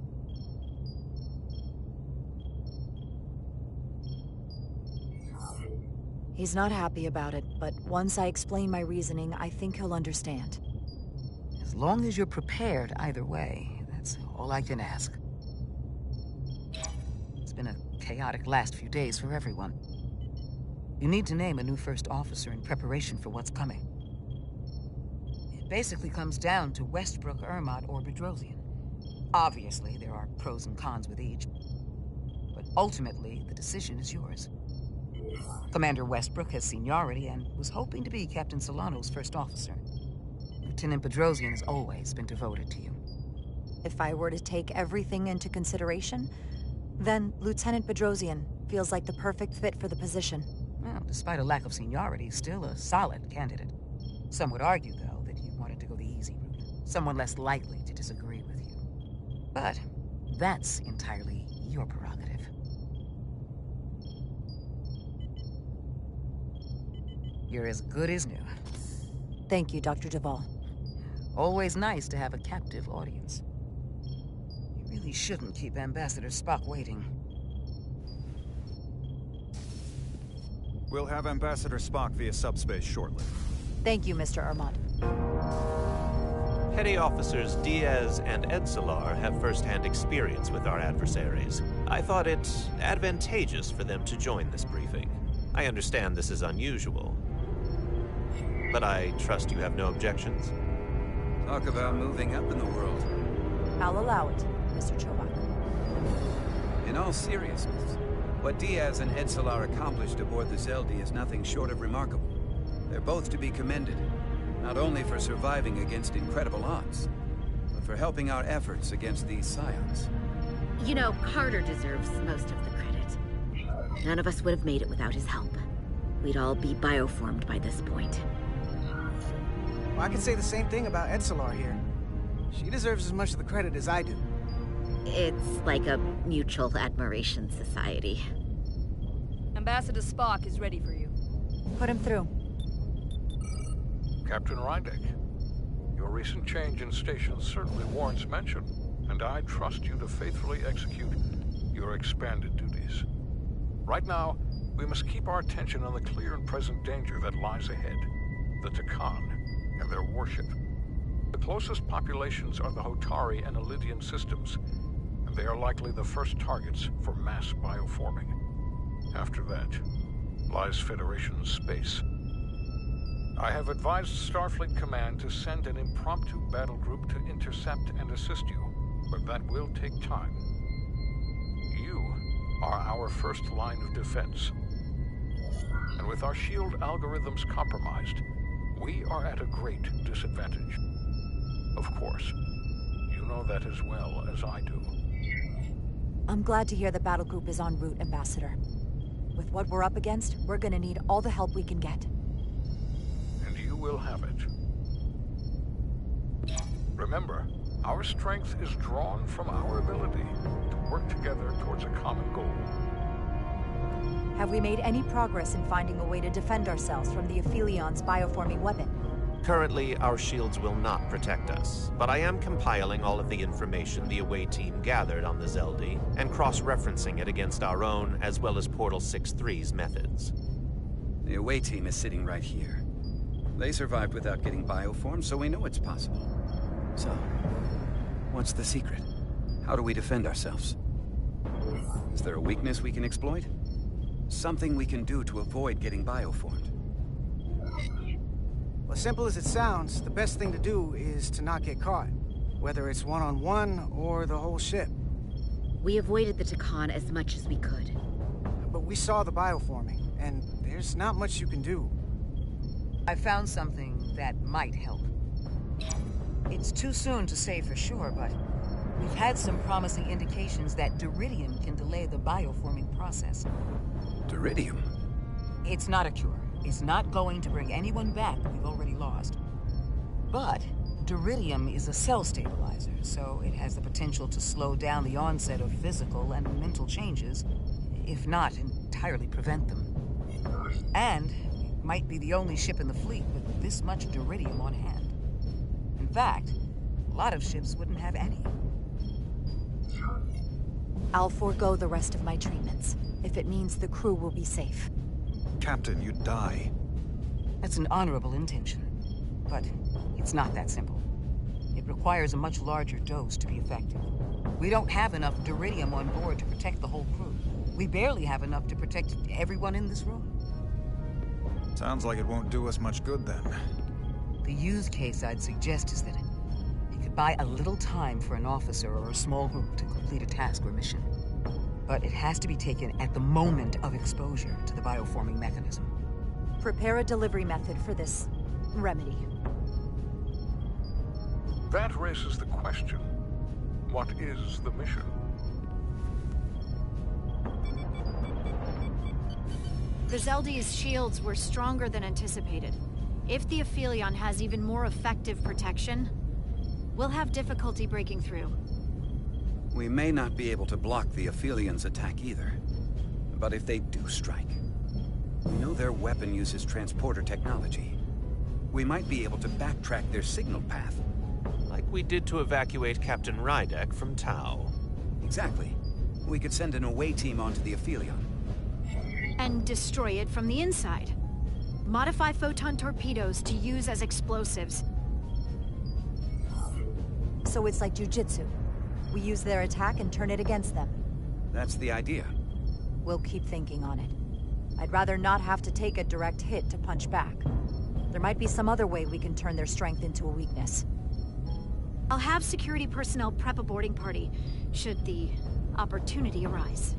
He's not happy about it, but once I explain my reasoning, I think he'll understand. As long as you're prepared either way, that's all I can ask. It's been a chaotic last few days for everyone. You need to name a new first officer in preparation for what's coming. It basically comes down to Westbrook, Ermot, or Bedrosian. Obviously, there are pros and cons with each, but ultimately, the decision is yours. Commander Westbrook has seniority and was hoping to be Captain Solano's first officer. Lieutenant Bedrosian has always been devoted to you. If I were to take everything into consideration, then Lieutenant Bedrosian feels like the perfect fit for the position. Well, despite a lack of seniority, still a solid candidate. Some would argue, though, that you wanted to go the easy route. Someone less likely to disagree with you. But that's entirely your prerogative. You're as good as new. Thank you, Dr. Duvall. Always nice to have a captive audience. You really shouldn't keep Ambassador Spock waiting. We'll have Ambassador Spock via subspace shortly. Thank you, Mr. Ermot. Petty Officers Diaz and Edsolar have first-hand experience with our adversaries. I thought it advantageous for them to join this briefing. I understand this is unusual. but I trust you have no objections? Talk about moving up in the world. I'll allow it, Mr. Chobak. In all seriousness, what Diaz and Edsolar accomplished aboard the Zeldi is nothing short of remarkable. They're both to be commended, not only for surviving against incredible odds, but for helping our efforts against these scions. You know, Carter deserves most of the credit. None of us would have made it without his help. We'd all be bioformed by this point. Well, I could say the same thing about Edsolar here. She deserves as much of the credit as I do. It's like a mutual admiration society. Ambassador Spock is ready for you. Put him through. Captain Rydek, your recent change in station certainly warrants mention, and I trust you to faithfully execute your expanded duties. Right now, we must keep our attention on the clear and present danger that lies ahead, the Takan and their warship. The closest populations are the Hotari and Elydian systems, and they are likely the first targets for mass bioforming. After that, lies Federation space. I have advised Starfleet Command to send an impromptu battle group to intercept and assist you, but that will take time. You are our first line of defense. And with our shield algorithms compromised, we are at a great disadvantage. Of course, you know that as well as I do. I'm glad to hear the battle group is en route, Ambassador. With what we're up against, we're gonna need all the help we can get. And you will have it. Remember, our strength is drawn from our ability to work together towards a common goal. Have we made any progress in finding a way to defend ourselves from the Aphilion's bioforming weapon? Currently, our shields will not protect us, but I am compiling all of the information the away team gathered on the Zeldi and cross-referencing it against our own as well as Portal 6-3's methods. The away team is sitting right here. They survived without getting bioformed, so we know it's possible. So, what's the secret? How do we defend ourselves? Is there a weakness we can exploit? Something we can do to avoid getting bioformed? Well, as simple as it sounds, the best thing to do is to not get caught. Whether it's one-on-one or the whole ship. We avoided the Takan as much as we could. But we saw the bioforming, and there's not much you can do. I found something that might help. It's too soon to say for sure, but we've had some promising indications that Duridium can delay the bioforming process. Duridium? It's not a cure. It's not going to bring anyone back we've already lost. But Duridium is a cell stabilizer, so it has the potential to slow down the onset of physical and mental changes, if not entirely prevent them. And it might be the only ship in the fleet with this much Duridium on hand. In fact, a lot of ships wouldn't have any. I'll forego the rest of my treatments, if it means the crew will be safe. Captain, you'd die. That's an honorable intention, but it's not that simple. It requires a much larger dose to be effective. We don't have enough Duridium on board to protect the whole crew. We barely have enough to protect everyone in this room. Sounds like it won't do us much good then. The use case I'd suggest is that it could buy a little time for an officer or a small group to complete a task or mission. But it has to be taken at the moment of exposure to the bioforming mechanism. Prepare a delivery method for this remedy. That raises the question, what is the mission? The Zeldi's shields were stronger than anticipated. If the Aphelion has even more effective protection, we'll have difficulty breaking through. We may not be able to block the Aphelions' attack either. But if they do strike, we know their weapon uses transporter technology. We might be able to backtrack their signal path. Like we did to evacuate Captain Rydek from Tau. Exactly. We could send an away team onto the Aphelion. And destroy it from the inside. Modify photon torpedoes to use as explosives. So it's like jujitsu. We use their attack and turn it against them. That's the idea. We'll keep thinking on it. I'd rather not have to take a direct hit to punch back. There might be some other way we can turn their strength into a weakness. I'll have security personnel prep a boarding party, should the opportunity arise.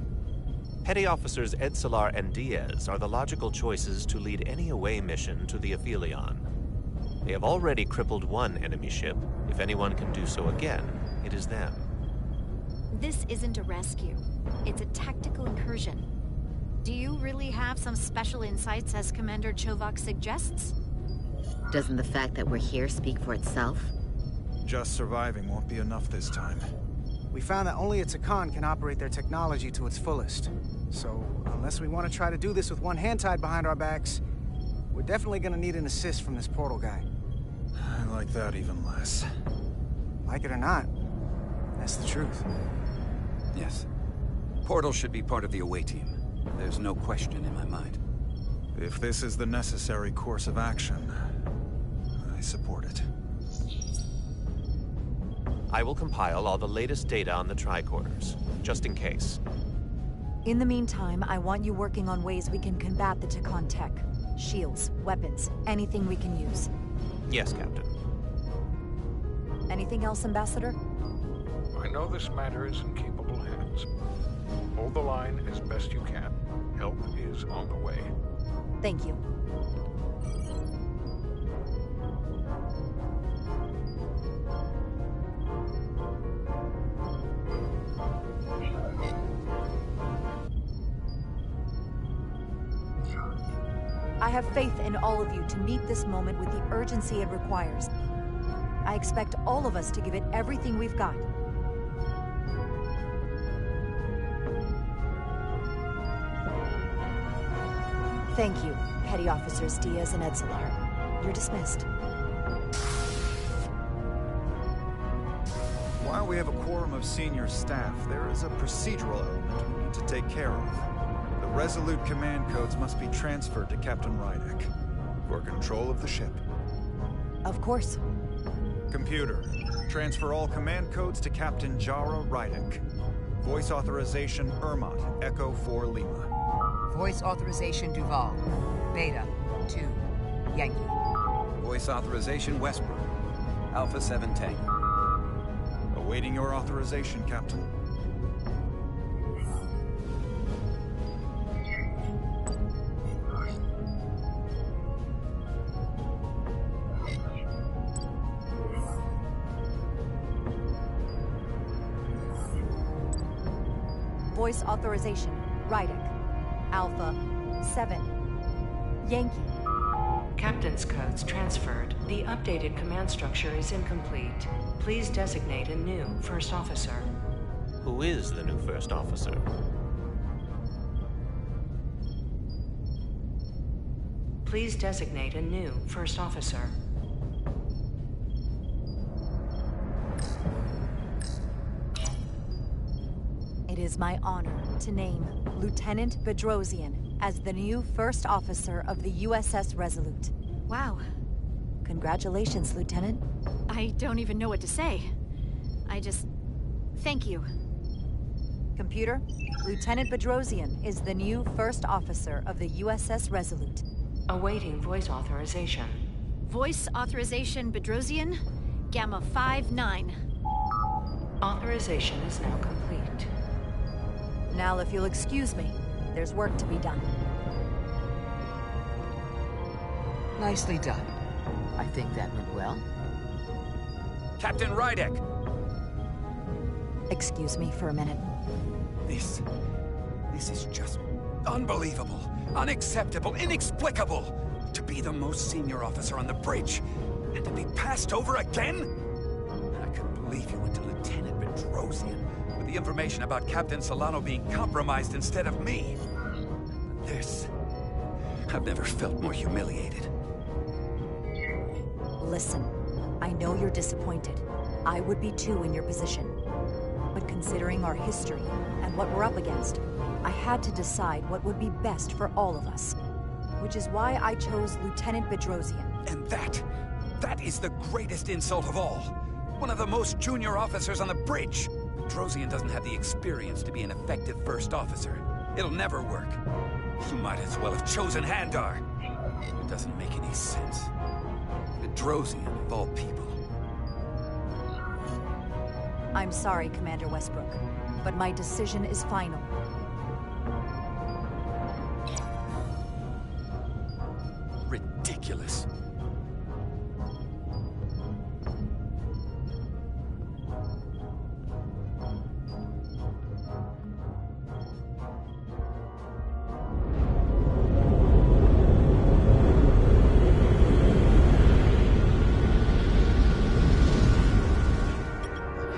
Petty Officers Edsalar and Diaz are the logical choices to lead any away mission to the Aphelion. They have already crippled one enemy ship. If anyone can do so again, it is them. This isn't a rescue. It's a tactical incursion. Do you really have some special insights, as Commander Chovak suggests? Doesn't the fact that we're here speak for itself? Just surviving won't be enough this time. We found that only a Takan can operate their technology to its fullest. So, unless we want to try to do this with one hand tied behind our backs, we're definitely gonna need an assist from this portal guy. I like that even less. Like it or not, that's the truth. Yes. Portal should be part of the away team. There's no question in my mind. If this is the necessary course of action, I support it. I will compile all the latest data on the tricorders, just in case. In the meantime, I want you working on ways we can combat the Takan tech. Shields, weapons, anything we can use. Yes, Captain. Anything else, Ambassador? I know this matter is in capable hands. Hold the line as best you can. Help is on the way. Thank you. I have faith in all of you to meet this moment with the urgency it requires. I expect all of us to give it everything we've got. Thank you, Petty Officers Diaz and Edsalar. You're dismissed. While we have a quorum of senior staff, there is a procedural element we need to take care of. The Resolute command codes must be transferred to Captain Rydek for control of the ship. Of course. Computer, transfer all command codes to Captain Jara Rydek. Voice authorization Ermot, Echo 4 Lima. Voice authorization Duval. Beta 2 Yankee. Voice authorization Westbrook. Alpha 7 Tango. Awaiting your authorization, Captain. Voice authorization, Rydek. Alpha 7 Yankee. Captain's codes transferred. The updated command structure is incomplete. Please designate a new first officer. Who is the new first officer? Please designate a new first officer. It is my honor to name Lieutenant Bedrosian as the new first officer of the USS Resolute. Wow. Congratulations, Lieutenant. I don't even know what to say. Thank you. Computer, Lieutenant Bedrosian is the new first officer of the USS Resolute. Awaiting voice authorization. Voice authorization Bedrosian, Gamma 5-9. Authorization is now complete. Now, if you'll excuse me, there's work to be done. Nicely done. I think that went well. Captain Rydek! Excuse me for a minute. This is just unbelievable, unacceptable, inexplicable! To be the most senior officer on the bridge, and to be passed over again? I couldn't believe you went to Lieutenant Bedrosian with the information about Captain Solano being compromised instead of me. This... I've never felt more humiliated. Listen, I know you're disappointed. I would be too in your position. But considering our history and what we're up against, I had to decide what would be best for all of us. Which is why I chose Lieutenant Bedrosian. And that is the greatest insult of all. One of the most junior officers on the bridge. Bedrosian doesn't have the experience to be an effective first officer. It'll never work. You might as well have chosen Handar. It doesn't make any sense. Drosian, of all people. I'm sorry, Commander Westbrook, but my decision is final. Ridiculous.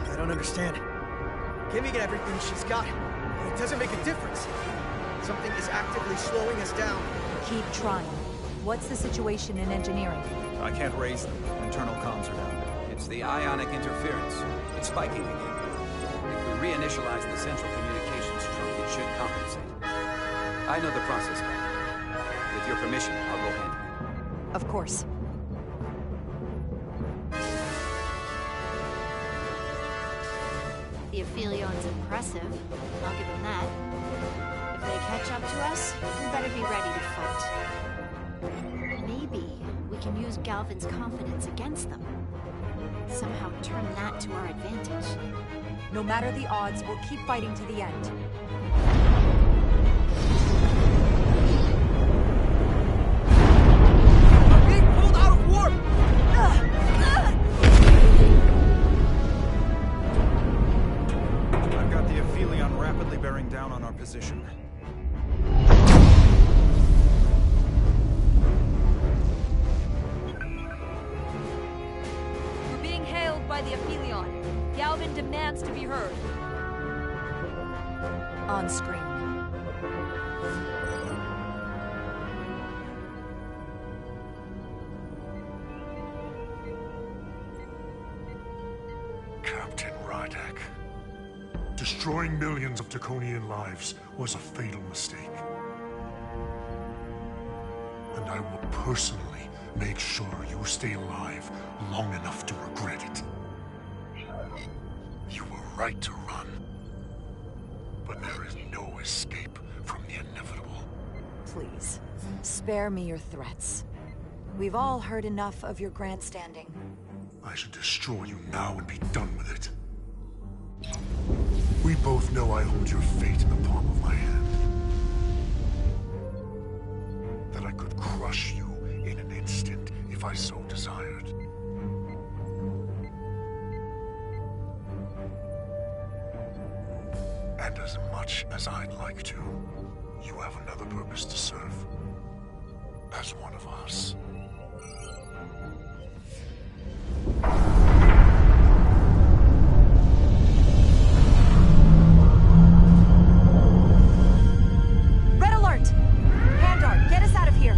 I don't understand. Kimmy get everything she's got, but it doesn't make a difference. Something is actively slowing us down. Keep trying. What's the situation in engineering? I can't raise them. Internal comms are down. It's the ionic interference. It's spiking again. If we reinitialize the central communications trunk, it should compensate. I know the process, Captain. With your permission, I'll go handle it. Of course. The Aphelion's impressive. I'll give him that. If they catch up to us, we better be ready to fight. Maybe we can use Galvin's confidence against them. Somehow turn that to our advantage. No matter the odds, we'll keep fighting to the end. I'm being pulled out of warp! I've got the Aphelion rapidly bearing down on our position. We're being hailed by the Aphelion. Galvin demands to be heard. On screen. Captain Rydek. Destroying millions of Draconian lives was a fatal mistake. And I will personally make sure you stay alive long enough to regret it. You were right to run. But there is no escape from the inevitable. Please, spare me your threats. We've all heard enough of your grandstanding. I should destroy you now and be done with it. We both know I hold your fate in the palm of my hand. That I could crush you in an instant if I so desired. And as much as I'd like to, you have another purpose to serve. As one of us. Red alert! Handar, get us out of here!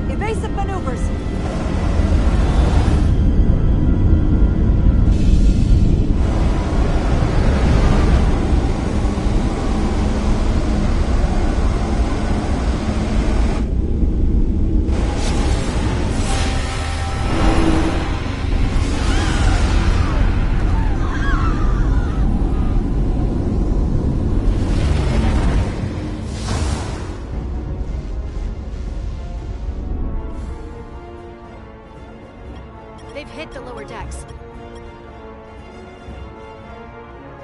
Evasive maneuvers! They've hit the lower decks.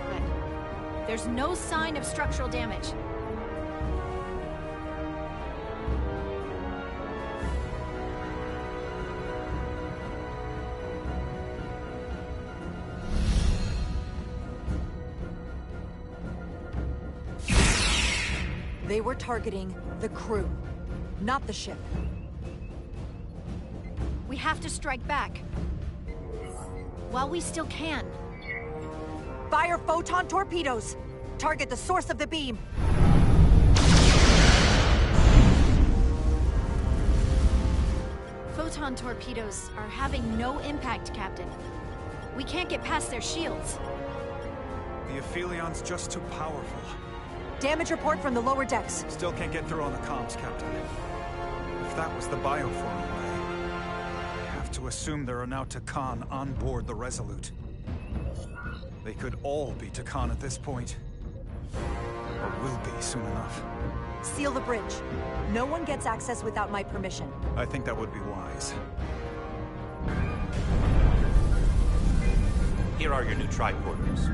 But there's no sign of structural damage. They were targeting the crew, not the ship. We have to strike back. While we still can. Fire photon torpedoes! Target the source of the beam! Photon torpedoes are having no impact, Captain. We can't get past their shields. The Aphelion's just too powerful. Damage report from the lower decks. Still can't get through on the comms, Captain. If that was the bioform way, I have to assume there are now Takan on board the Resolute. They could all be Takan at this point. Or will be soon enough. Seal the bridge. No one gets access without my permission. I think that would be wise. Here are your new tricorders.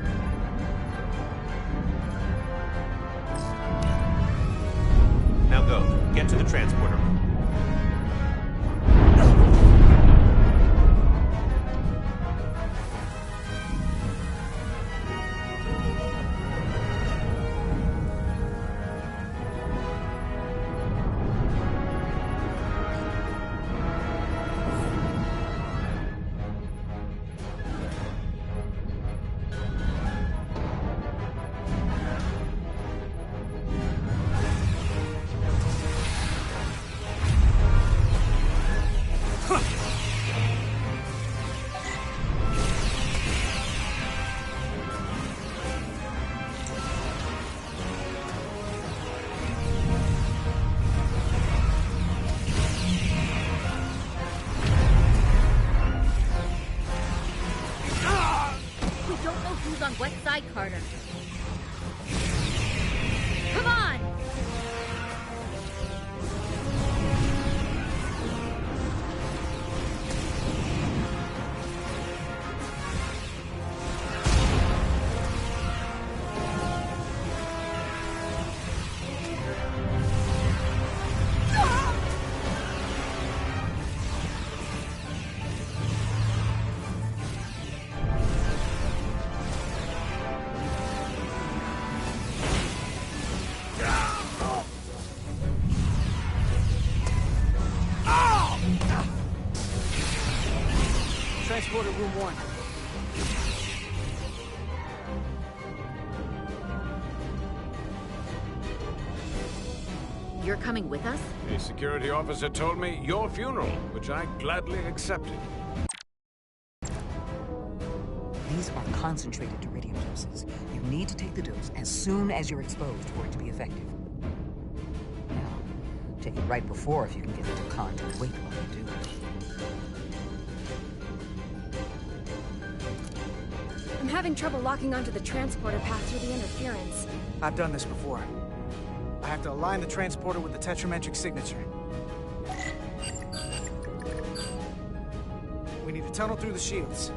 Now go. Get to the transporter room. Carter. Come on! Transporter room 1. You're coming with us? The security officer told me your funeral, which I gladly accepted. These are concentrated iridium doses. You need to take the dose as soon as you're exposed for it to be effective. Now, take it right before if you can get the Takan to wait while you do. I'm having trouble locking onto the transporter path through the interference. I've done this before. I have to align the transporter with the tetrametric signature. We need to tunnel through the shields.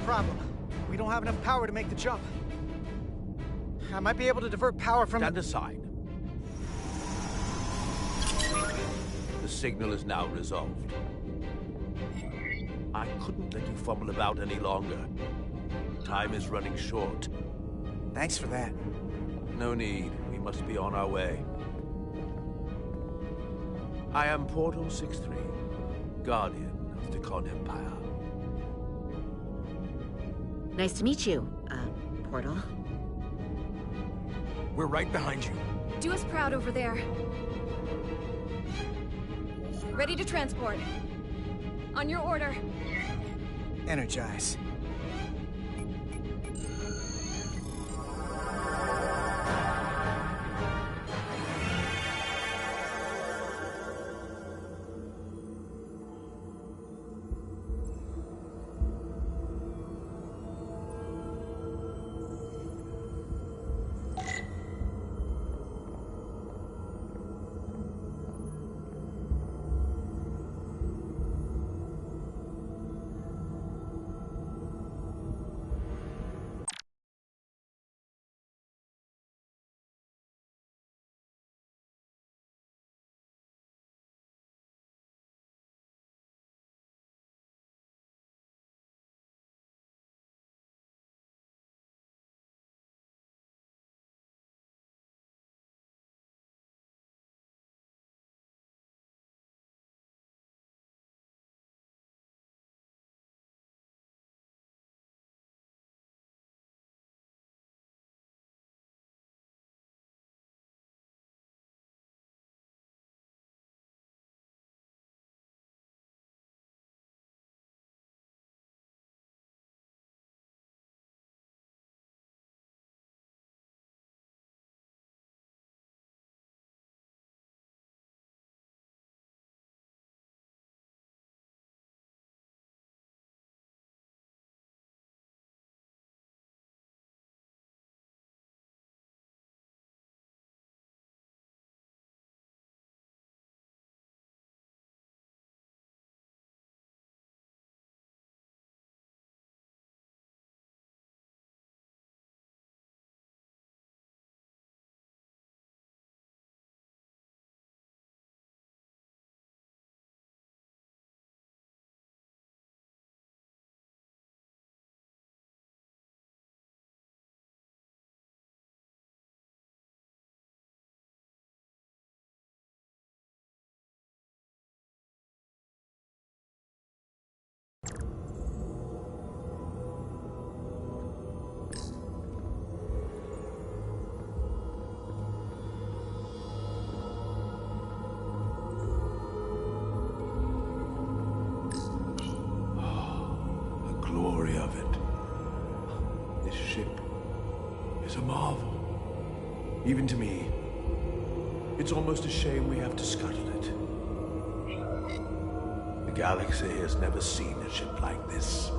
problem. We don't have enough power to make the jump. I might be able to divert power from... Stand aside. The signal is now resolved. I couldn't let you fumble about any longer. Time is running short. Thanks for that. No need. We must be on our way. I am Portal 6-3, Guardian of the Takon Empire. Nice to meet you, Portal. We're right behind you. Do us proud over there. Ready to transport. On your order. Energize. Glory of it. This ship is a marvel. Even to me, it's almost a shame we have to scuttle it. The galaxy has never seen a ship like this.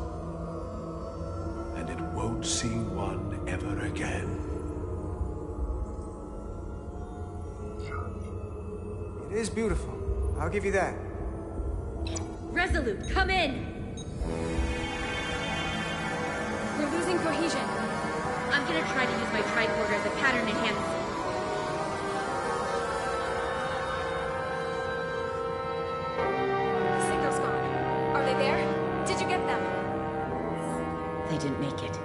And it won't see one ever again. It is beautiful. I'll give you that. Resolute, come in! We're losing cohesion. I'm gonna try to use my tricorder as a pattern enhancer. The signal's gone. Are they there? Did you get them? They didn't make it.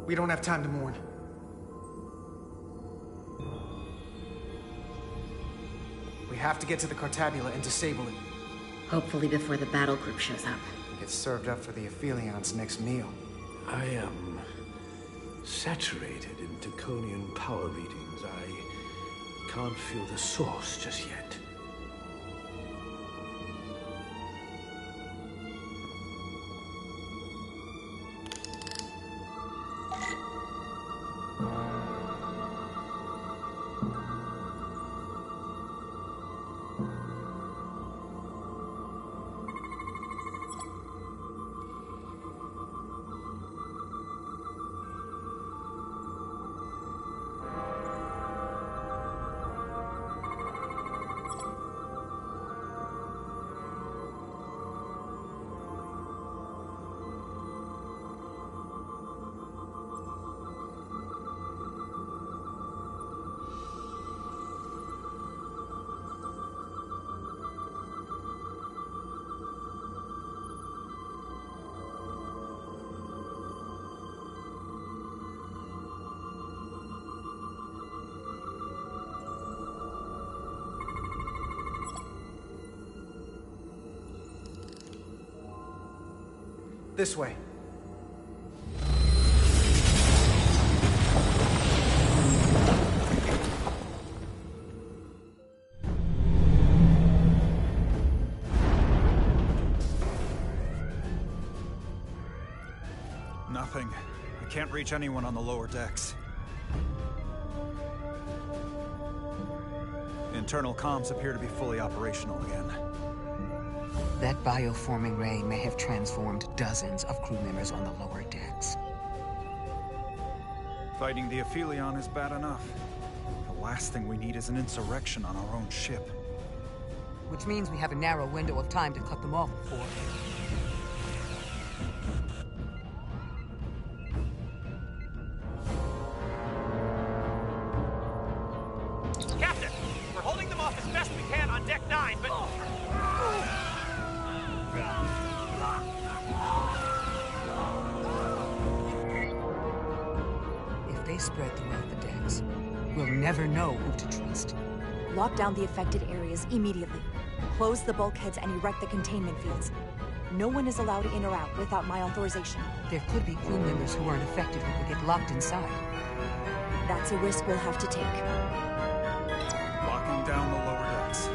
We don't have time to mourn. We have to get to the Cartabula and disable it. Hopefully before the battle group shows up. Get served up for the Aphelions' next meal. I am saturated in Taconian power readings. I can't feel the source just yet. This way. Nothing. I can't reach anyone on the lower decks. Internal comms appear to be fully operational again. That bioforming ray may have transformed dozens of crew members on the lower decks. Fighting the Aphelion is bad enough. The last thing we need is an insurrection on our own ship. Which means we have a narrow window of time to cut them off before... Captain! We're holding them off as best we can on Deck 9, but... If they spread throughout the decks, we'll never know who to trust. Lock down the affected areas immediately. Close the bulkheads and erect the containment fields. No one is allowed in or out without my authorization. There could be crew members who aren't affected who could get locked inside. That's a risk we'll have to take. Locking down the lower decks.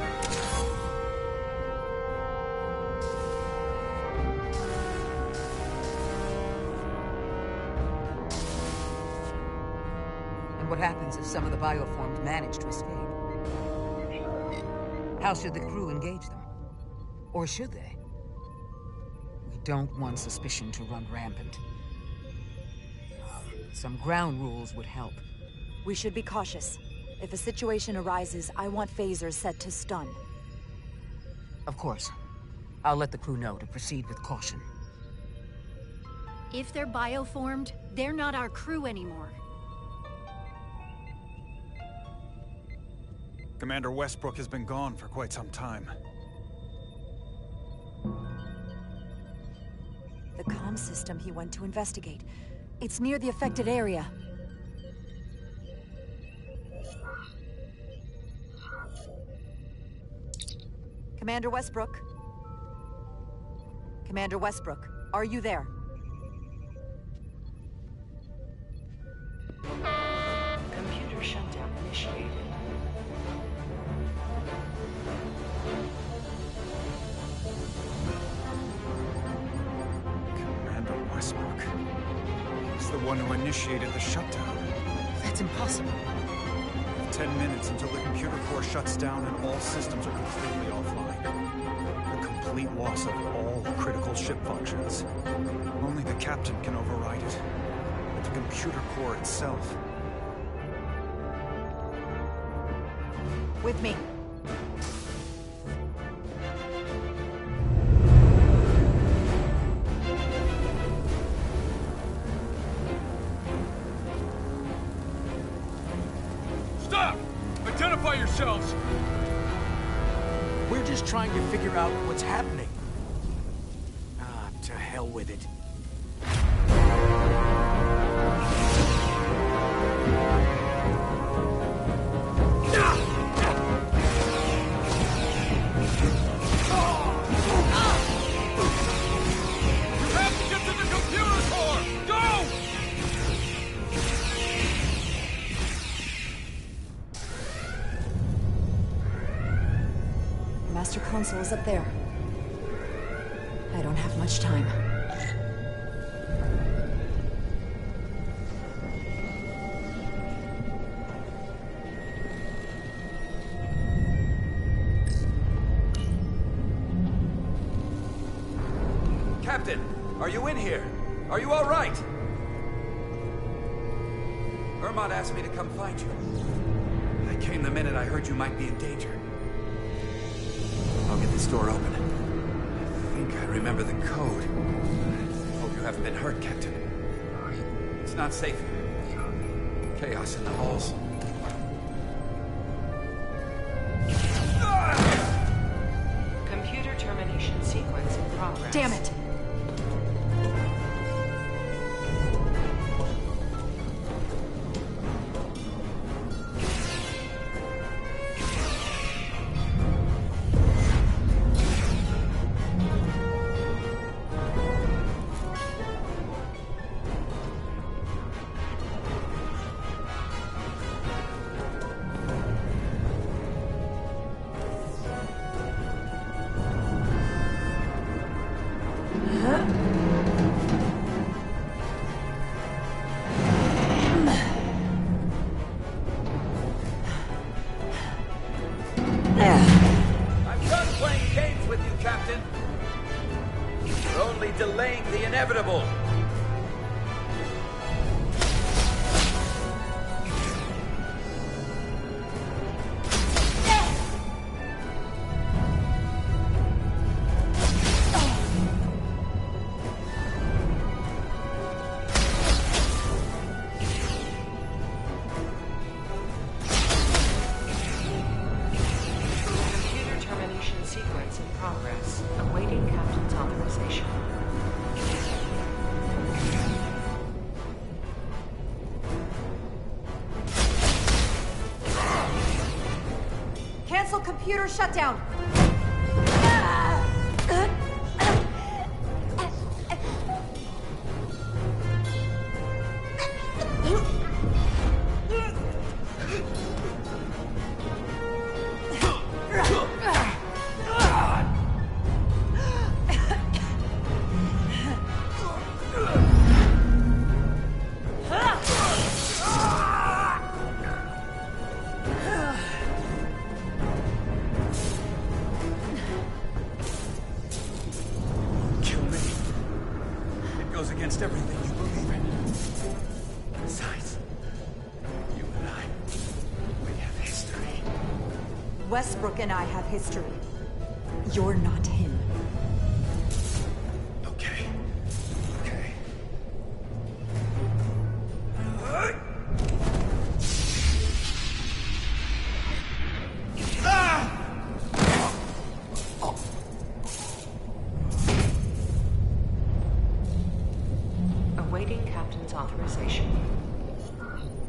And what happens if some of the bioformed manage to escape? How should the crew engage them? Or should they? We don't want suspicion to run rampant. Some ground rules would help. We should be cautious. If a situation arises, I want phasers set to stun. Of course. I'll let the crew know to proceed with caution. If they're bioformed, they're not our crew anymore. Commander Westbrook has been gone for quite some time. The comm system he went to investigate. It's near the affected area. Commander Westbrook? Commander Westbrook, are you there? Computer shutdown initiated. Commander Westbrook. He's the one who initiated the shutdown. That's impossible. 10 minutes until the computer core shuts down and all systems are completely offline. The complete loss of all critical ship functions. Only the captain can override it. But the computer core itself. With me. Stop! Identify yourselves! We're just trying to figure out what's happening. Ah, to hell with it. Master console is up there. I don't have much time. Captain, are you in here? Are you all right? Ermont asked me to come find you. I came the minute I heard you might be in danger. I'll get this door open. I think I remember the code. Hope you haven't been hurt, Captain. It's not safe here. Chaos in the halls. Computer termination sequence in progress. Damn it! computer shutdown! Against everything you believe in. Besides, you and I, we have history. Westbrook and I have history. You're not him. Okay. Okay. Awaiting Captain's authorization.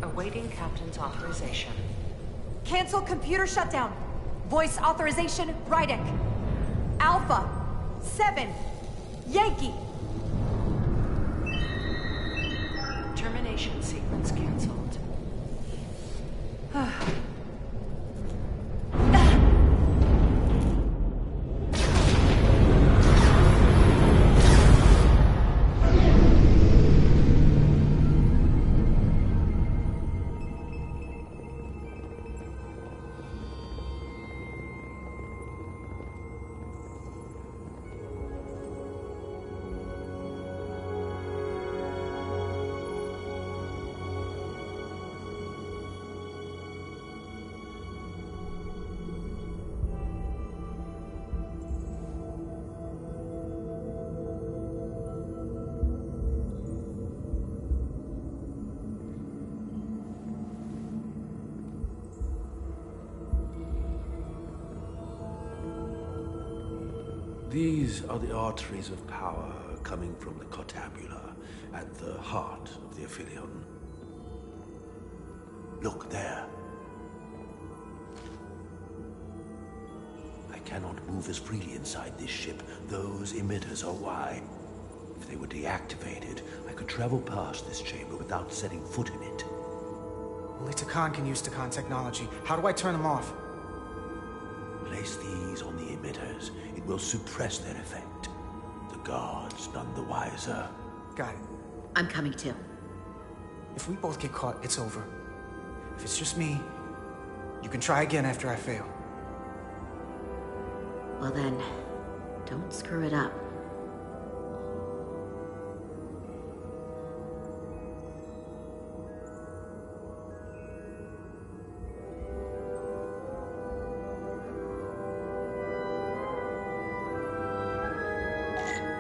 Awaiting Captain's authorization. Cancel computer shutdown. Voice authorization, Rydick. Alpha 7 Yankee. Termination sequence canceled. These are the arteries of power coming from the cortabula at the heart of the Aphelion. Look there. I cannot move as freely inside this ship. Those emitters are why. If they were deactivated, I could travel past this chamber without setting foot in it. Only Takan can use Takan technology. How do I turn them off? Place these on the emitters. It will suppress their effect. The guards none the wiser. Got it. I'm coming too. If we both get caught, it's over. If it's just me, you can try again after I fail. Well then, don't screw it up.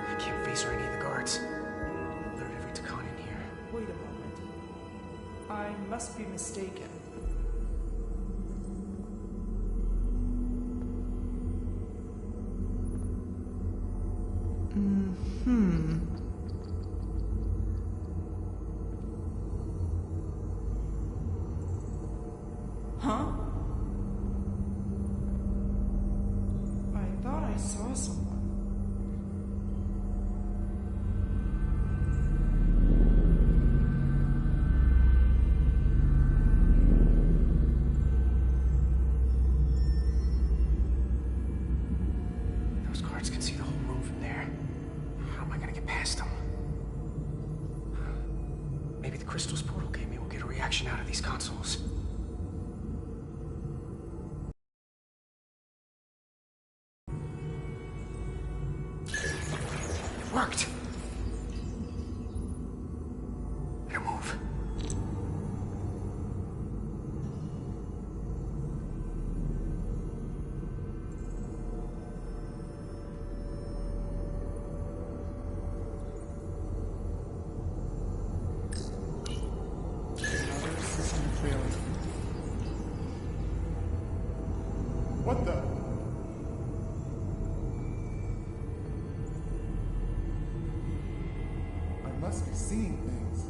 I can't face or any of the guards. Alert every Takan in here. Wait a moment. I must be mistaken. Huh? I thought I saw someone. Those guards can see the whole room from there. How am I gonna get past them? Maybe the crystal's portal gave me will get a reaction out of these consoles. It worked! Better move. What the? I must be seeing things.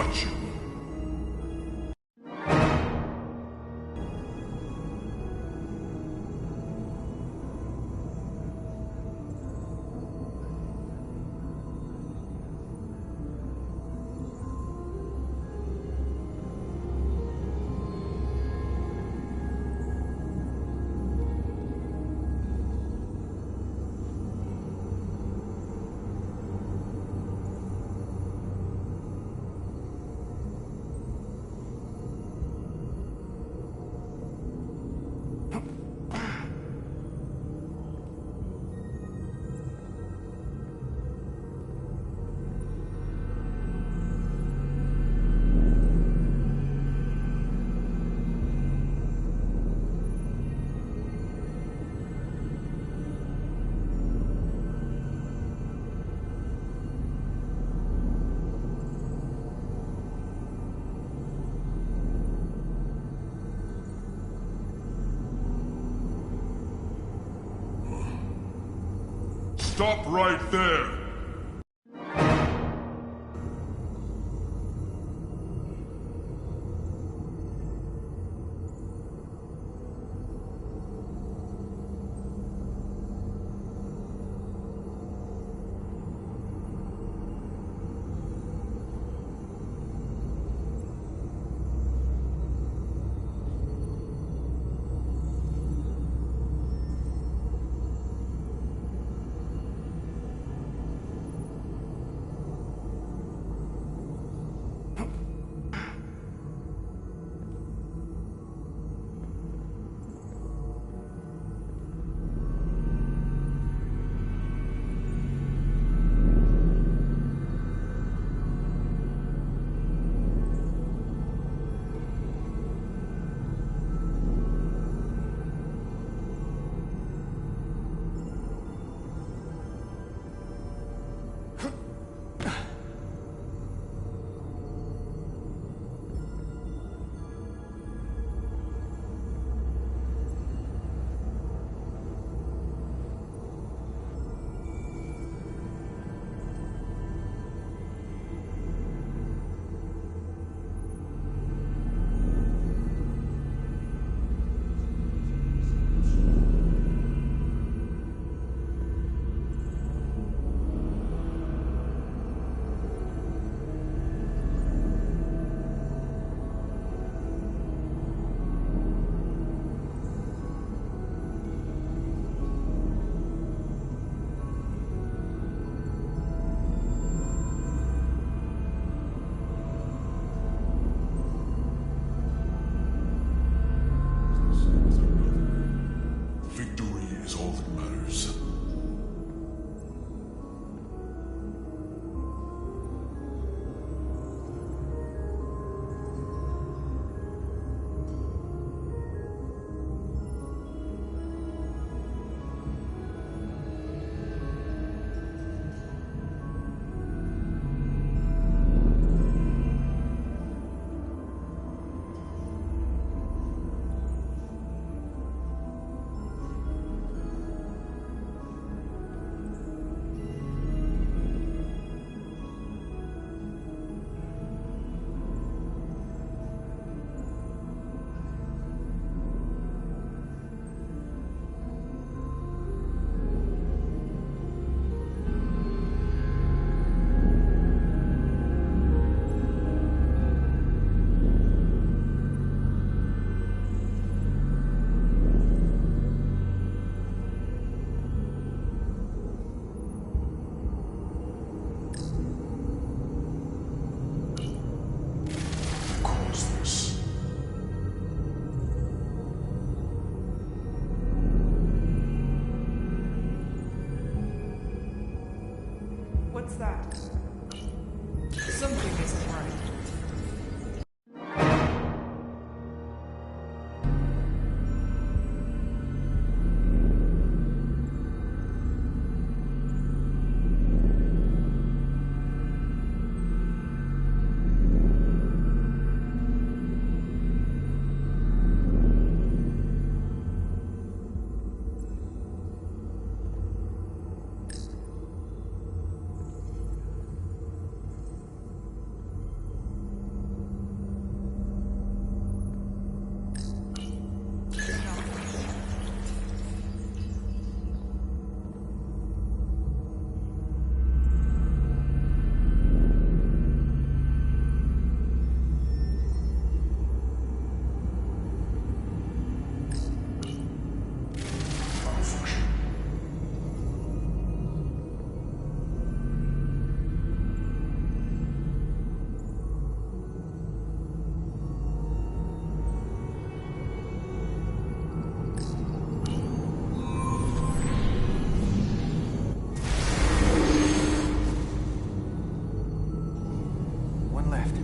touch you! Stop right there! What's that? Something isn't right. One left.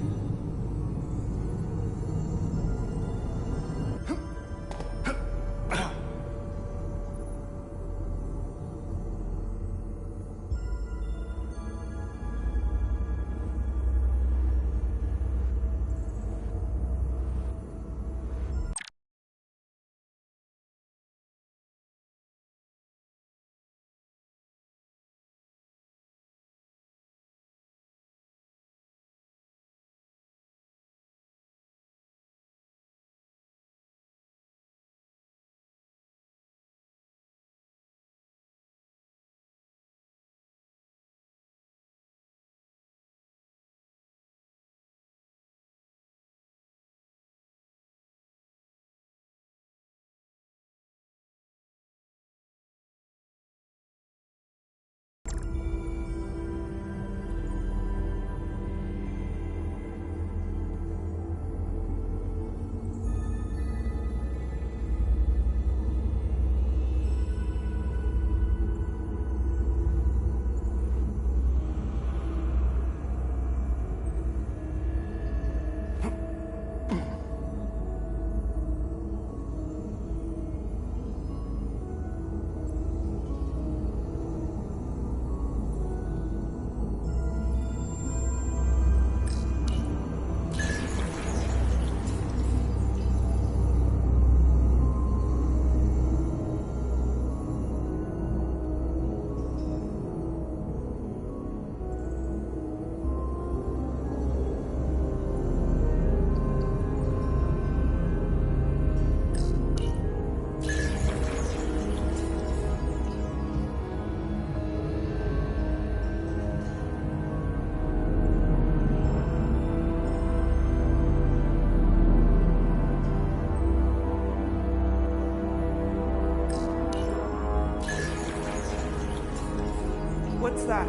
What's that?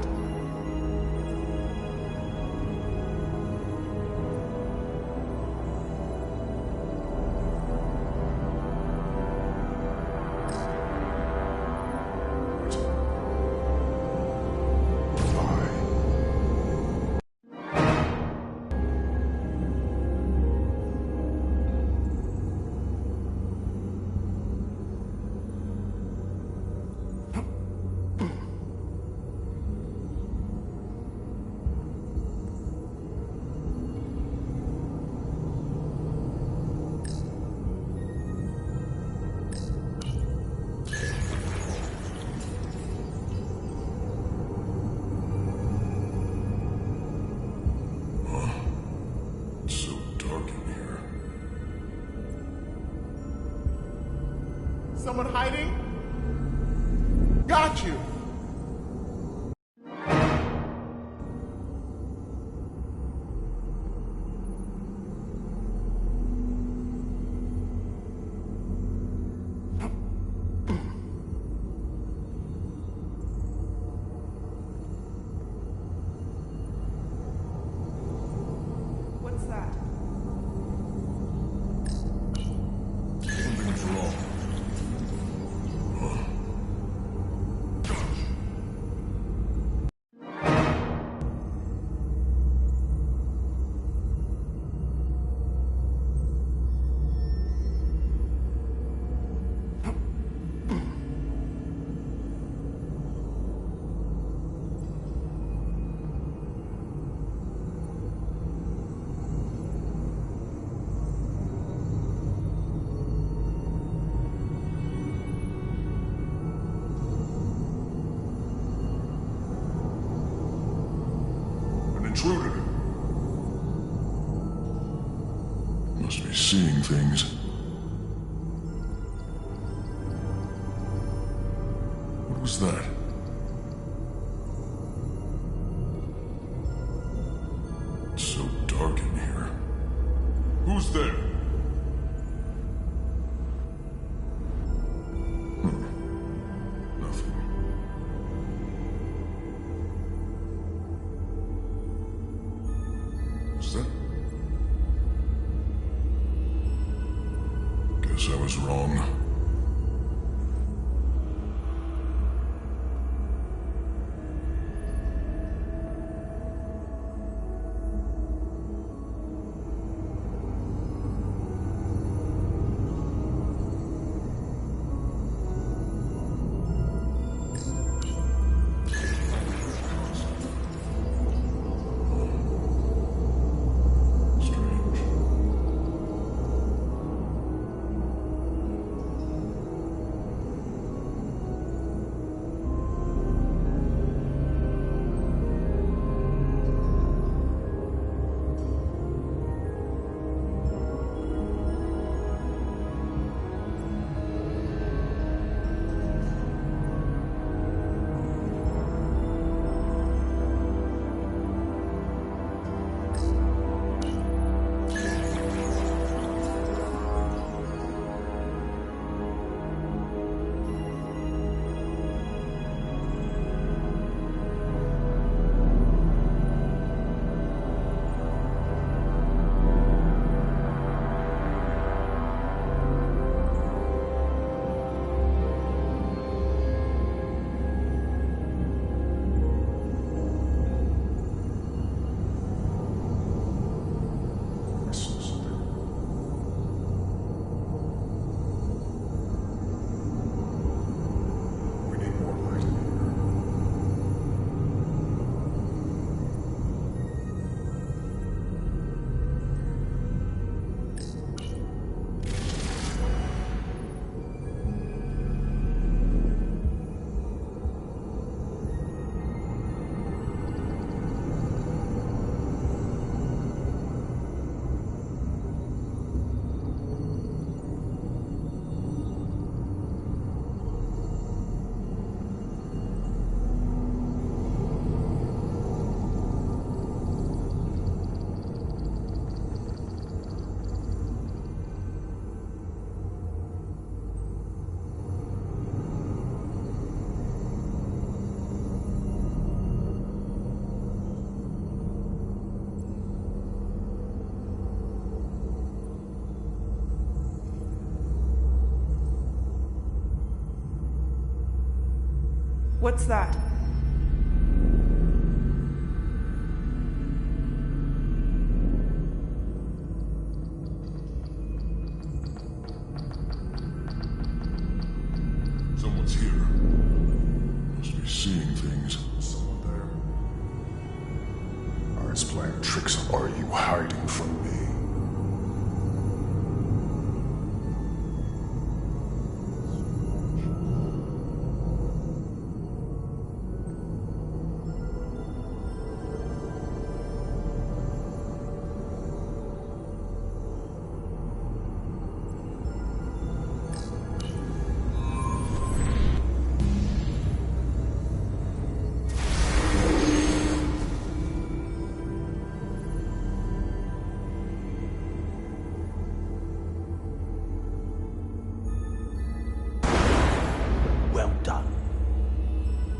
Someone hiding? Got you! What's that? Something's wrong. Intruder. Must be seeing things. What was that? It's so dark in here. Who's there? was wrong. What's that? Someone's here. Must be seeing things. Someone there. Art's playing tricks. Are you hiding from me?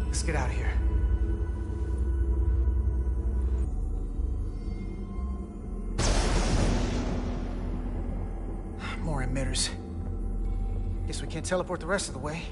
Let's get out of here. More emitters. Guess we can't teleport the rest of the way.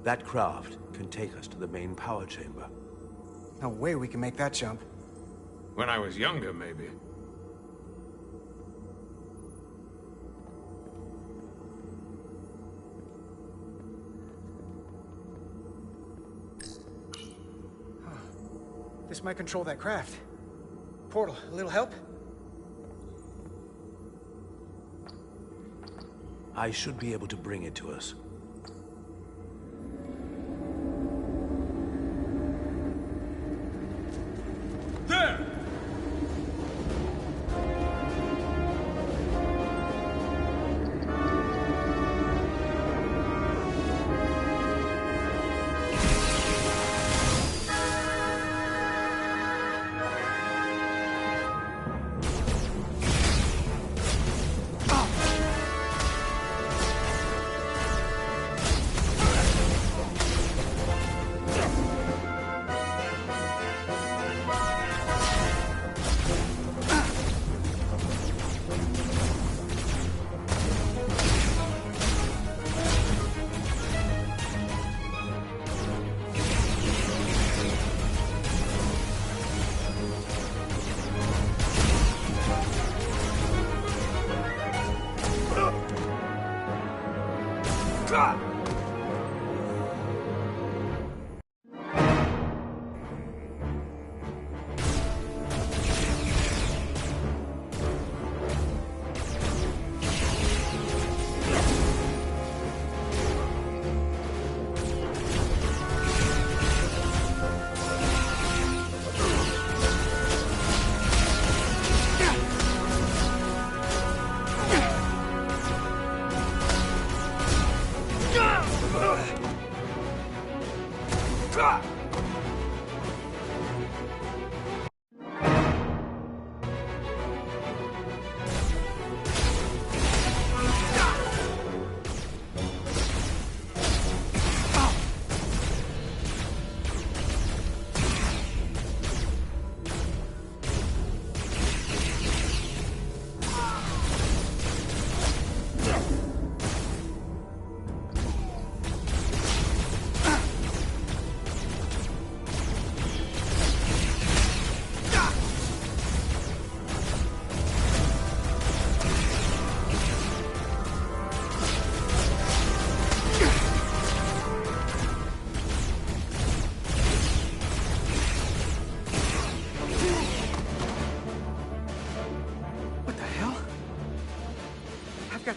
That craft can take us to the main power chamber. No way we can make that jump. When I was younger, maybe. This might control that craft. Portal, a little help? I should be able to bring it to us. There!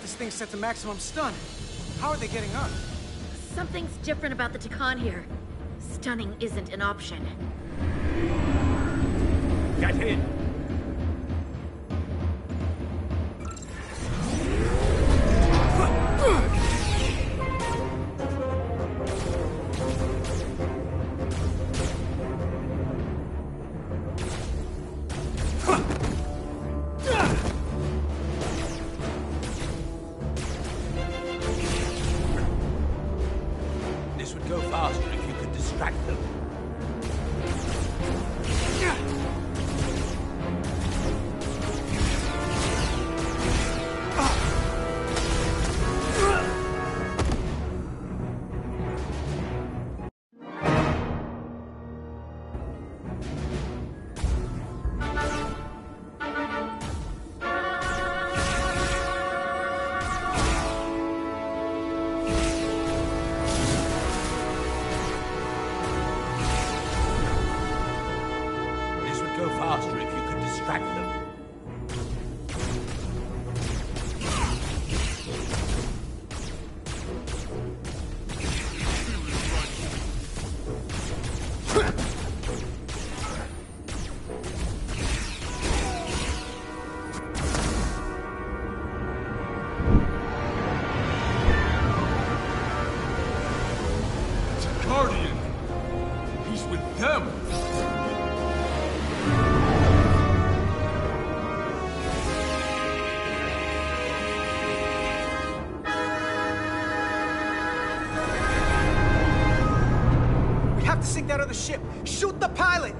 This thing's set to maximum stun. How are they getting up? Something's different about the Takan here. Stunning isn't an option. Get in! Sink that other ship! Shoot the pilot!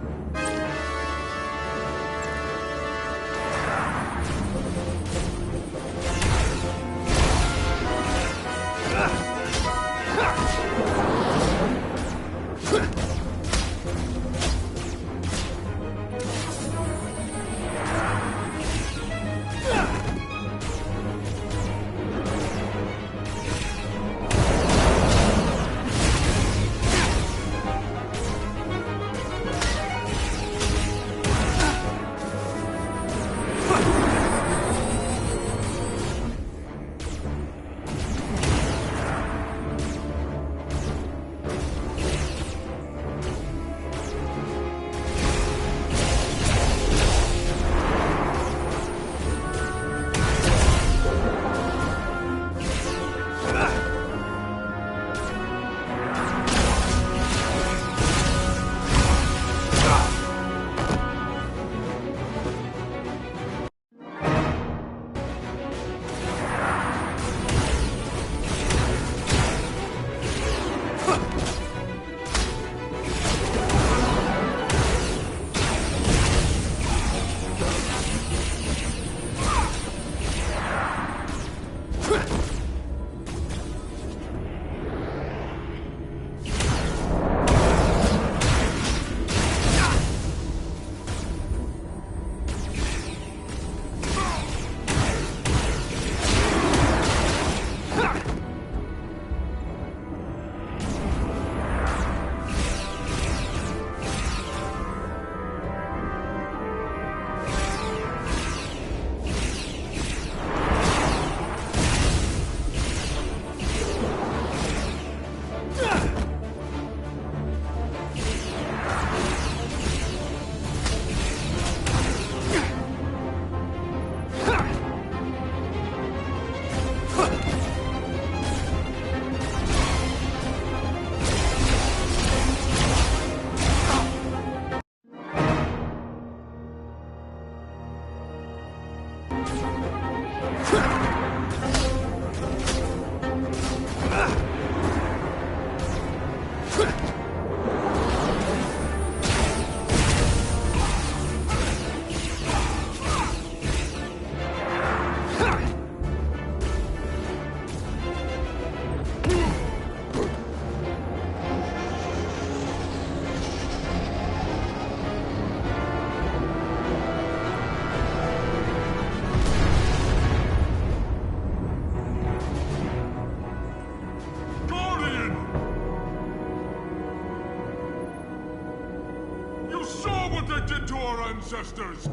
to our ancestors?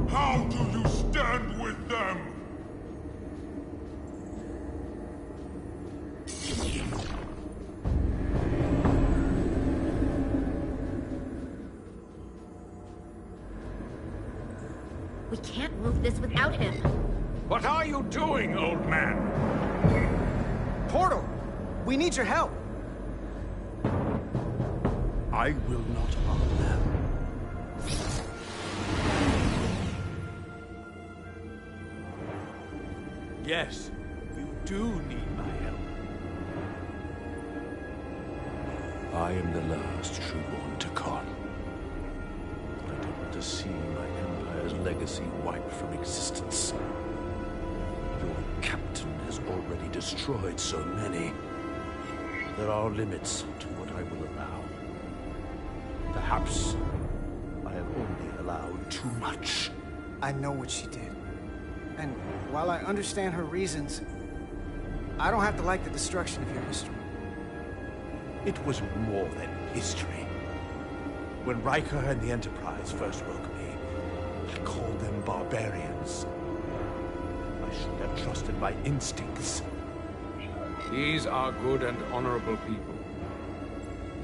How do you stand with them? We can't move this without him. What are you doing, old man? Portal! We need your help! I will not harm them. Yes, you do need my help. I am the last trueborn Takan. I don't want to see my Empire's legacy wiped from existence. Your captain has already destroyed so many. There are limits to what I will allow. Perhaps I have only allowed too much. I know what she did. And while I understand her reasons, I don't have to like the destruction of your history. It was more than history. When Riker and the Enterprise first woke me, I called them barbarians. I should have trusted my instincts. These are good and honorable people,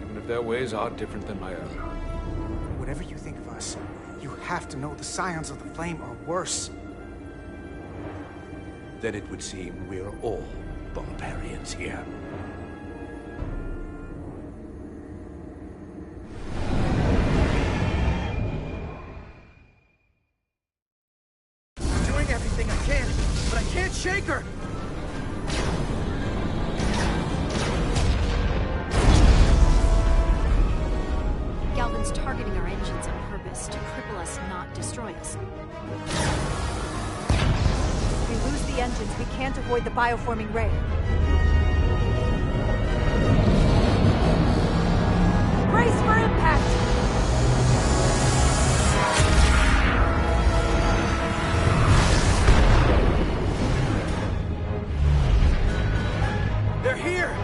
even if their ways are different than my own. Whatever you think of us, you have to know the Scions of the Flame are worse. Then it would seem we are all barbarians here. I'm doing everything I can, but I can't shake her! Galvin's targeting our engines on purpose to cripple us, not destroy us. If we lose the engines, we can't avoid the bioforming ray. Brace for impact! They're here!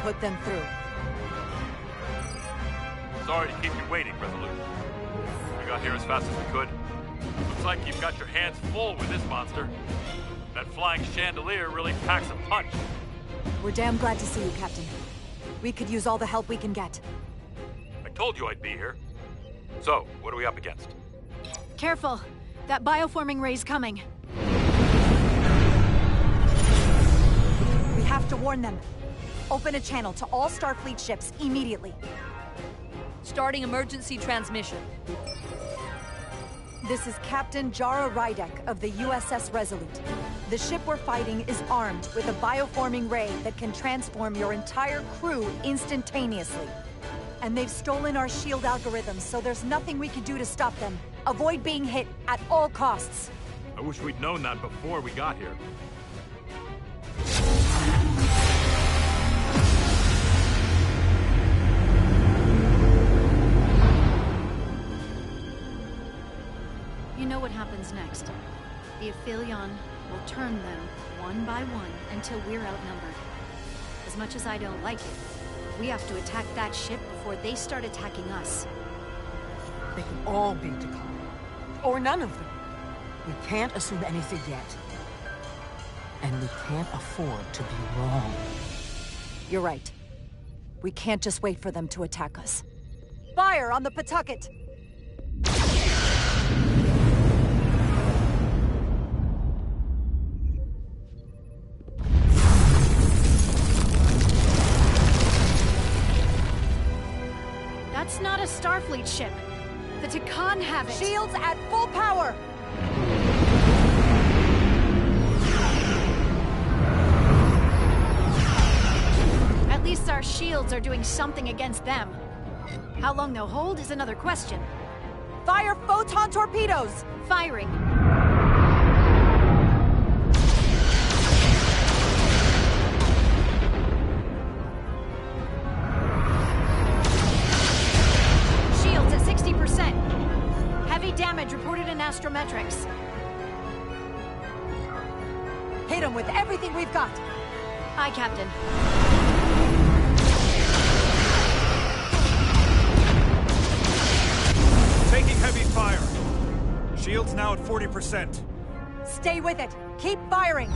Put them through. Sorry to keep you waiting, Resolute. We got here as fast as we could. Looks like you've got your hands full with this monster. That flying chandelier really packs a punch. We're damn glad to see you, Captain. We could use all the help we can get. I told you I'd be here. So, what are we up against? Careful! That bioforming ray's coming. We have to warn them. Open a channel to all Starfleet ships immediately. Starting emergency transmission. This is Captain Jara Rydek of the USS Resolute. The ship we're fighting is armed with a bioforming ray that can transform your entire crew instantaneously. And they've stolen our shield algorithms, so there's nothing we can do to stop them. Avoid being hit at all costs. I wish we'd known that before we got here. You know what happens next. The Aphelion will turn them one by one until we're outnumbered. As much as I don't like it, we have to attack that ship before they start attacking us. They can all be Takan. Or none of them. We can't assume anything yet. And we can't afford to be wrong. You're right. We can't just wait for them to attack us. Fire on the Pawtucket! That's not a Starfleet ship. The Takan have it. Shields at full power! At least our shields are doing something against them. How long they'll hold is another question. Fire photon torpedoes! Firing. Shields at 60%. Heavy damage reported in astrometrics. hit him with everything we've got. Aye, Captain. Taking heavy fire. Shield's now at 40%. Stay with it. Keep firing.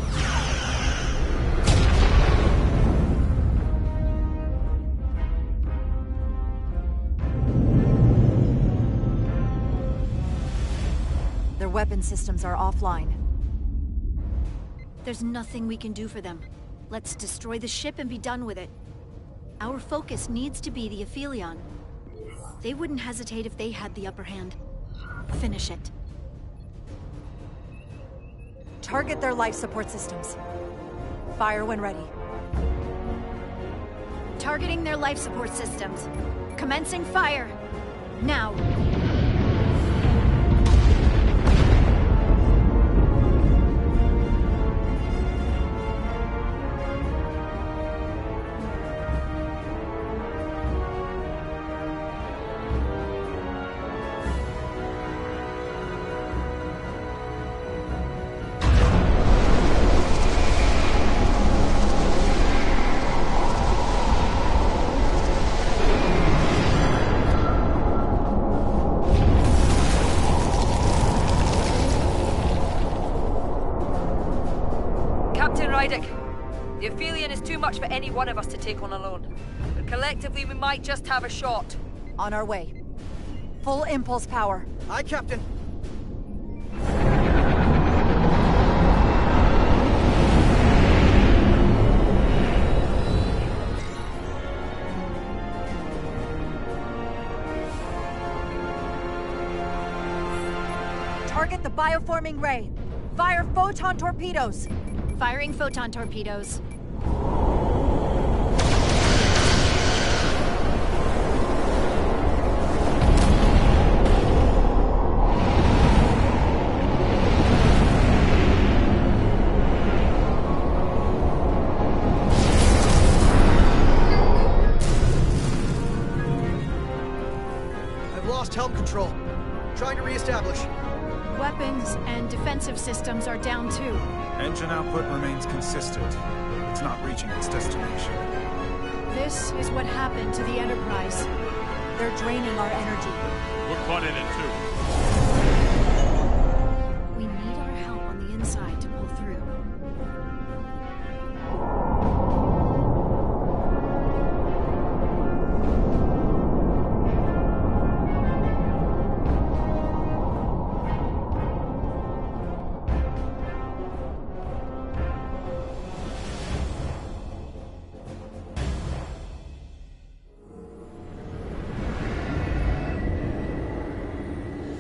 Their weapon systems are offline. There's nothing we can do for them. Let's destroy the ship and be done with it. Our focus needs to be the Aphelion. They wouldn't hesitate if they had the upper hand. Finish it. Target their life support systems. Fire when ready. Targeting their life support systems. Commencing fire. Now. The Aphelion is too much for any one of us to take on alone. But collectively, we might just have a shot. On our way. Full impulse power. Aye, Captain. Target the bioforming ray. Fire photon torpedoes. Firing photon torpedoes. I've lost helm control. Trying to re-establish. Weapons and defensive systems are down too. Engine output remains consistent. It's not reaching its destination. This is what happened to the Enterprise. They're draining our energy. We're caught in it too. We need our help on the inside to pull through.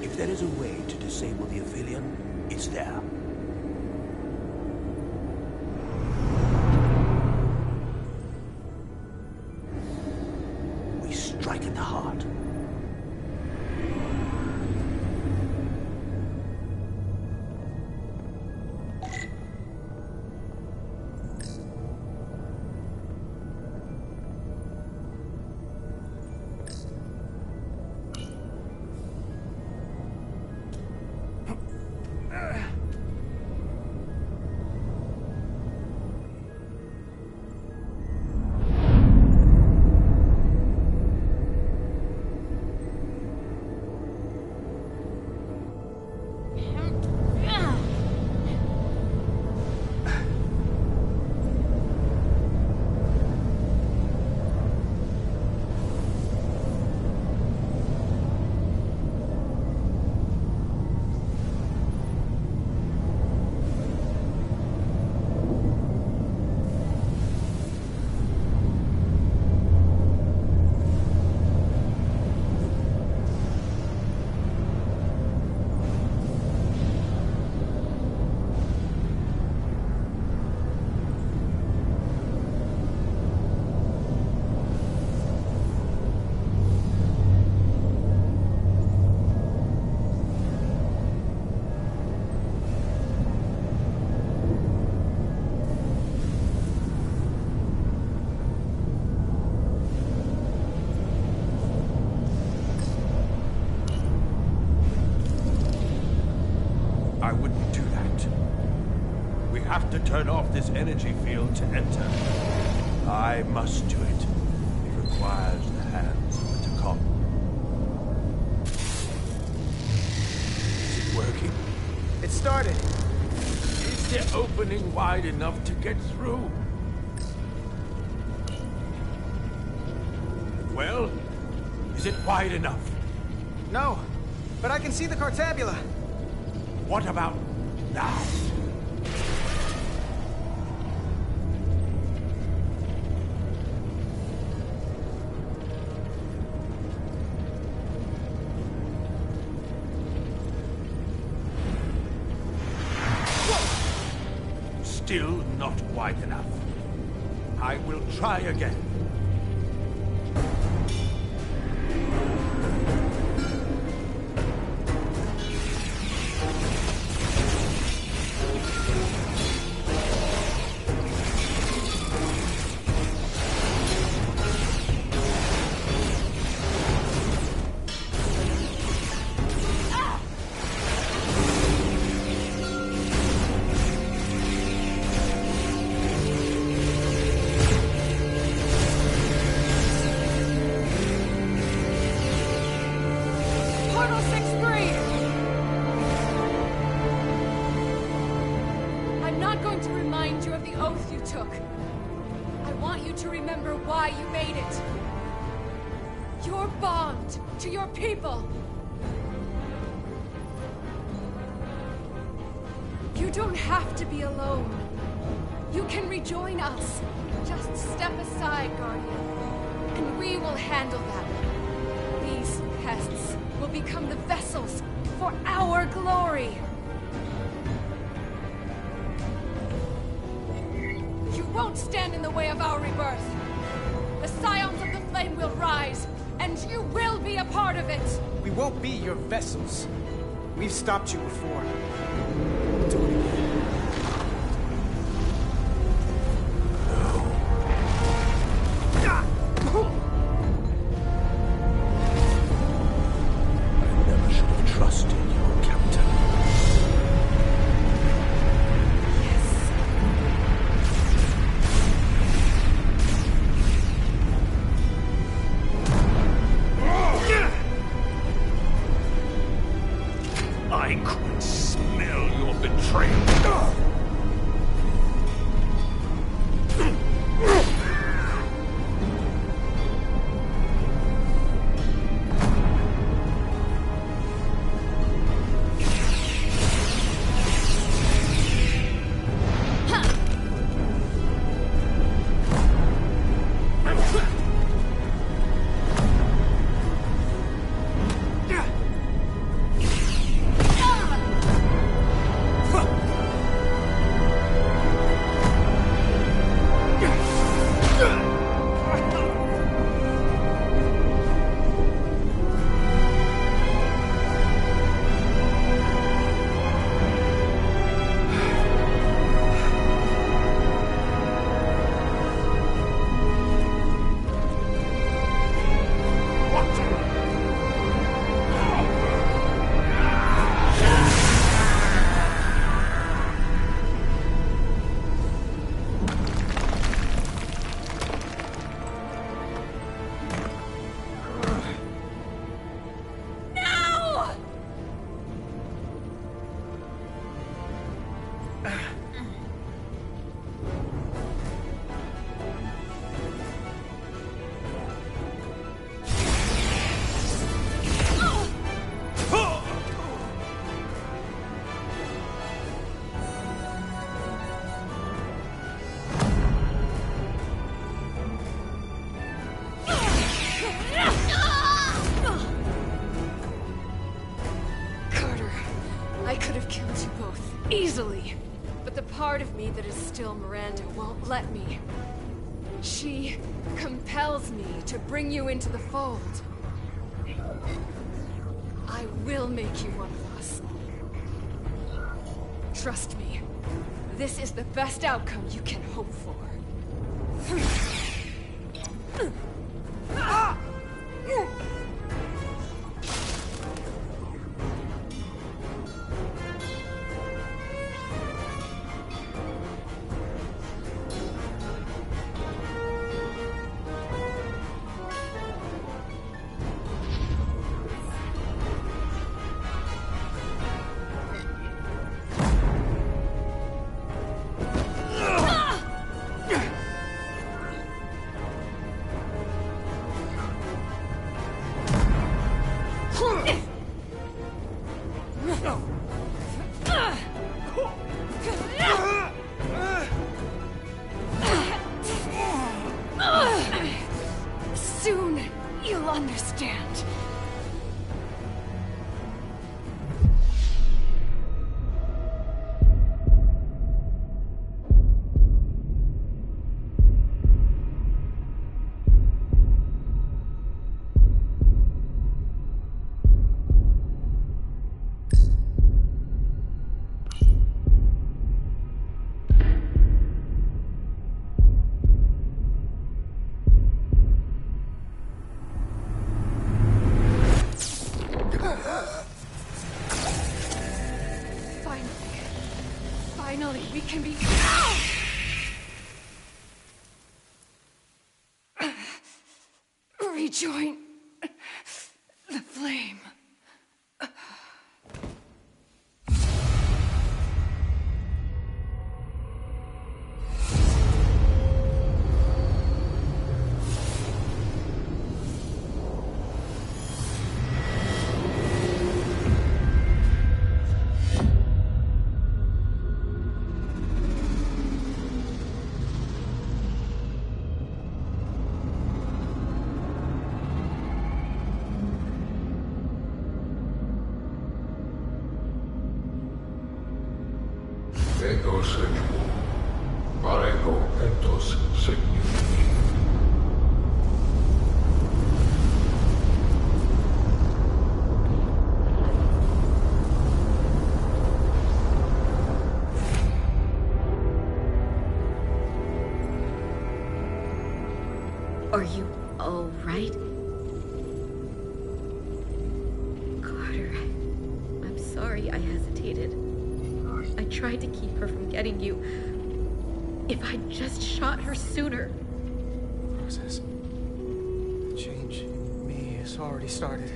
If there is a way to disable the Aphelion, it's there. We strike at the heart. turn off this energy field to enter. I must do it. It requires the hands of the Takon. Is it working? It started. Is the opening wide enough to get through? Well, is it wide enough? No, but I can see the Cartabula. What about now? Still not wide enough. I will try again. You don't have to be alone. You can rejoin us. Just step aside, Guardian, and we will handle them. These pests will become the vessels for our glory. You won't stand in the way of our rebirth. The Scions of the Flame will rise, and you will be a part of it. We won't be your vessels. We've stopped you before. Do it again. I never should have trusted your captain. I could smell your betrayal. Easily. But the part of me that is still Miranda won't let me. She compels me to bring you into the fold. I will make you one of us. Trust me. This is the best outcome you can hope for. You'll understand. Finally, we can be... rejoin the flame. Ego sequo, parego etos significi. Are you all right? Carter, I'm sorry I hesitated. I tried to keep her from getting you. If I'd just shot her sooner. Process. The change in me has already started.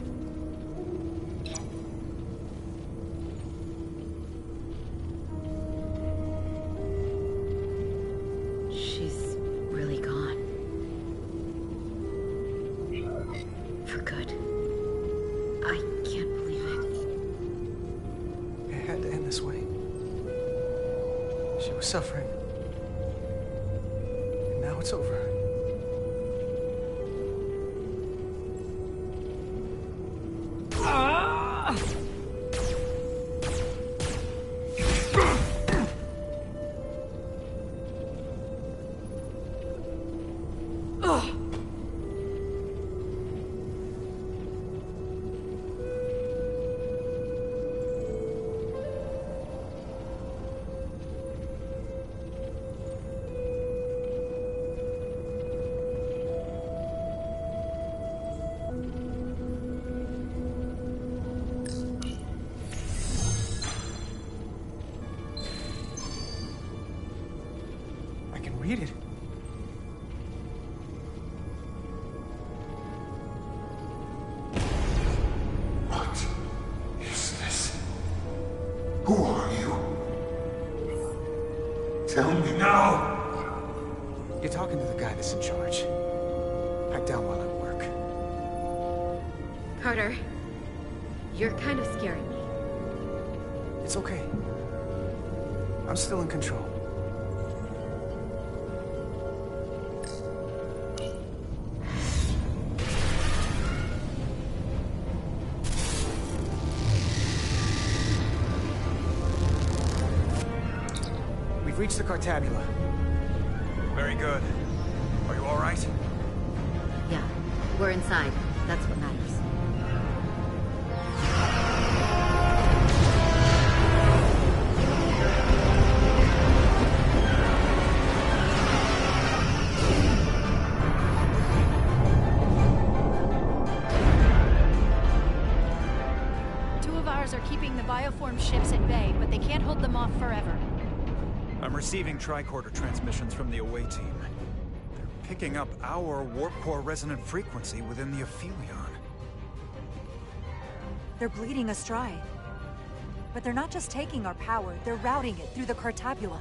She's really gone. For good. I can't believe it. It had to end this way. She was suffering. And now it's over. Read it. What is this? Who are you? Tell me now! You're talking to the guy that's in charge. Pipe down while I work. Carter, you're kind of scaring me. It's okay. I'm still in control. We've reached the Cartabula. Very good. Are you all right? Yeah, we're inside. That's what matters. Two of ours are keeping the bioform ships at bay, but they can't hold them off forever. I'm receiving tricorder transmissions from the away team. They're picking up our warp core resonant frequency within the Aphelion. They're bleeding us dry. But they're not just taking our power, they're routing it through the Cartabula.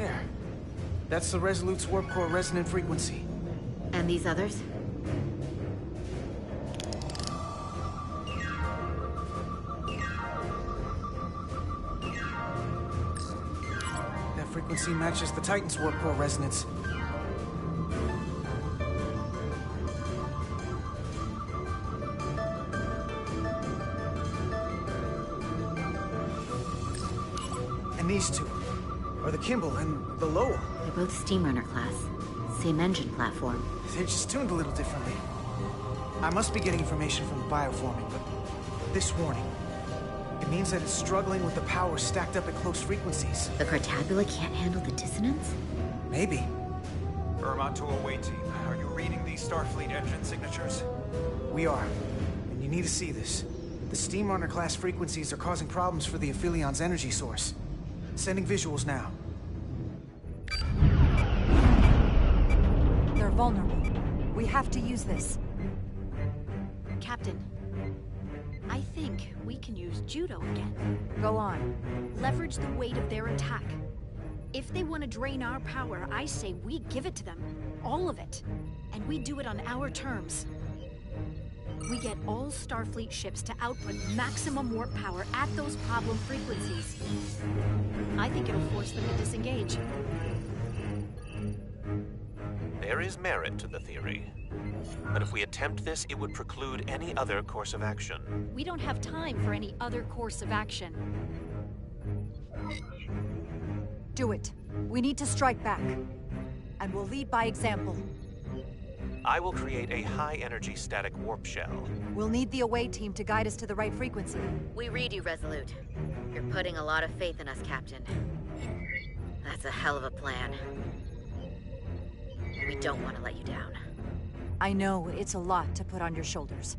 there. That's the Resolute's warp core resonant frequency. And these others? That frequency matches the Titan's warp core resonance. And these two are the Kimball and the Lowell. They're both Steamrunner class. Same engine platform. They're just tuned a little differently. I must be getting information from the bioforming, but this warning, it means that it's struggling with the power stacked up at close frequencies. The Cartabula can't handle the dissonance? Maybe. Irma to away team. Are you reading these Starfleet engine signatures? We are. And you need to see this. The Steamrunner class frequencies are causing problems for the Aphilion's energy source. Sending visuals now. They're vulnerable. We have to use this. Captain, I think we can use judo again. Go on. Leverage the weight of their attack. If they want to drain our power, I say we give it to them. All of it. And we do it on our terms. We get all Starfleet ships to output maximum warp power at those problem frequencies. I think it'll force them to disengage. There is merit to the theory. But if we attempt this, it would preclude any other course of action. We don't have time for any other course of action. Do it. We need to strike back. And we'll lead by example. I will create a high-energy static warp shell. We'll need the away team to guide us to the right frequency. We read you, Resolute. You're putting a lot of faith in us, Captain. That's a hell of a plan. We don't want to let you down. I know it's a lot to put on your shoulders.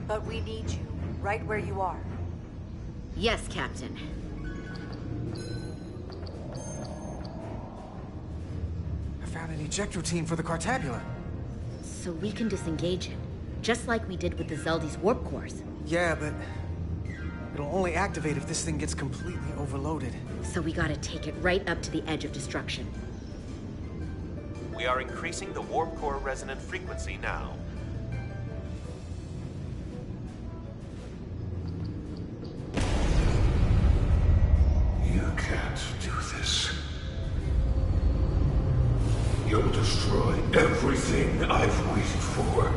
But we need you, right where you are. Yes, Captain. I found an eject routine for the Cartabula. So we can disengage it, just like we did with the Zeldy's warp cores. Yeah, but it'll only activate if this thing gets completely overloaded. So we gotta take it right up to the edge of destruction. We are increasing the warp core resonant frequency now. You can't do this. You'll destroy everything I've waited for.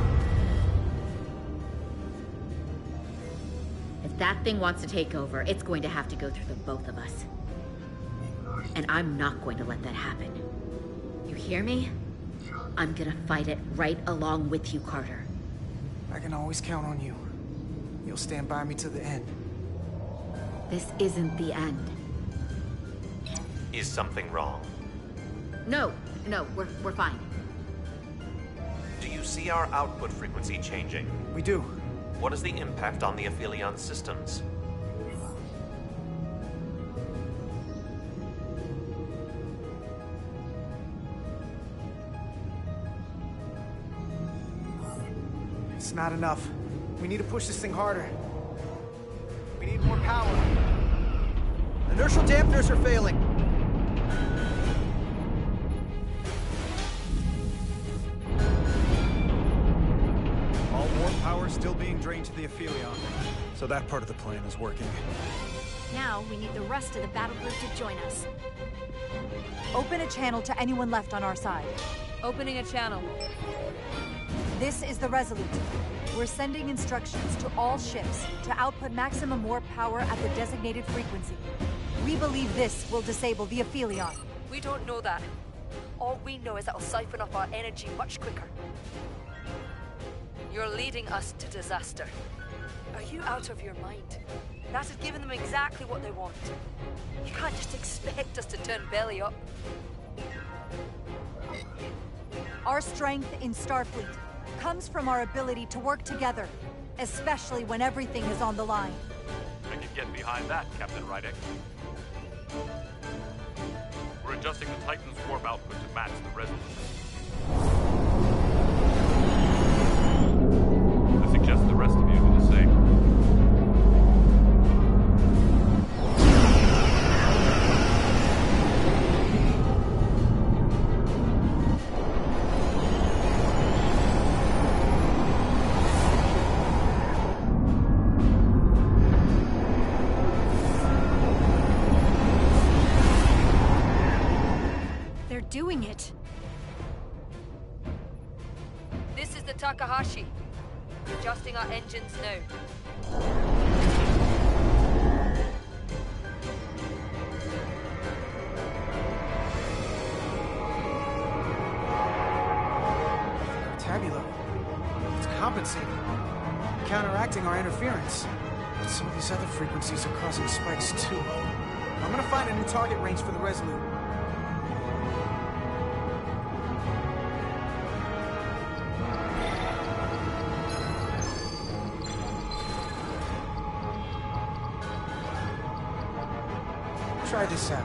If that thing wants to take over, it's going to have to go through the both of us. And I'm not going to let that happen. You hear me? I'm gonna fight it right along with you, Carter. I can always count on you. You'll stand by me to the end. This isn't the end. Is something wrong? No, we're fine. Do you see our output frequency changing? We do. What is the impact on the Aphelion systems? It's not enough. We need to push this thing harder. We need more power. Inertial dampeners are failing. All warp power still being drained to the Aphelion. So that part of the plan is working. Now we need the rest of the battle group to join us. Open a channel to anyone left on our side. Opening a channel. This is the Resolute. We're sending instructions to all ships to output maximum warp power at the designated frequency. We believe this will disable the Aphelion. We don't know that. All we know is it'll siphon up our energy much quicker. You're leading us to disaster. Are you out of your mind? That has given them exactly what they want. You can't just expect us to turn belly up. Our strength in Starfleet comes from our ability to work together, especially when everything is on the line. I can get behind that, Captain Rydek. We're adjusting the Titan's warp output to match the Resolute. I suggest the rest of you do the same. doing it. This is the Takahashi. Adjusting our engines now. Tabula. It's compensating. Counteracting our interference. But some of these other frequencies are causing spikes too. I'm gonna find a new target range for the Resolute. Try this out.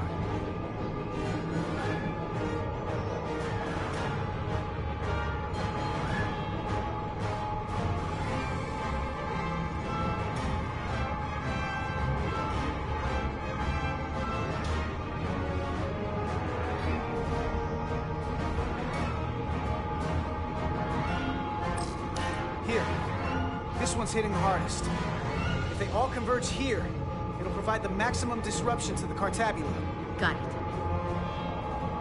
Here. This one's hitting the hardest. If they all converge here, it'll provide the maximum disruption to the Cartabula. Got it.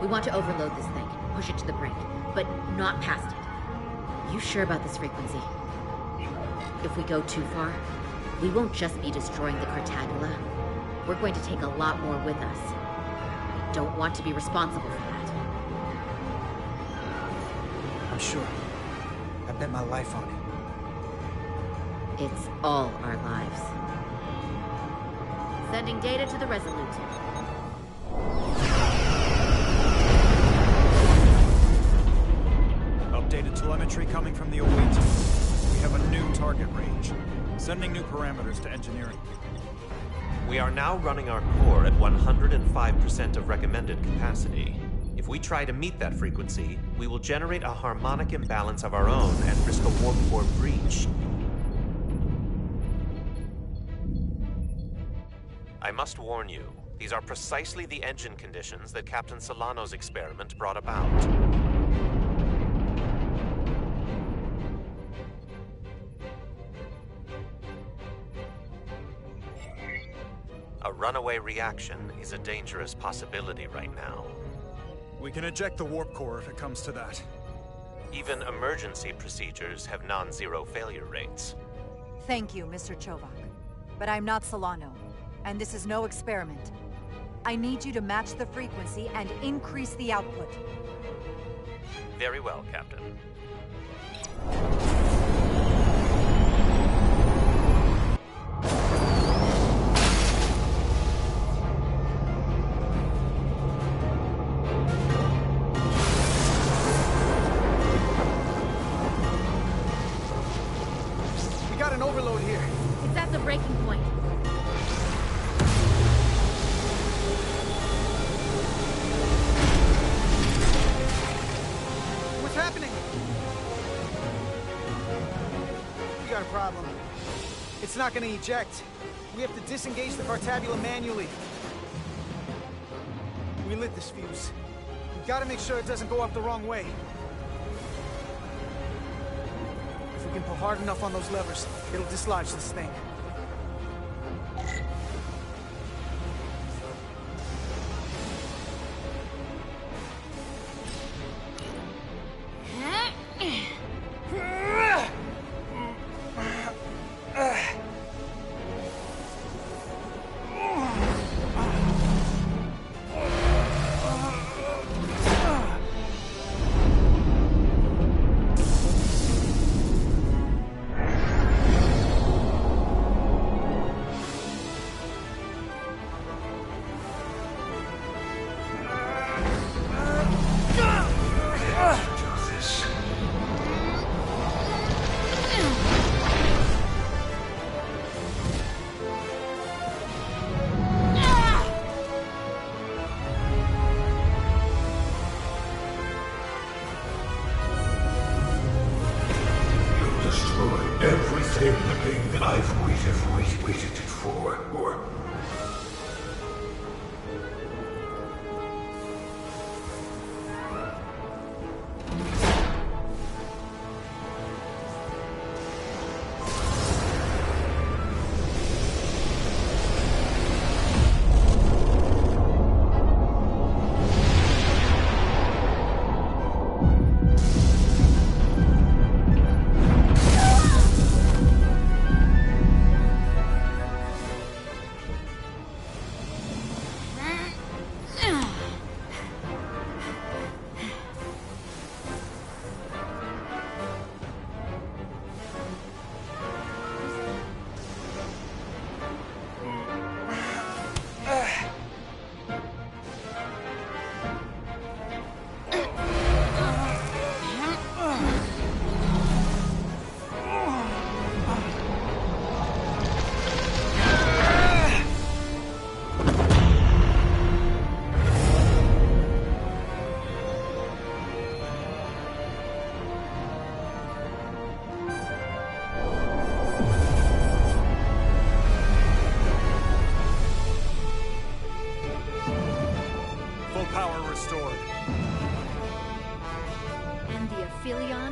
We want to overload this thing, push it to the brink, but not past it. You sure about this frequency? If we go too far, we won't just be destroying the Cartabula. We're going to take a lot more with us. I don't want to be responsible for that. I'm sure. I bet my life on it. It's all our lives. Sending data to the Resolute. Updated telemetry coming from the await. We have a new target range. Sending new parameters to engineering. We are now running our core at 105% of recommended capacity. If we try to meet that frequency, we will generate a harmonic imbalance of our own and risk a warp core breach. I must warn you, these are precisely the engine conditions that Captain Solano's experiment brought about. A runaway reaction is a dangerous possibility right now. We can eject the warp core if it comes to that. Even emergency procedures have non-zero failure rates. Thank you, Mr. Chovak. But I'm not Solano, and this is no experiment. I need you to match the frequency and increase the output. Very well, Captain. We got an overload here. It's at the breaking point. What's happening? We got a problem. It's not gonna eject. We have to disengage the Cartabula manually. We lit this fuse. We gotta make sure it doesn't go up the wrong way. If we can pull hard enough on those levers, it'll dislodge this thing.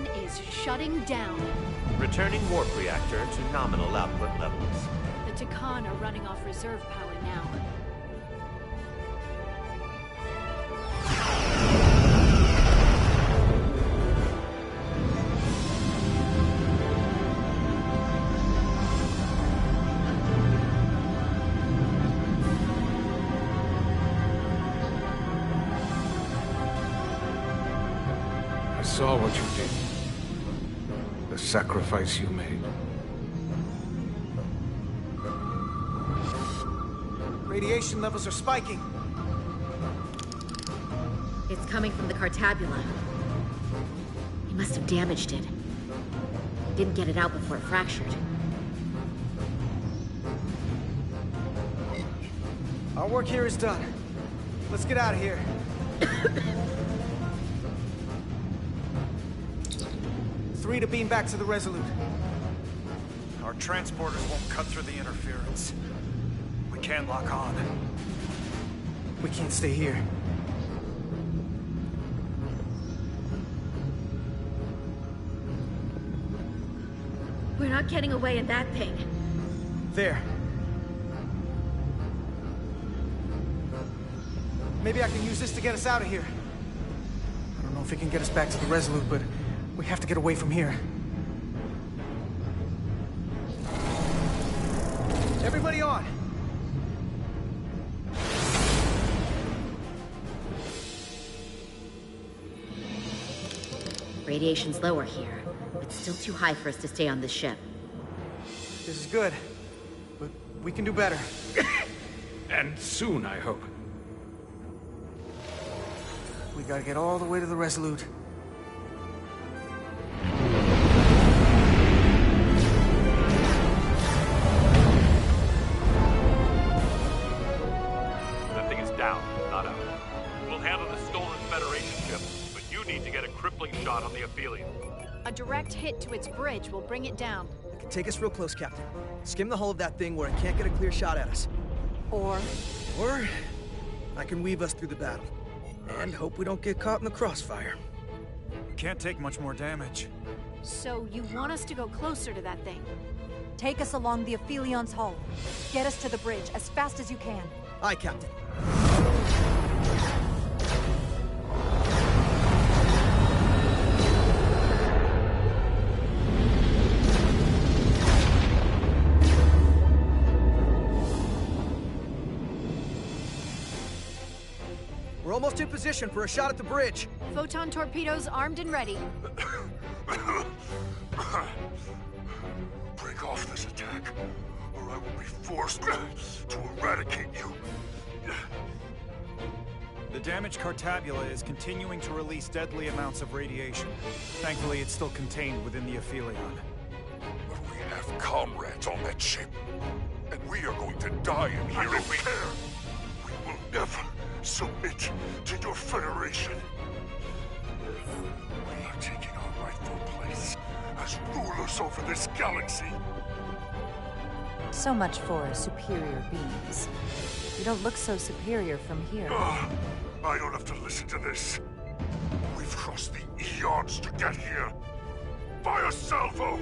Symbion is shutting down. Returning warp reactor to nominal output levels. The Takan are running off reserve power now. I saw what you did. The sacrifice you made. Radiation levels are spiking. It's coming from the Cartabula. He must have damaged it. Didn't get it out before it fractured. Our work here is done. Let's get out of here. 3 to beam back to the Resolute. Our transporters won't cut through the interference. We can't lock on. We can't stay here. We're not getting away in that thing. There. Maybe I can use this to get us out of here. I don't know if it can get us back to the Resolute, but we have to get away from here. Everybody on! Radiation's lower here. It's still too high for us to stay on this ship. This is good, but we can do better. And soon, I hope. We gotta get all the way to the Resolute. That thing is down, not out. We'll handle the stolen Federation ship, but you need to get a crippling shot on the Aphelion. A direct hit to its bridge will bring it down. It can take us real close, Captain. Skim the hull of that thing where it can't get a clear shot at us. Or I can weave us through the battle. And hope we don't get caught in the crossfire. We can't take much more damage. So you want us to go closer to that thing? Take us along the Aphelion's hull. Get us to the bridge as fast as you can. Aye, Captain. We're almost in position for a shot at the bridge. Photon torpedoes armed and ready. Break off this attack, or I will be forced to eradicate you. The damaged Cartabula is continuing to release deadly amounts of radiation. Thankfully, it's still contained within the Aphelion. But we have comrades on that ship, and we are going to die in here if we care. We will never submit to your Federation. We are taking our rightful place as rulers over this galaxy. So much for superior beings. You don't look so superior from here. I don't have to listen to this. We've crossed the eons to get here. Fire salvo!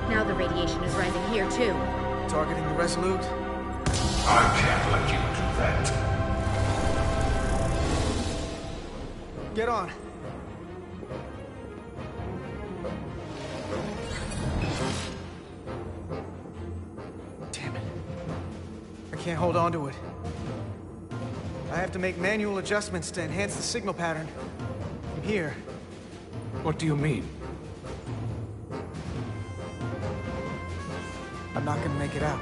Now the radiation is rising here, too. Targeting the Resolute? I can't let you do that. Get on. Damn it. I can't hold on to it. I have to make manual adjustments to enhance the signal pattern. From here. What do you mean? I'm not gonna make it out.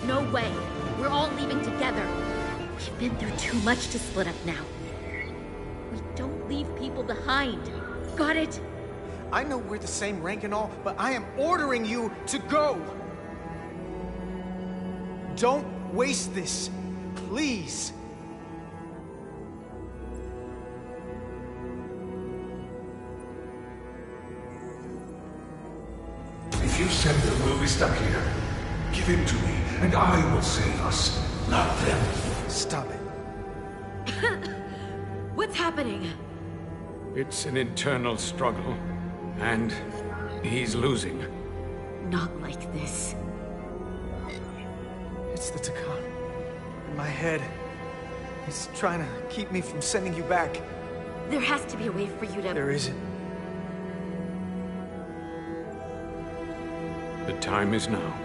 No way. We're all leaving together. We've been through too much to split up now. We don't leave people behind. Got it? I know we're the same rank and all, but I am ordering you to go! Don't waste this. Please. If you send him, we'll be stuck here. Give him to me, and I will save us, not them. Stop it. What's happening? It's an internal struggle, and he's losing. Not like this. It's the Takan. In my head. It's trying to keep me from sending you back. There has to be a way for you to... There isn't. The time is now.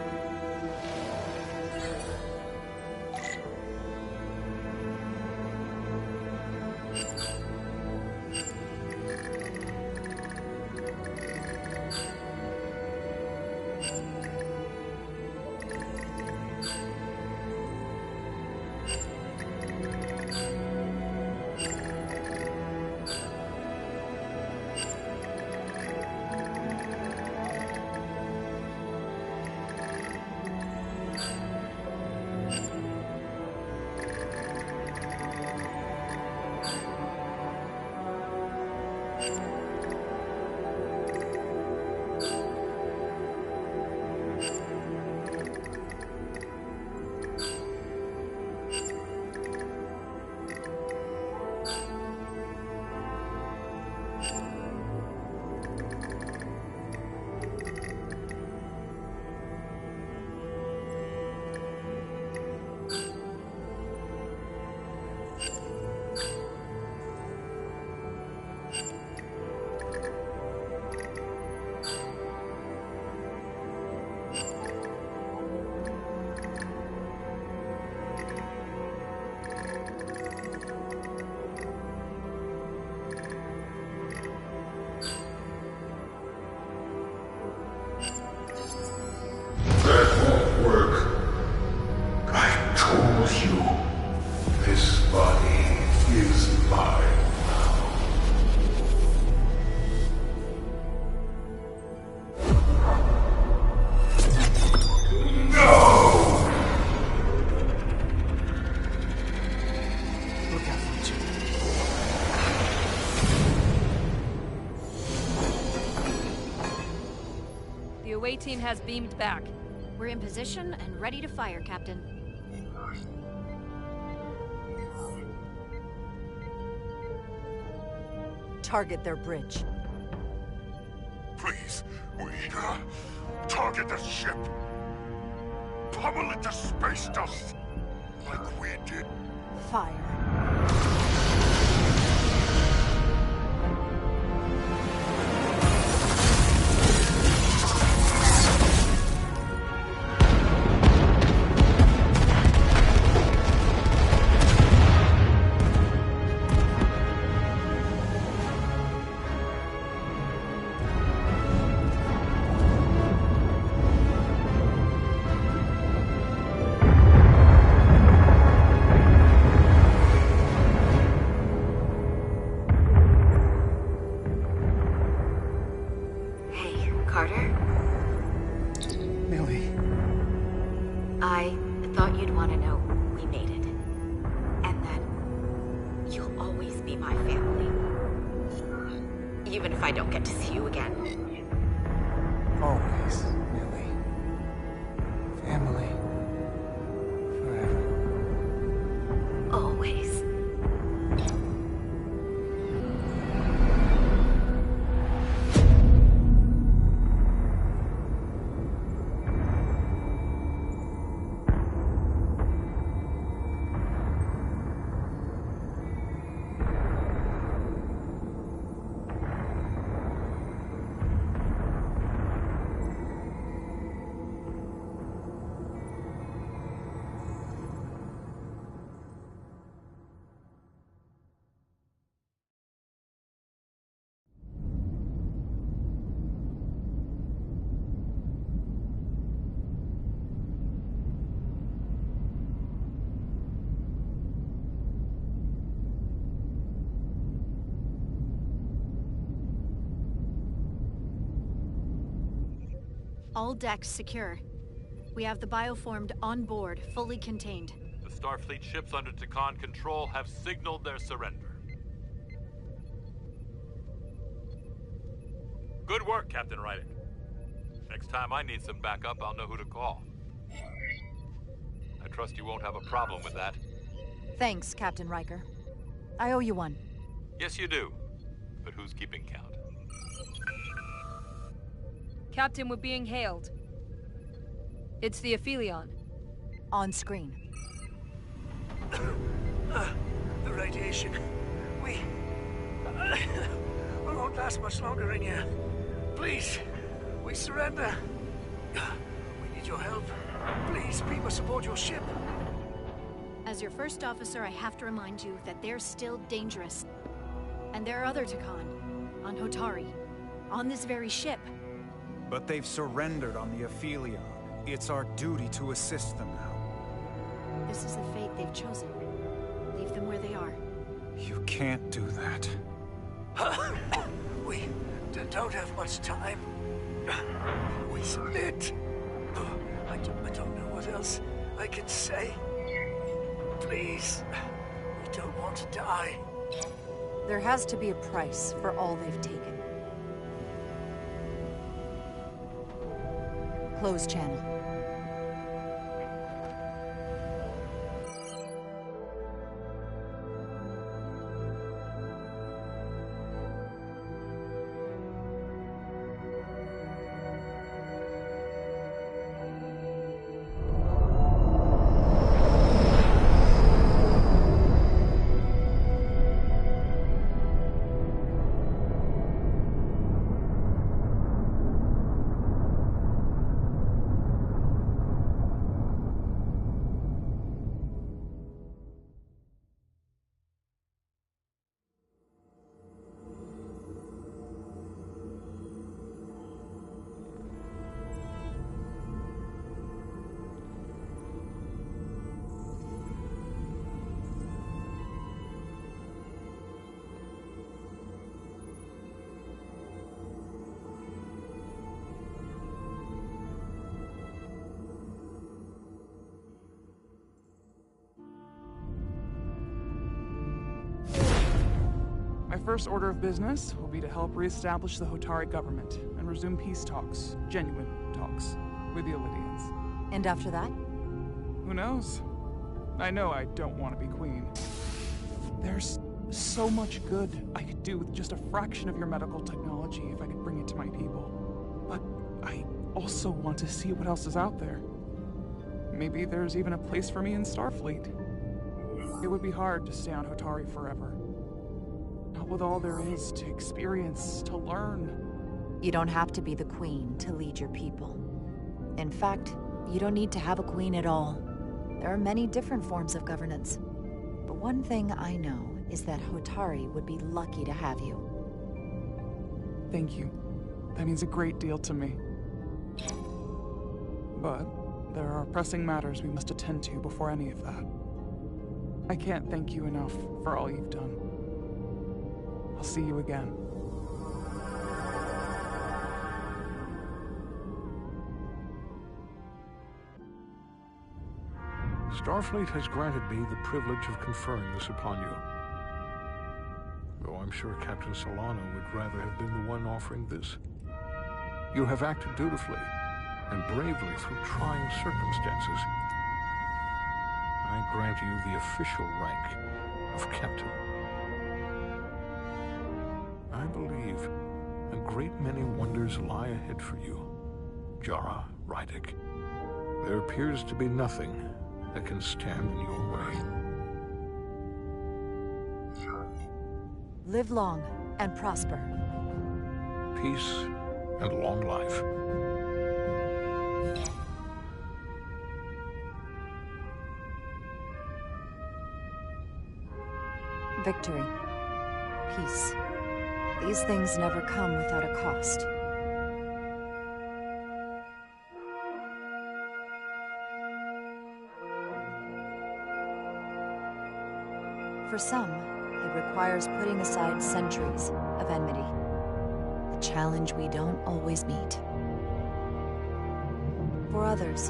The away team has beamed back. We're in position and ready to fire, Captain. Target their bridge. Please, we target the ship. Pummel it to space dust, like we did. Fire. I thought you'd want to know we made it. And that you'll always be my family. Even if I don't get to see you again. Always, Millie. Family. Forever. Always. All decks secure. We have the bioformed on board, fully contained. The Starfleet ships under Takan control have signaled their surrender. Good work, Captain Rydick. Next time I need some backup, I'll know who to call. I trust you won't have a problem with that. Thanks, Captain Riker. I owe you one. Yes, you do. But who's keeping count? Captain, we're being hailed. It's the Aphelion. On screen. The radiation. We won't last much longer in here. Please, we surrender. We need your help. Please, beam us aboard your ship. As your first officer, I have to remind you that they're still dangerous. And there are other Takan, on Hotari, on this very ship. But they've surrendered on the Aphelion. It's our duty to assist them now. This is the fate they've chosen. Leave them where they are. You can't do that. We don't have much time. We submit. I don't know what else I can say. Please, we don't want to die. There has to be a price for all they've taken. Close channel. My first order of business will be to help re-establish the Hotari government and resume peace talks, genuine talks, with the Illidians. And after that? Who knows? I know I don't want to be queen. There's so much good I could do with just a fraction of your medical technology if I could bring it to my people. But I also want to see what else is out there. Maybe there's even a place for me in Starfleet. It would be hard to stay on Hotari forever. Not with all there is to experience, to learn. You don't have to be the queen to lead your people. In fact, you don't need to have a queen at all. There are many different forms of governance. But one thing I know is that Hotari would be lucky to have you. Thank you. That means a great deal to me. But there are pressing matters we must attend to before any of that. I can't thank you enough for all you've done. I'll see you again. Starfleet has granted me the privilege of conferring this upon you. Though I'm sure Captain Solano would rather have been the one offering this. You have acted dutifully and bravely through trying circumstances. I grant you the official rank of Captain. I believe a great many wonders lie ahead for you, Jara Rydick. There appears to be nothing that can stand in your way. Live long and prosper. Peace and long life. Victory. Peace. These things never come without a cost. For some, it requires putting aside centuries of enmity. A challenge we don't always meet. For others,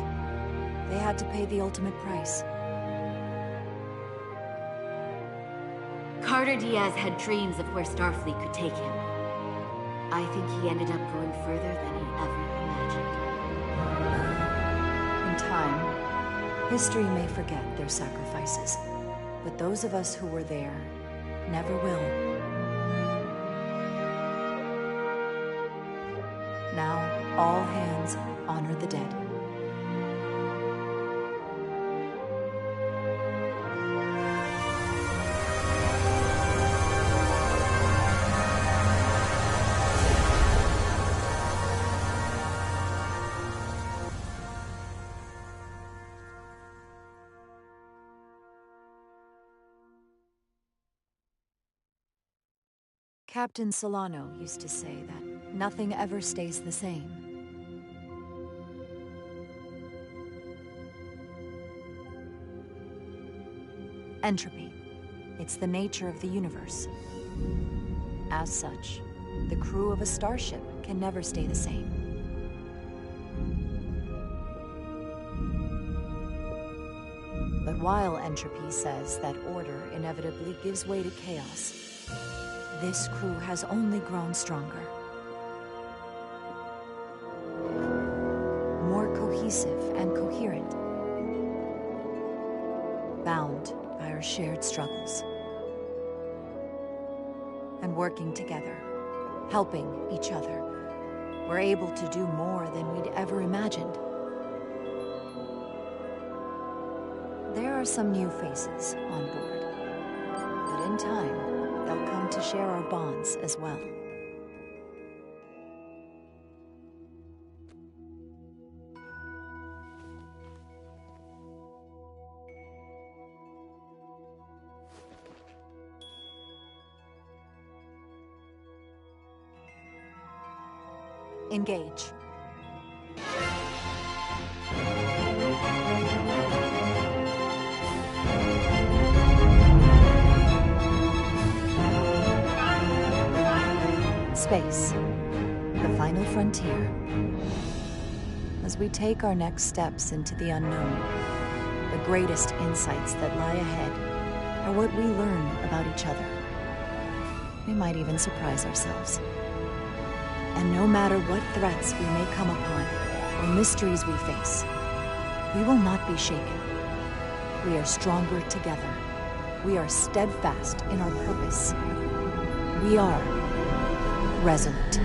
they had to pay the ultimate price. Carter Diaz had dreams of where Starfleet could take him. I think he ended up going further than he ever imagined. imagined. In time, history may forget their sacrifices, but those of us who were there never will. Now, all hands honor the dead. Captain Solano used to say that nothing ever stays the same. Entropy. It's the nature of the universe. As such, the crew of a starship can never stay the same. But while entropy says that order inevitably gives way to chaos, this crew has only grown stronger. More cohesive and coherent. Bound by our shared struggles. And working together, helping each other, we're able to do more than we'd ever imagined. There are some new faces on board, but in time, they'll come to share our bonds as well. Engage. Space, the final frontier. As we take our next steps into the unknown, the greatest insights that lie ahead are what we learn about each other. We might even surprise ourselves. And no matter what threats we may come upon, or mysteries we face, we will not be shaken. We are stronger together. We are steadfast in our purpose. We are resolute.